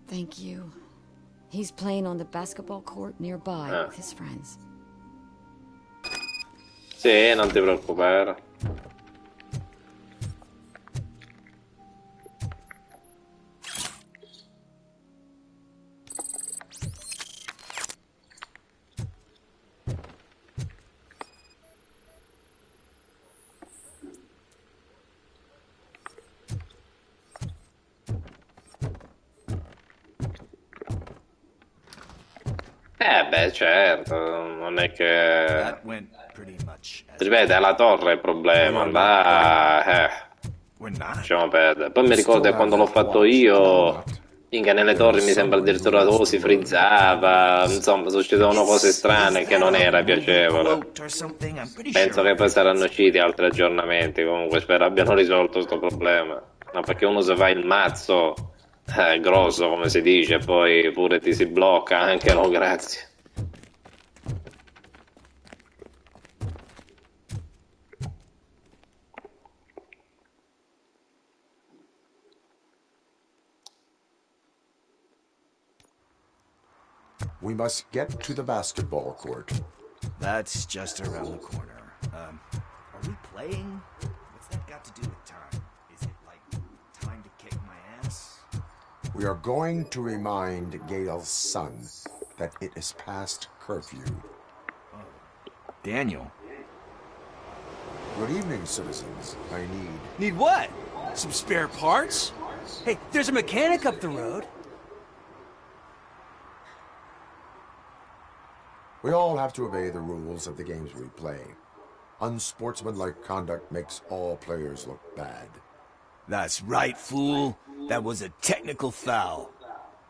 Thank you. He's playing on the basketball court nearby with his friends. Sì, non ti preoccupare. Beh, certo, non è che... Ripeto, è la torre il problema, là... Lasciamo perdere. Poi mi ricordo che quando l'ho fatto io... Minchia, nelle torri mi sembra addirittura si frizzava, insomma, succedevano cose strane che non era piacevole. Penso che poi saranno usciti altri aggiornamenti, comunque spero abbiano risolto questo problema. No, perché uno se fa il mazzo... grosso come si dice, poi pure ti si blocca anche, no, grazie. We must get to the basketball court. That's just around the corner. Are we playing? What's that got to do with time? Is it like time to kick my ass? We are going to remind Gail's son that it is past curfew. Oh. Daniel. Good evening, citizens. I need... Need what? Some spare parts? Hey, there's a mechanic up the road. We all have to obey the rules of the games we play. Unsportsmanlike conduct makes all players look bad. That's right, fool. That was a technical foul.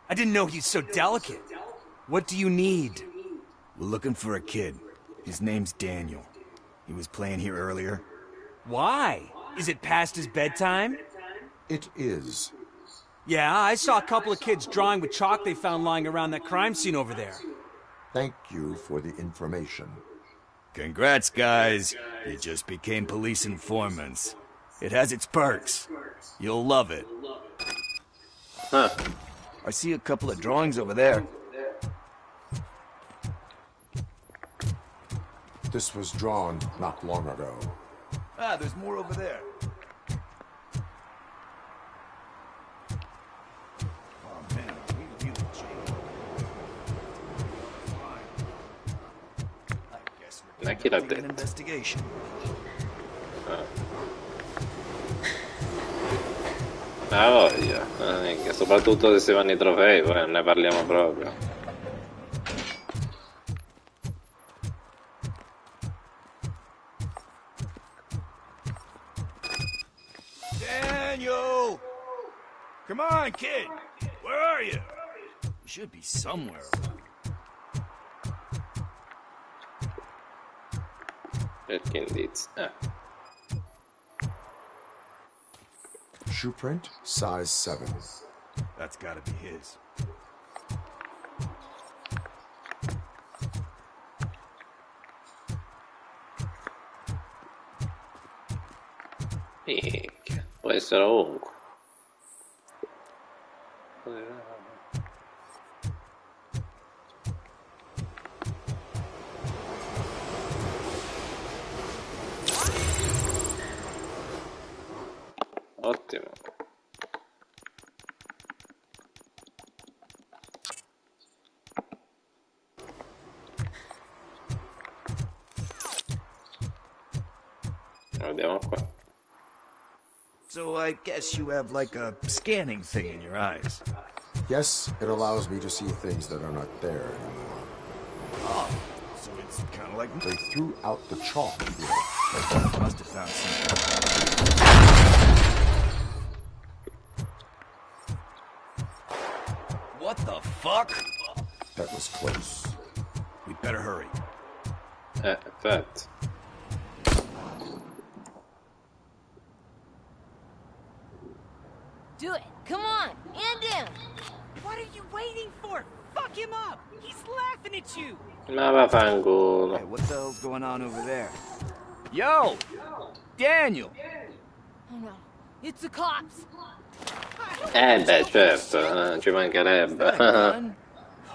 I didn't know he's so delicate. What do you need? We're looking for a kid. His name's Daniel. He was playing here earlier. Why? Is it past his bedtime? It is. Yeah, I saw a couple of kids drawing with chalk they found lying around that crime scene over there. Thank you for the information. Congrats, guys. You just became police informants. It has its perks. You'll love it. Huh. I see a couple of drawings over there. This was drawn not long ago. Ah, there's more over there. Oh, man, we really changed. I guess we're conducting an investigation. Ah, voglia, soprattutto se si vanno i trofei, poi non ne parliamo proprio. Daniel! Come on, kid! Where are you? You should be somewhere. Perché indizi? Shoe print, size 7. That's gotta be his. Minchia, può essere ovunque. Vediamo qua. So I guess you have like a scanning thing in your eyes. Yes, it allows me to see things that are not there anymore. Oh, so it's kind of like... They threw out the chalk here. Must have found something. What the fuck? That was close. We better hurry. Infatti. Do it. Come on. End him. What are you waiting for? Fuck him up. He's laughing at you. Ma vaffanculo. Hey, what the hell's going on over there? Yo! Daniel! Oh no. It's the cops. Beh, certo, ci mancherebbe.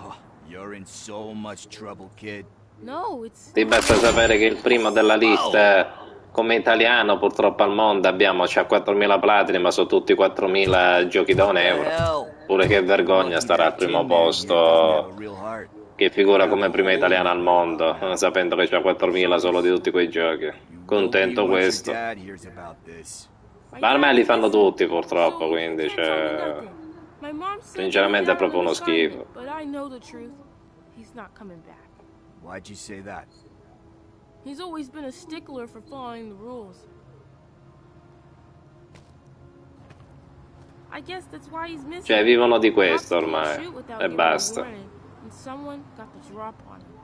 Oh, you're in so much trouble, kid. No, it's... Ti basta sapere che il primo della lista... Come italiano purtroppo al mondo abbiamo c'ha 4.000 platini ma sono tutti 4.000 giochi da €1. Pure che vergogna stare al primo posto, che figura come prima italiana al mondo, sapendo che c'ha 4.000 solo di tutti quei giochi. Contento questo. Ma a me li fanno tutti purtroppo, quindi cioè... Sinceramente è proprio uno schifo. Why'd you say that? He's always been a stickler for following the rules. I guess that's why he's missing. Cioè vivono di questo ormai e basta. And someone got the drop on him.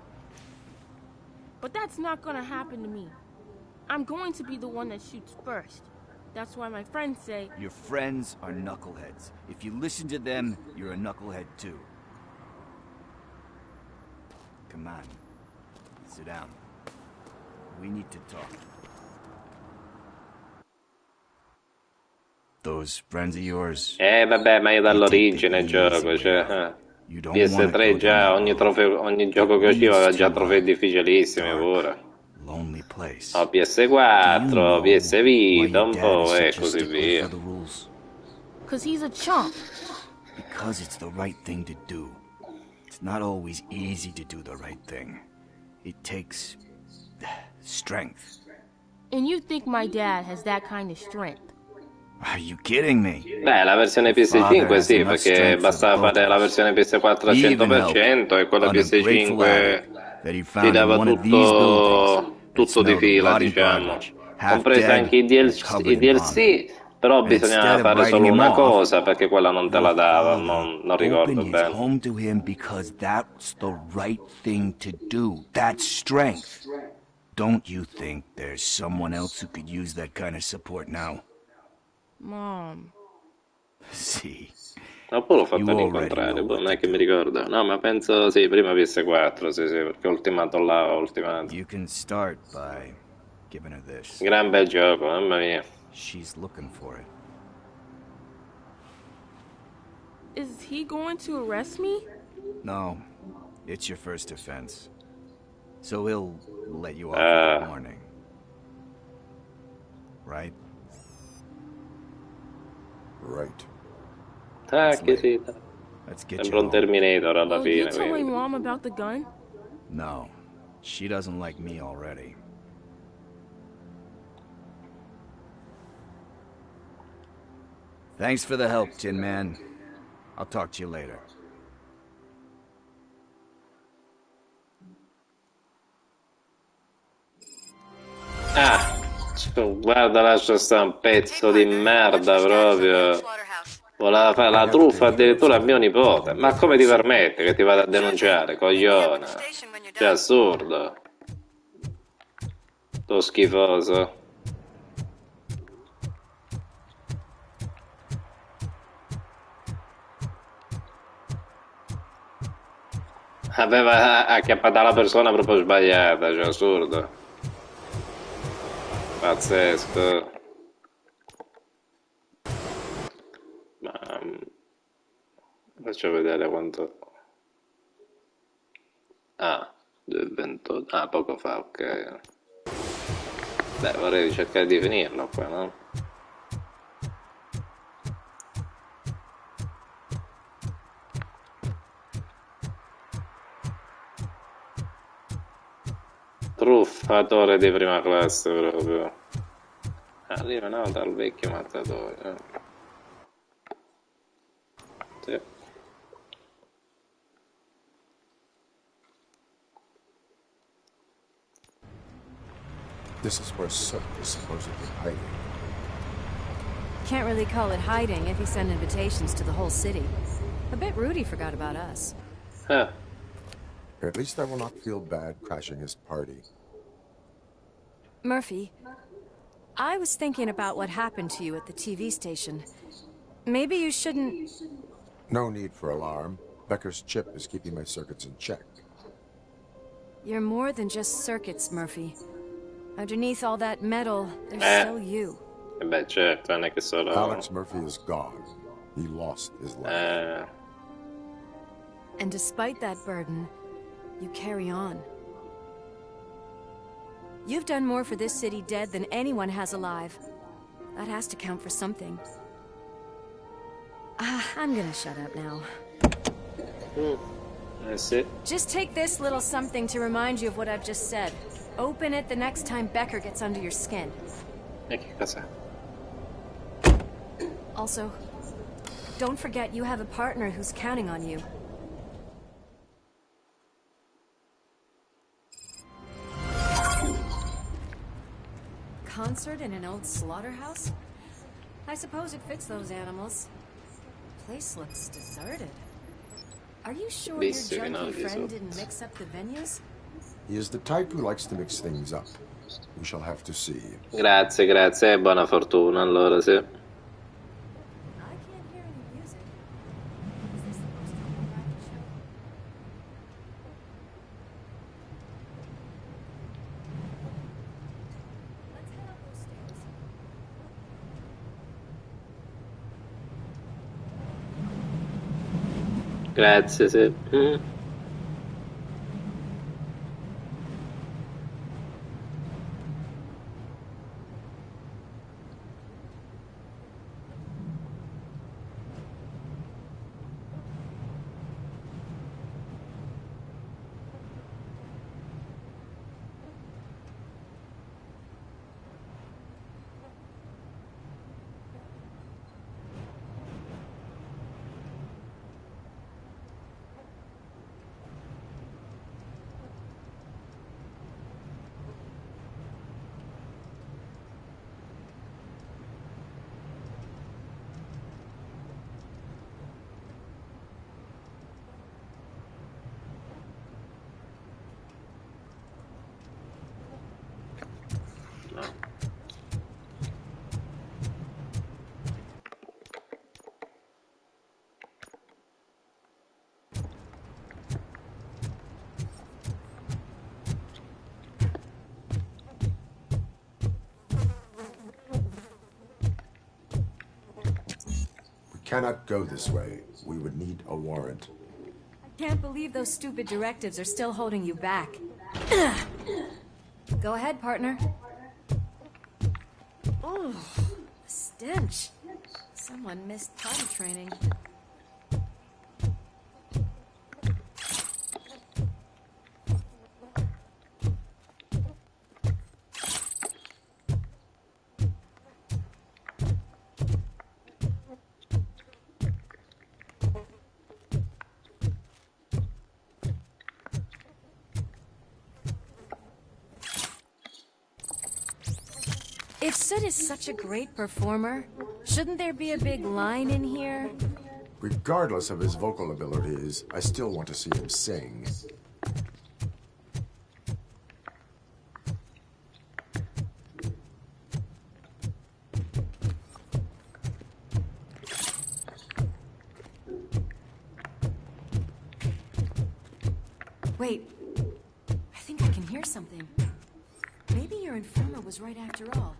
But that's not gonna happen to me. I'm going to be the one that shoots first. That's why my friends say... Your friends are knuckleheads. If you listen to them, you're a knucklehead too. Come on. Sit down. We need to talk. Those friends of yours... vabbè, ma io dall'origine gioco, cioè... PS3 già, ogni gioco che usciva aveva già trofei difficilissimi pure. Oh, PS4, PS Vita, un po' e così via. Because he's a chump. Because it's the right thing to do. It's not always easy to do the right thing. It takes... strength. And you think my dad has that kind of strength? Are you kidding me? Beh, la versione PS5 sì, perché bastava fare la versione PS4 al 100% e quella PS5 ti dava tutto di fila, diciamo. Compresa anche i DLC, però bisognava fare solo una cosa, perché quella non te la dava, non ricordo bene. Home to him because that's the right thing to do. That's strength. Don't you think there's someone else who could use that kind of support now? Mom. Sì. Oppure l'ho fatto all'incontrario, non è che mi ricordo. No, ma penso sì, prima PS4, sì, perché ho ultimato là, ho ultimato. You can start by giving her this. Gran bel gioco, mamma mia. She's looking for it. Is he going to arrest me? No, it's your first offense. So he'll let you off in the morning. Right? Right. Che sì. Sembra un Terminator alla fine. You telling Mom about the gun? No, she doesn't like me already. Thanks for the help, Tin Man. I'll talk to you later. Guarda, lascia sta un pezzo di merda proprio. Voleva fare la truffa addirittura a mio nipote. Ma come ti permette che ti vada a denunciare, coglione? Cioè, assurdo. Tu schifoso. Aveva acchiappata la persona proprio sbagliata, cioè assurdo. Pazzesco. Ma faccio vedere quanto. 2,28. Poco fa, ok. Beh, vorrei cercare di finirlo qua, no? Truffatore di prima classe proprio. Arriva un'auto al vecchio mattatore. Sì. This is where Soot is supposedly hiding. Can't really call it hiding if he sent invitations to the whole city. A bit rude he forgot about us. Huh. At least I will not feel bad crashing his party. Murphy, I was thinking about what happened to you at the TV station. Maybe you shouldn't... No need for alarm. Becker's chip is keeping my circuits in check. You're more than just circuits, Murphy. Underneath all that metal, there's still you. Beh, certo, non è che solo... Alex Murphy is gone. He lost his life. And despite that burden, you carry on. You've done more for this city dead than anyone has alive. That has to count for something. I'm gonna shut up now. That's it. Just take this little something to remind you of what I've just said. Open it the next time Becker gets under your skin. E che cos'è? Also, don't forget you have a partner who's counting on you. Concert in an old slaughterhouse? I suppose it fits those animals. Place looks deserted. Are you sure your junkie friend didn't mix up the venues? He is the type who likes to mix things up. We shall have to see. Grazie, grazie e buona fortuna allora, sì. Grazie, sì. Cannot go this way. We would need a warrant. I can't believe those stupid directives are still holding you back. Go ahead, partner. Oh, the stench. Someone missed potty training. If Sid is such a great performer, shouldn't there be a big line in here? Regardless of his vocal abilities, I still want to see him sing. Wait, I think I can hear something. Maybe your informer was right after all.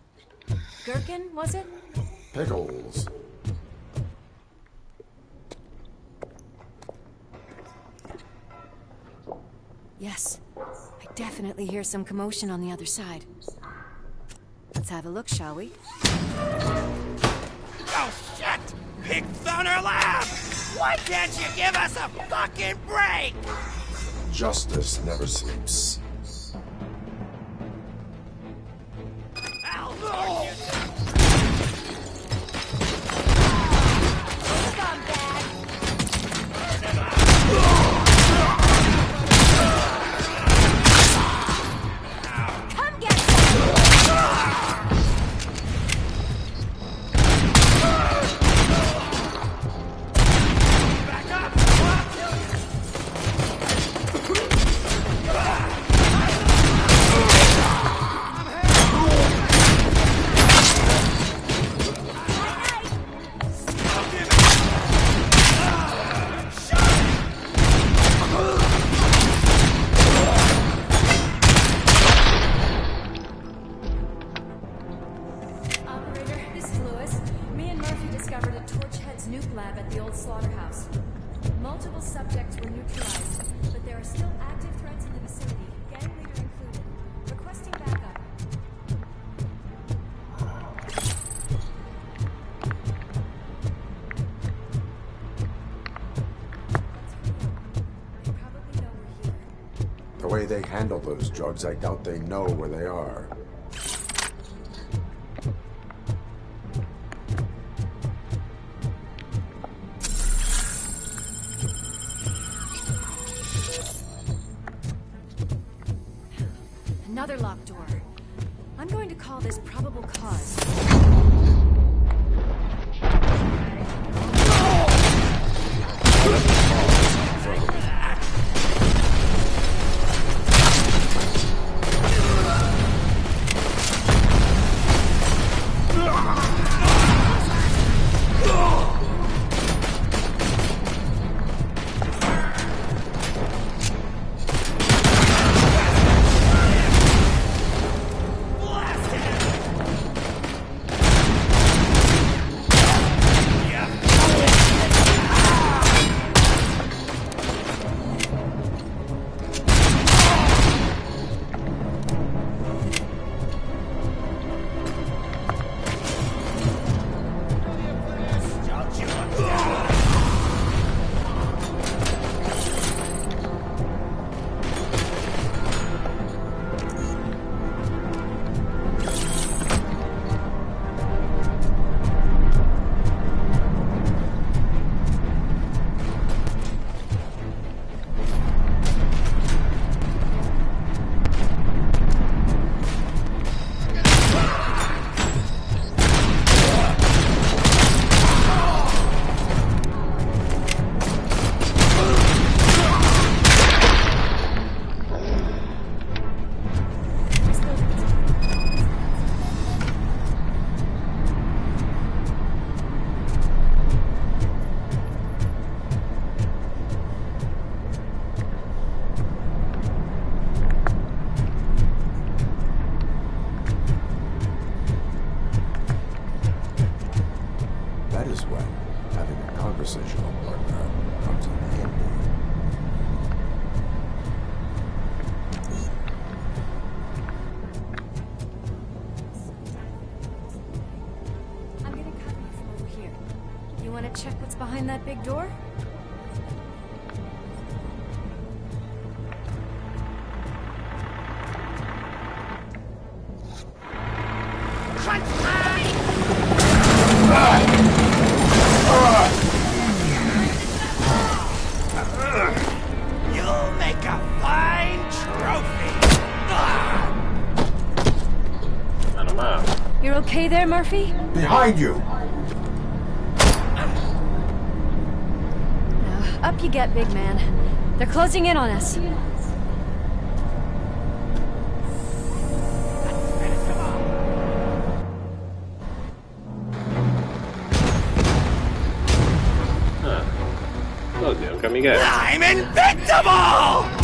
Gherkin, was it? Pickles. Yes. I definitely hear some commotion on the other side. Let's have a look, shall we? Oh, shit! Pigs on our lap! Why can't you give us a fucking break? Justice never sleeps. they handle those drugs, I doubt they know where they are. Another locked door. I'm going to call this probable cause. Check what's behind that big door? You'll make a fine trophy. You're okay there, Murphy? Behind you! Up you get, big man. They're closing in on us. Oddio, Kamikaze. I'm invincible!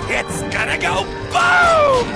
It's gonna go boom!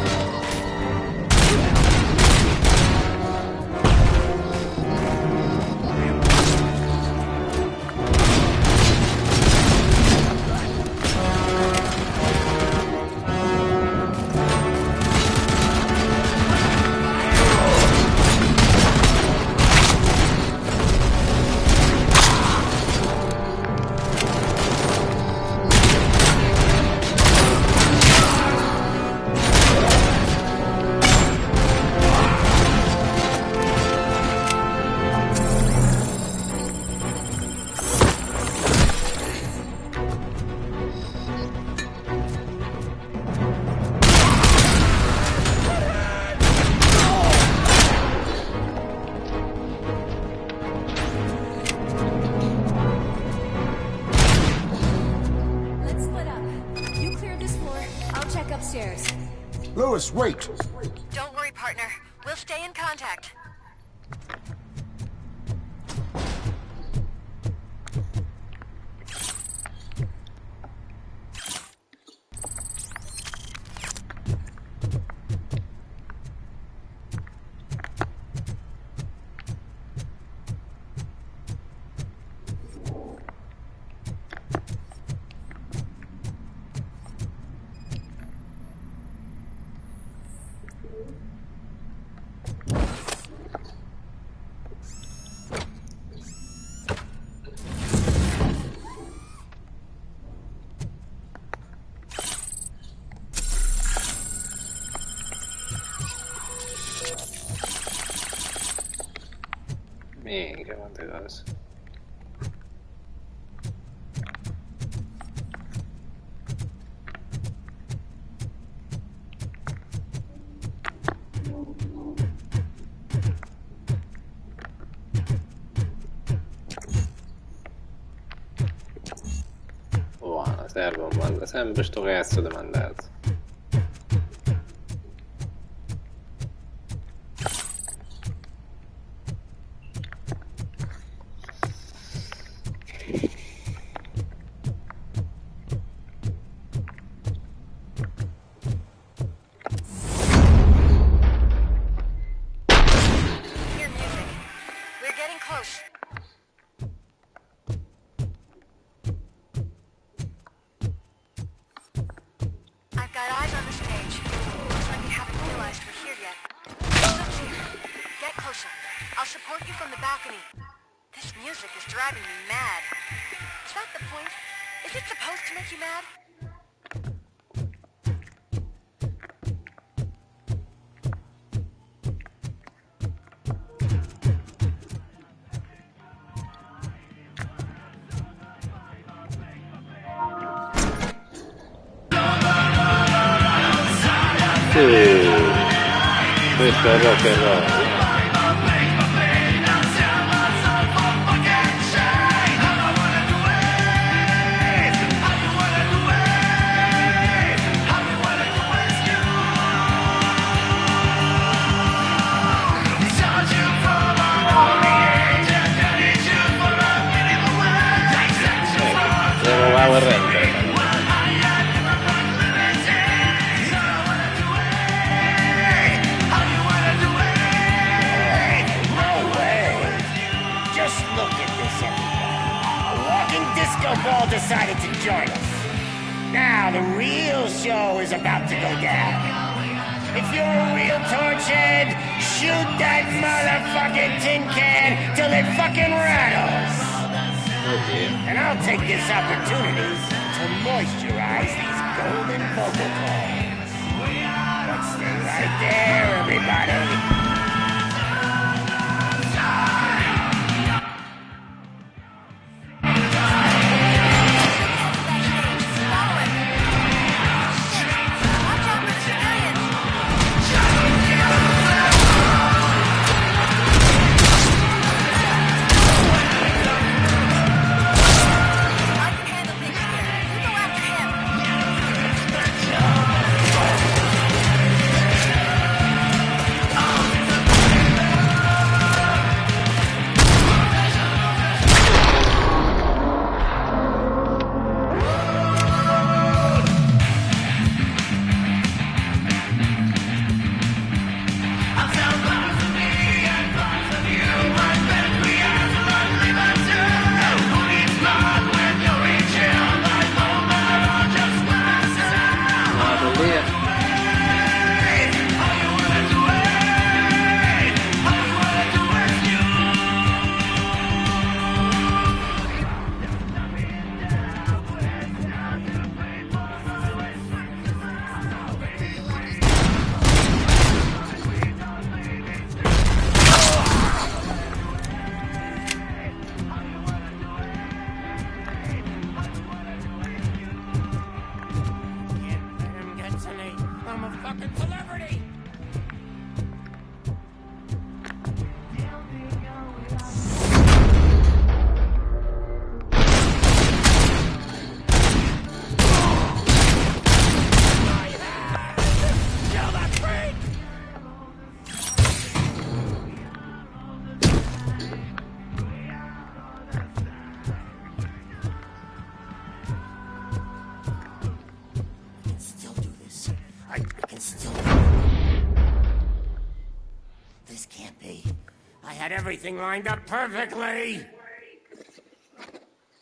Lewis, wait! Don't worry, partner. We'll stay in contact. quasi. Buona, serve un manda sempre sto cazzo di mandato. Questo è rock and roll. Devo arrendere. Ball decided to join us. Now the real show is about to go down. If you're a real torchhead, shoot that motherfucking tin can till it fucking rattles. And I'll take this opportunity to moisturize these golden vocal cords. But stay right there, everybody. Everything lined up perfectly.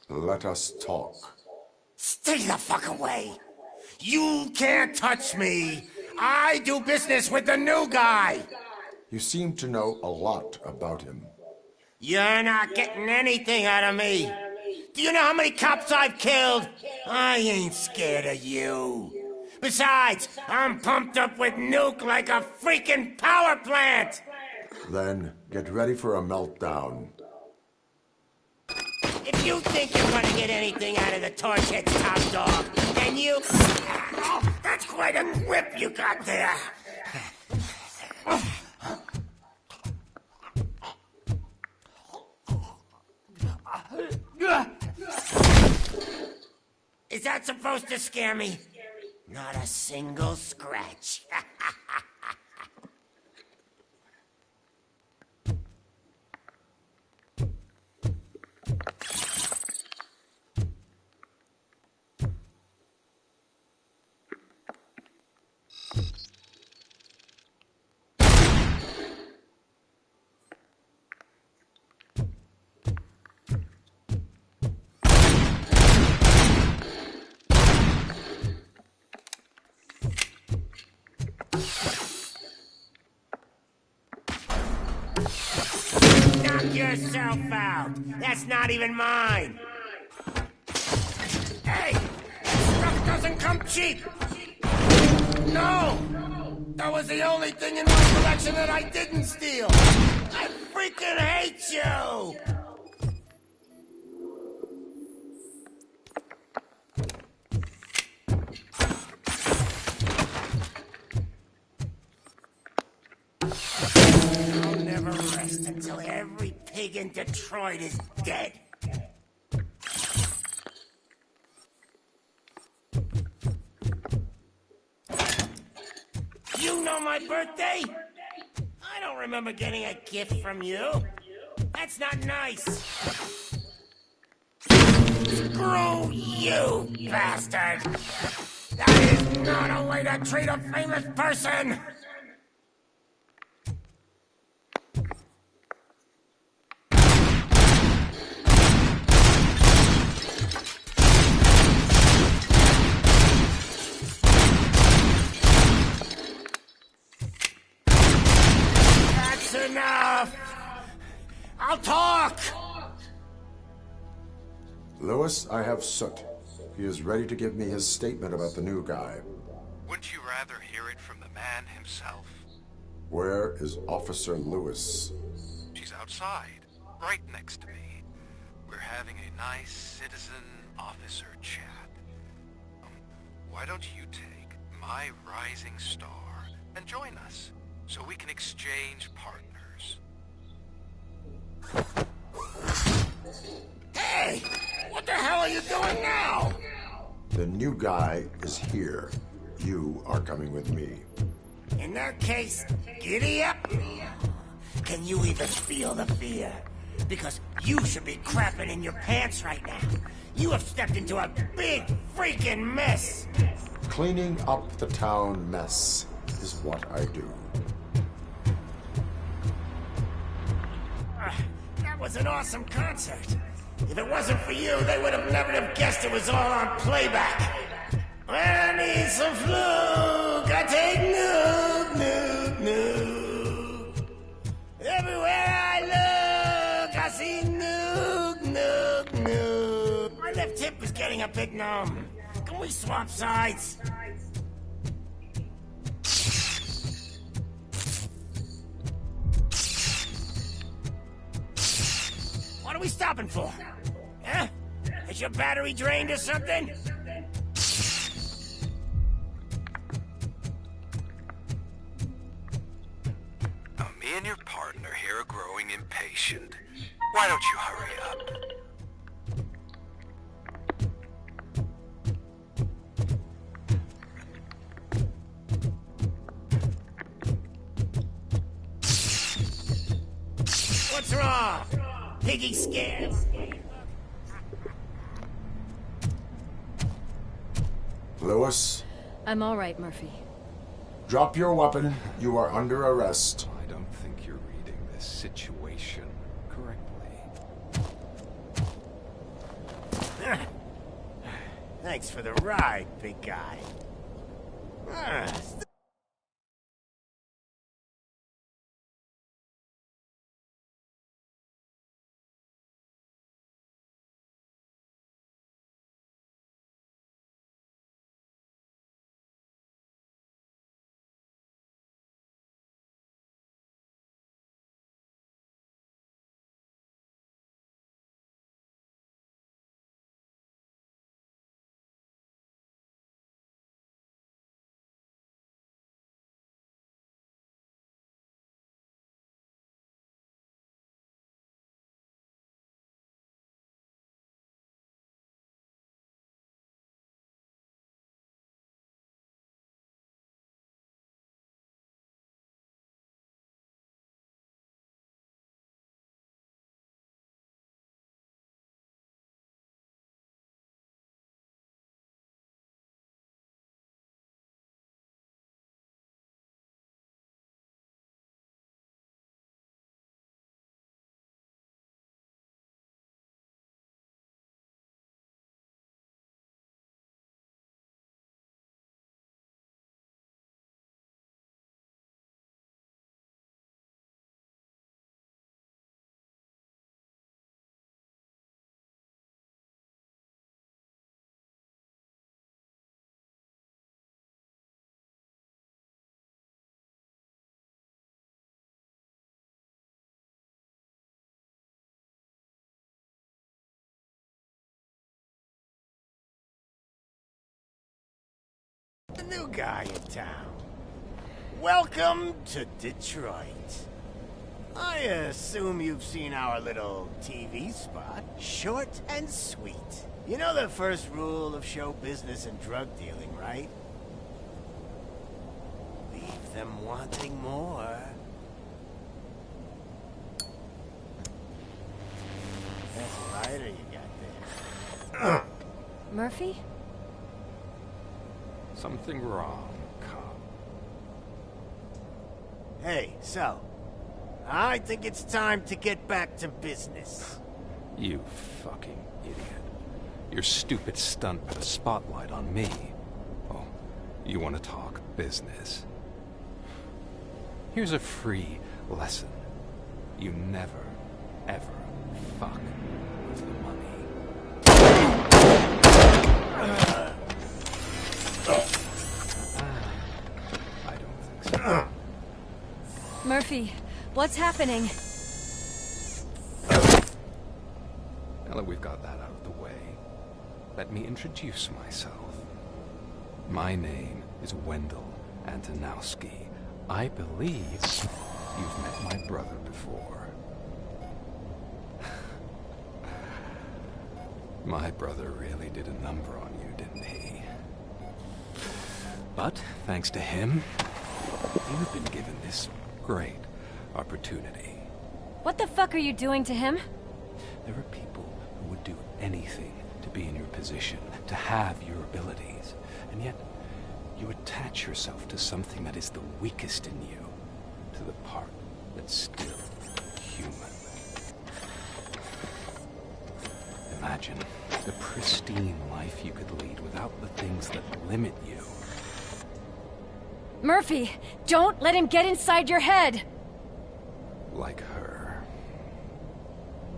Let us talk. Stay the fuck away. You can't touch me. I do business with the new guy. You seem to know a lot about him. You're not getting anything out of me. Do you know how many cops I've killed? I ain't scared of you. Besides, I'm pumped up with nuke like a freaking power plant. Then get ready for a meltdown. If you think you're gonna get anything out of the Torchhead's top dog, then you... Oh, that's quite a whip you got there. Is that supposed to scare me? Not a single scratch. Knock yourself out. That's not even mine. Hey, stuff doesn't come cheap. No, that was the only thing in my collection that I didn't steal. I freaking hate you. I'll never rest until every pig in Detroit is dead. You know my birthday? I don't remember getting a gift from you. That's not nice. Screw you, bastard! That is not a way to treat a famous person! Enough! I'll talk! Lewis, I have Soot. He is ready to give me his statement about the new guy. Wouldn't you rather hear it from the man himself? Where is Officer Lewis? She's outside, right next to me. We're having a nice citizen-officer chat. Why don't you take my rising star and join us, so we can exchange partners? Hey! What the hell are you doing now? The new guy is here. You are coming with me. In that case, giddy up! Can you even feel the fear? Because you should be crapping in your pants right now. You have stepped into a big freaking mess! Cleaning up the town mess is what I do. That was an awesome concert. If it wasn't for you, they would have never have guessed it was all on playback. When I need some fluke, I take Nuke, Nuke, Nuke. Everywhere I look, I see Nuke, Nuke, Nuke. My left hip is getting a bit numb. Can we swap sides? What are we stopping for? Huh? Is your battery drained or something? Now, me and your partner here are growing impatient. Why don't you hurry up? What's wrong? Piggy scared? Lewis? I'm all right, Murphy. Drop your weapon. You are under arrest. I don't think you're reading this situation correctly. Thanks for the ride, big guy. new guy in town. Welcome to Detroit. I assume you've seen our little TV spot. Short and sweet. You know the first rule of show business and drug dealing, right? Leave them wanting more. That's a lighter you got there. Murphy? Something wrong, cop. Hey, so, I think it's time to get back to business. You fucking idiot. Your stupid stunt put a spotlight on me. Oh, you want to talk business? Here's a free lesson. You never, ever fuck with the money. I don't think so. Murphy, what's happening? Now that we've got that out of the way, let me introduce myself. My name is Wendell Antonowski. I believe you've met my brother before. My brother really did a number on you, didn't he? But, thanks to him, you've been given this great opportunity. What the fuck are you doing to him? There are people who would do anything to be in your position, to have your abilities, and yet you attach yourself to something that is the weakest in you, to the part that's still human. Imagine the pristine life you could lead without the things that limit you. Murphy, don't let him get inside your head! Like her.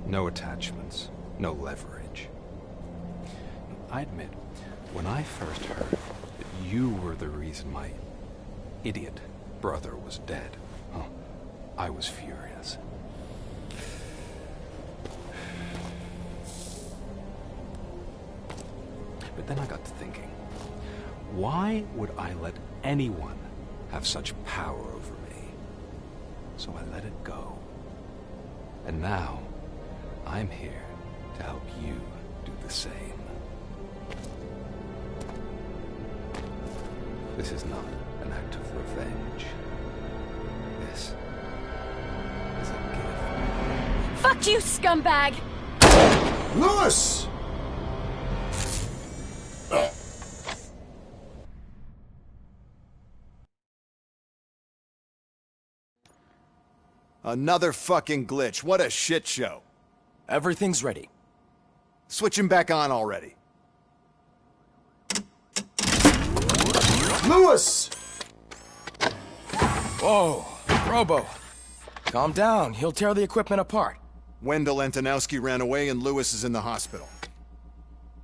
No attachments, no leverage. I admit, when I first heard that you were the reason my idiot brother was dead, I was furious. But then I got to thinking, why would I let anyone have such power over me? So I let it go. And now, I'm here to help you do the same. This is not an act of revenge. This is a gift. Fuck you, scumbag! Lewis! Another fucking glitch. What a shit show. Everything's ready. Switch him back on already. Lewis! Whoa, Robo. Calm down. He'll tear the equipment apart. Wendell Antonowski ran away and Lewis is in the hospital.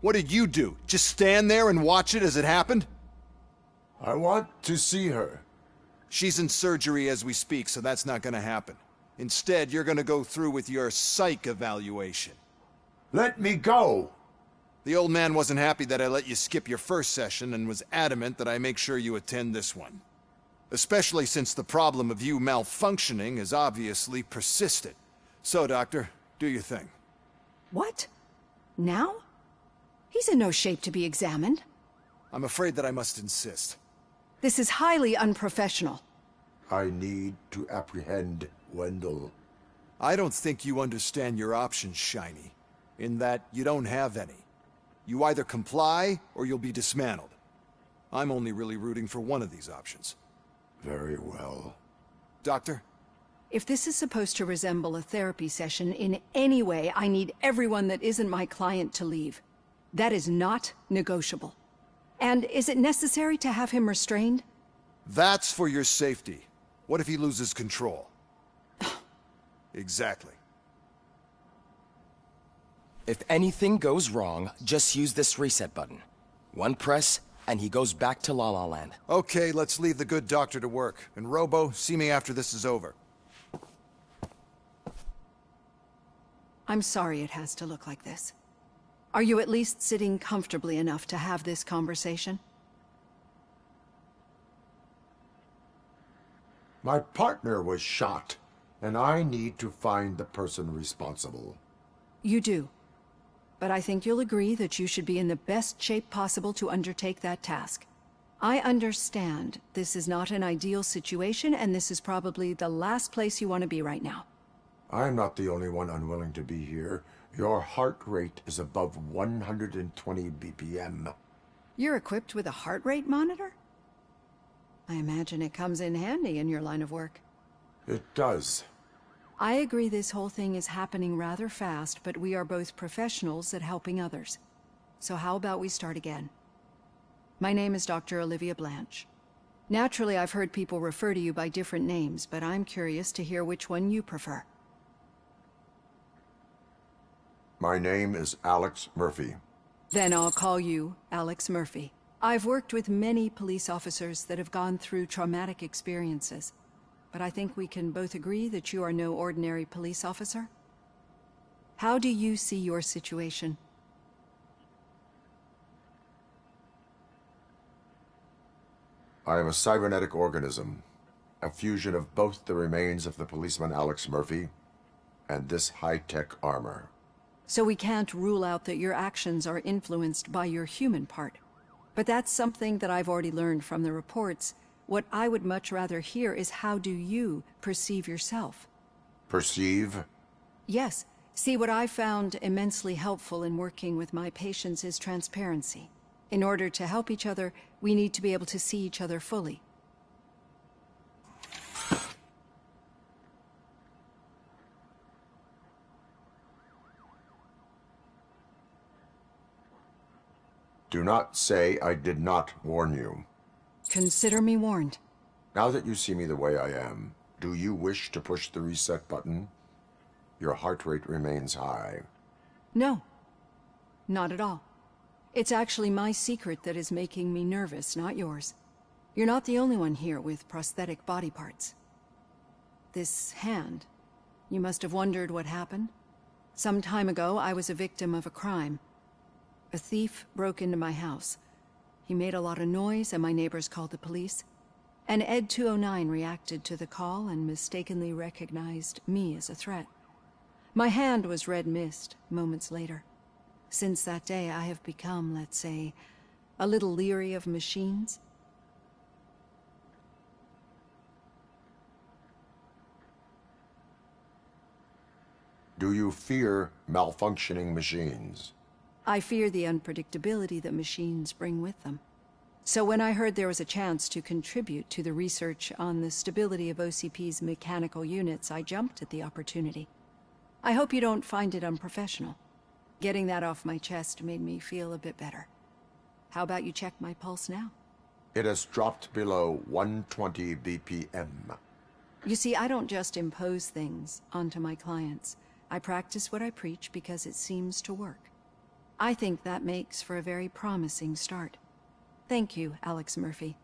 What did you do? Just stand there and watch it as it happened? I want to see her. She's in surgery as we speak, so that's not gonna happen. Instead, you're gonna go through with your psych evaluation. Let me go! The old man wasn't happy that I let you skip your first session and was adamant that I make sure you attend this one. Especially since the problem of you malfunctioning has obviously persisted. So, Doctor, do your thing. What? Now? He's in no shape to be examined. I'm afraid that I must insist. This is highly unprofessional. I need to apprehend Wendell. I don't think you understand your options, Shiny. In that you don't have any. You either comply, or you'll be dismantled. I'm only really rooting for one of these options. Very well. Doctor? If this is supposed to resemble a therapy session in any way, I need everyone that isn't my client to leave. That is not negotiable. And is it necessary to have him restrained? That's for your safety. What if he loses control? Exactly. If anything goes wrong, just use this reset button. One press, and he goes back to La La Land. Okay, let's leave the good doctor to work. And Robo, see me after this is over. I'm sorry it has to look like this. Are you at least sitting comfortably enough to have this conversation? My partner was shot, and I need to find the person responsible. You do. But I think you'll agree that you should be in the best shape possible to undertake that task. I understand this is not an ideal situation, and this is probably the last place you want to be right now. I'm not the only one unwilling to be here. Your heart rate is above 120 BPM. You're equipped with a heart rate monitor? I imagine it comes in handy in your line of work. It does. I agree this whole thing is happening rather fast, but we are both professionals at helping others. So how about we start again? My name is Dr. Olivia Blanche. Naturally, I've heard people refer to you by different names, but I'm curious to hear which one you prefer. My name is Alex Murphy. Then I'll call you Alex Murphy. I've worked with many police officers that have gone through traumatic experiences, but I think we can both agree that you are no ordinary police officer. How do you see your situation? I am a cybernetic organism, a fusion of both the remains of the policeman Alex Murphy and this high-tech armor. So we can't rule out that your actions are influenced by your human part. But that's something that I've already learned from the reports. What I would much rather hear is how do you perceive yourself? Perceive? Yes. See, what I found immensely helpful in working with my patients is transparency. In order to help each other, we need to be able to see each other fully. Do not say I did not warn you. Consider me warned. Now that you see me the way I am, do you wish to push the reset button? Your heart rate remains high. No. Not at all. It's actually my secret that is making me nervous, not yours. You're not the only one here with prosthetic body parts. This hand, you must have wondered what happened. Some time ago, I was a victim of a crime. A thief broke into my house. He made a lot of noise and my neighbors called the police. And Ed 209 reacted to the call and mistakenly recognized me as a threat. My hand was red mist moments later. Since that day, I have become, let's say, a little leery of machines. Do you fear malfunctioning machines? I fear the unpredictability that machines bring with them. So when I heard there was a chance to contribute to the research on the stability of OCP's mechanical units, I jumped at the opportunity. I hope you don't find it unprofessional. Getting that off my chest made me feel a bit better. How about you check my pulse now? It has dropped below 120 BPM. You see, I don't just impose things onto my clients. I practice what I preach because it seems to work. I think that makes for a very promising start. Thank you, Alex Murphy.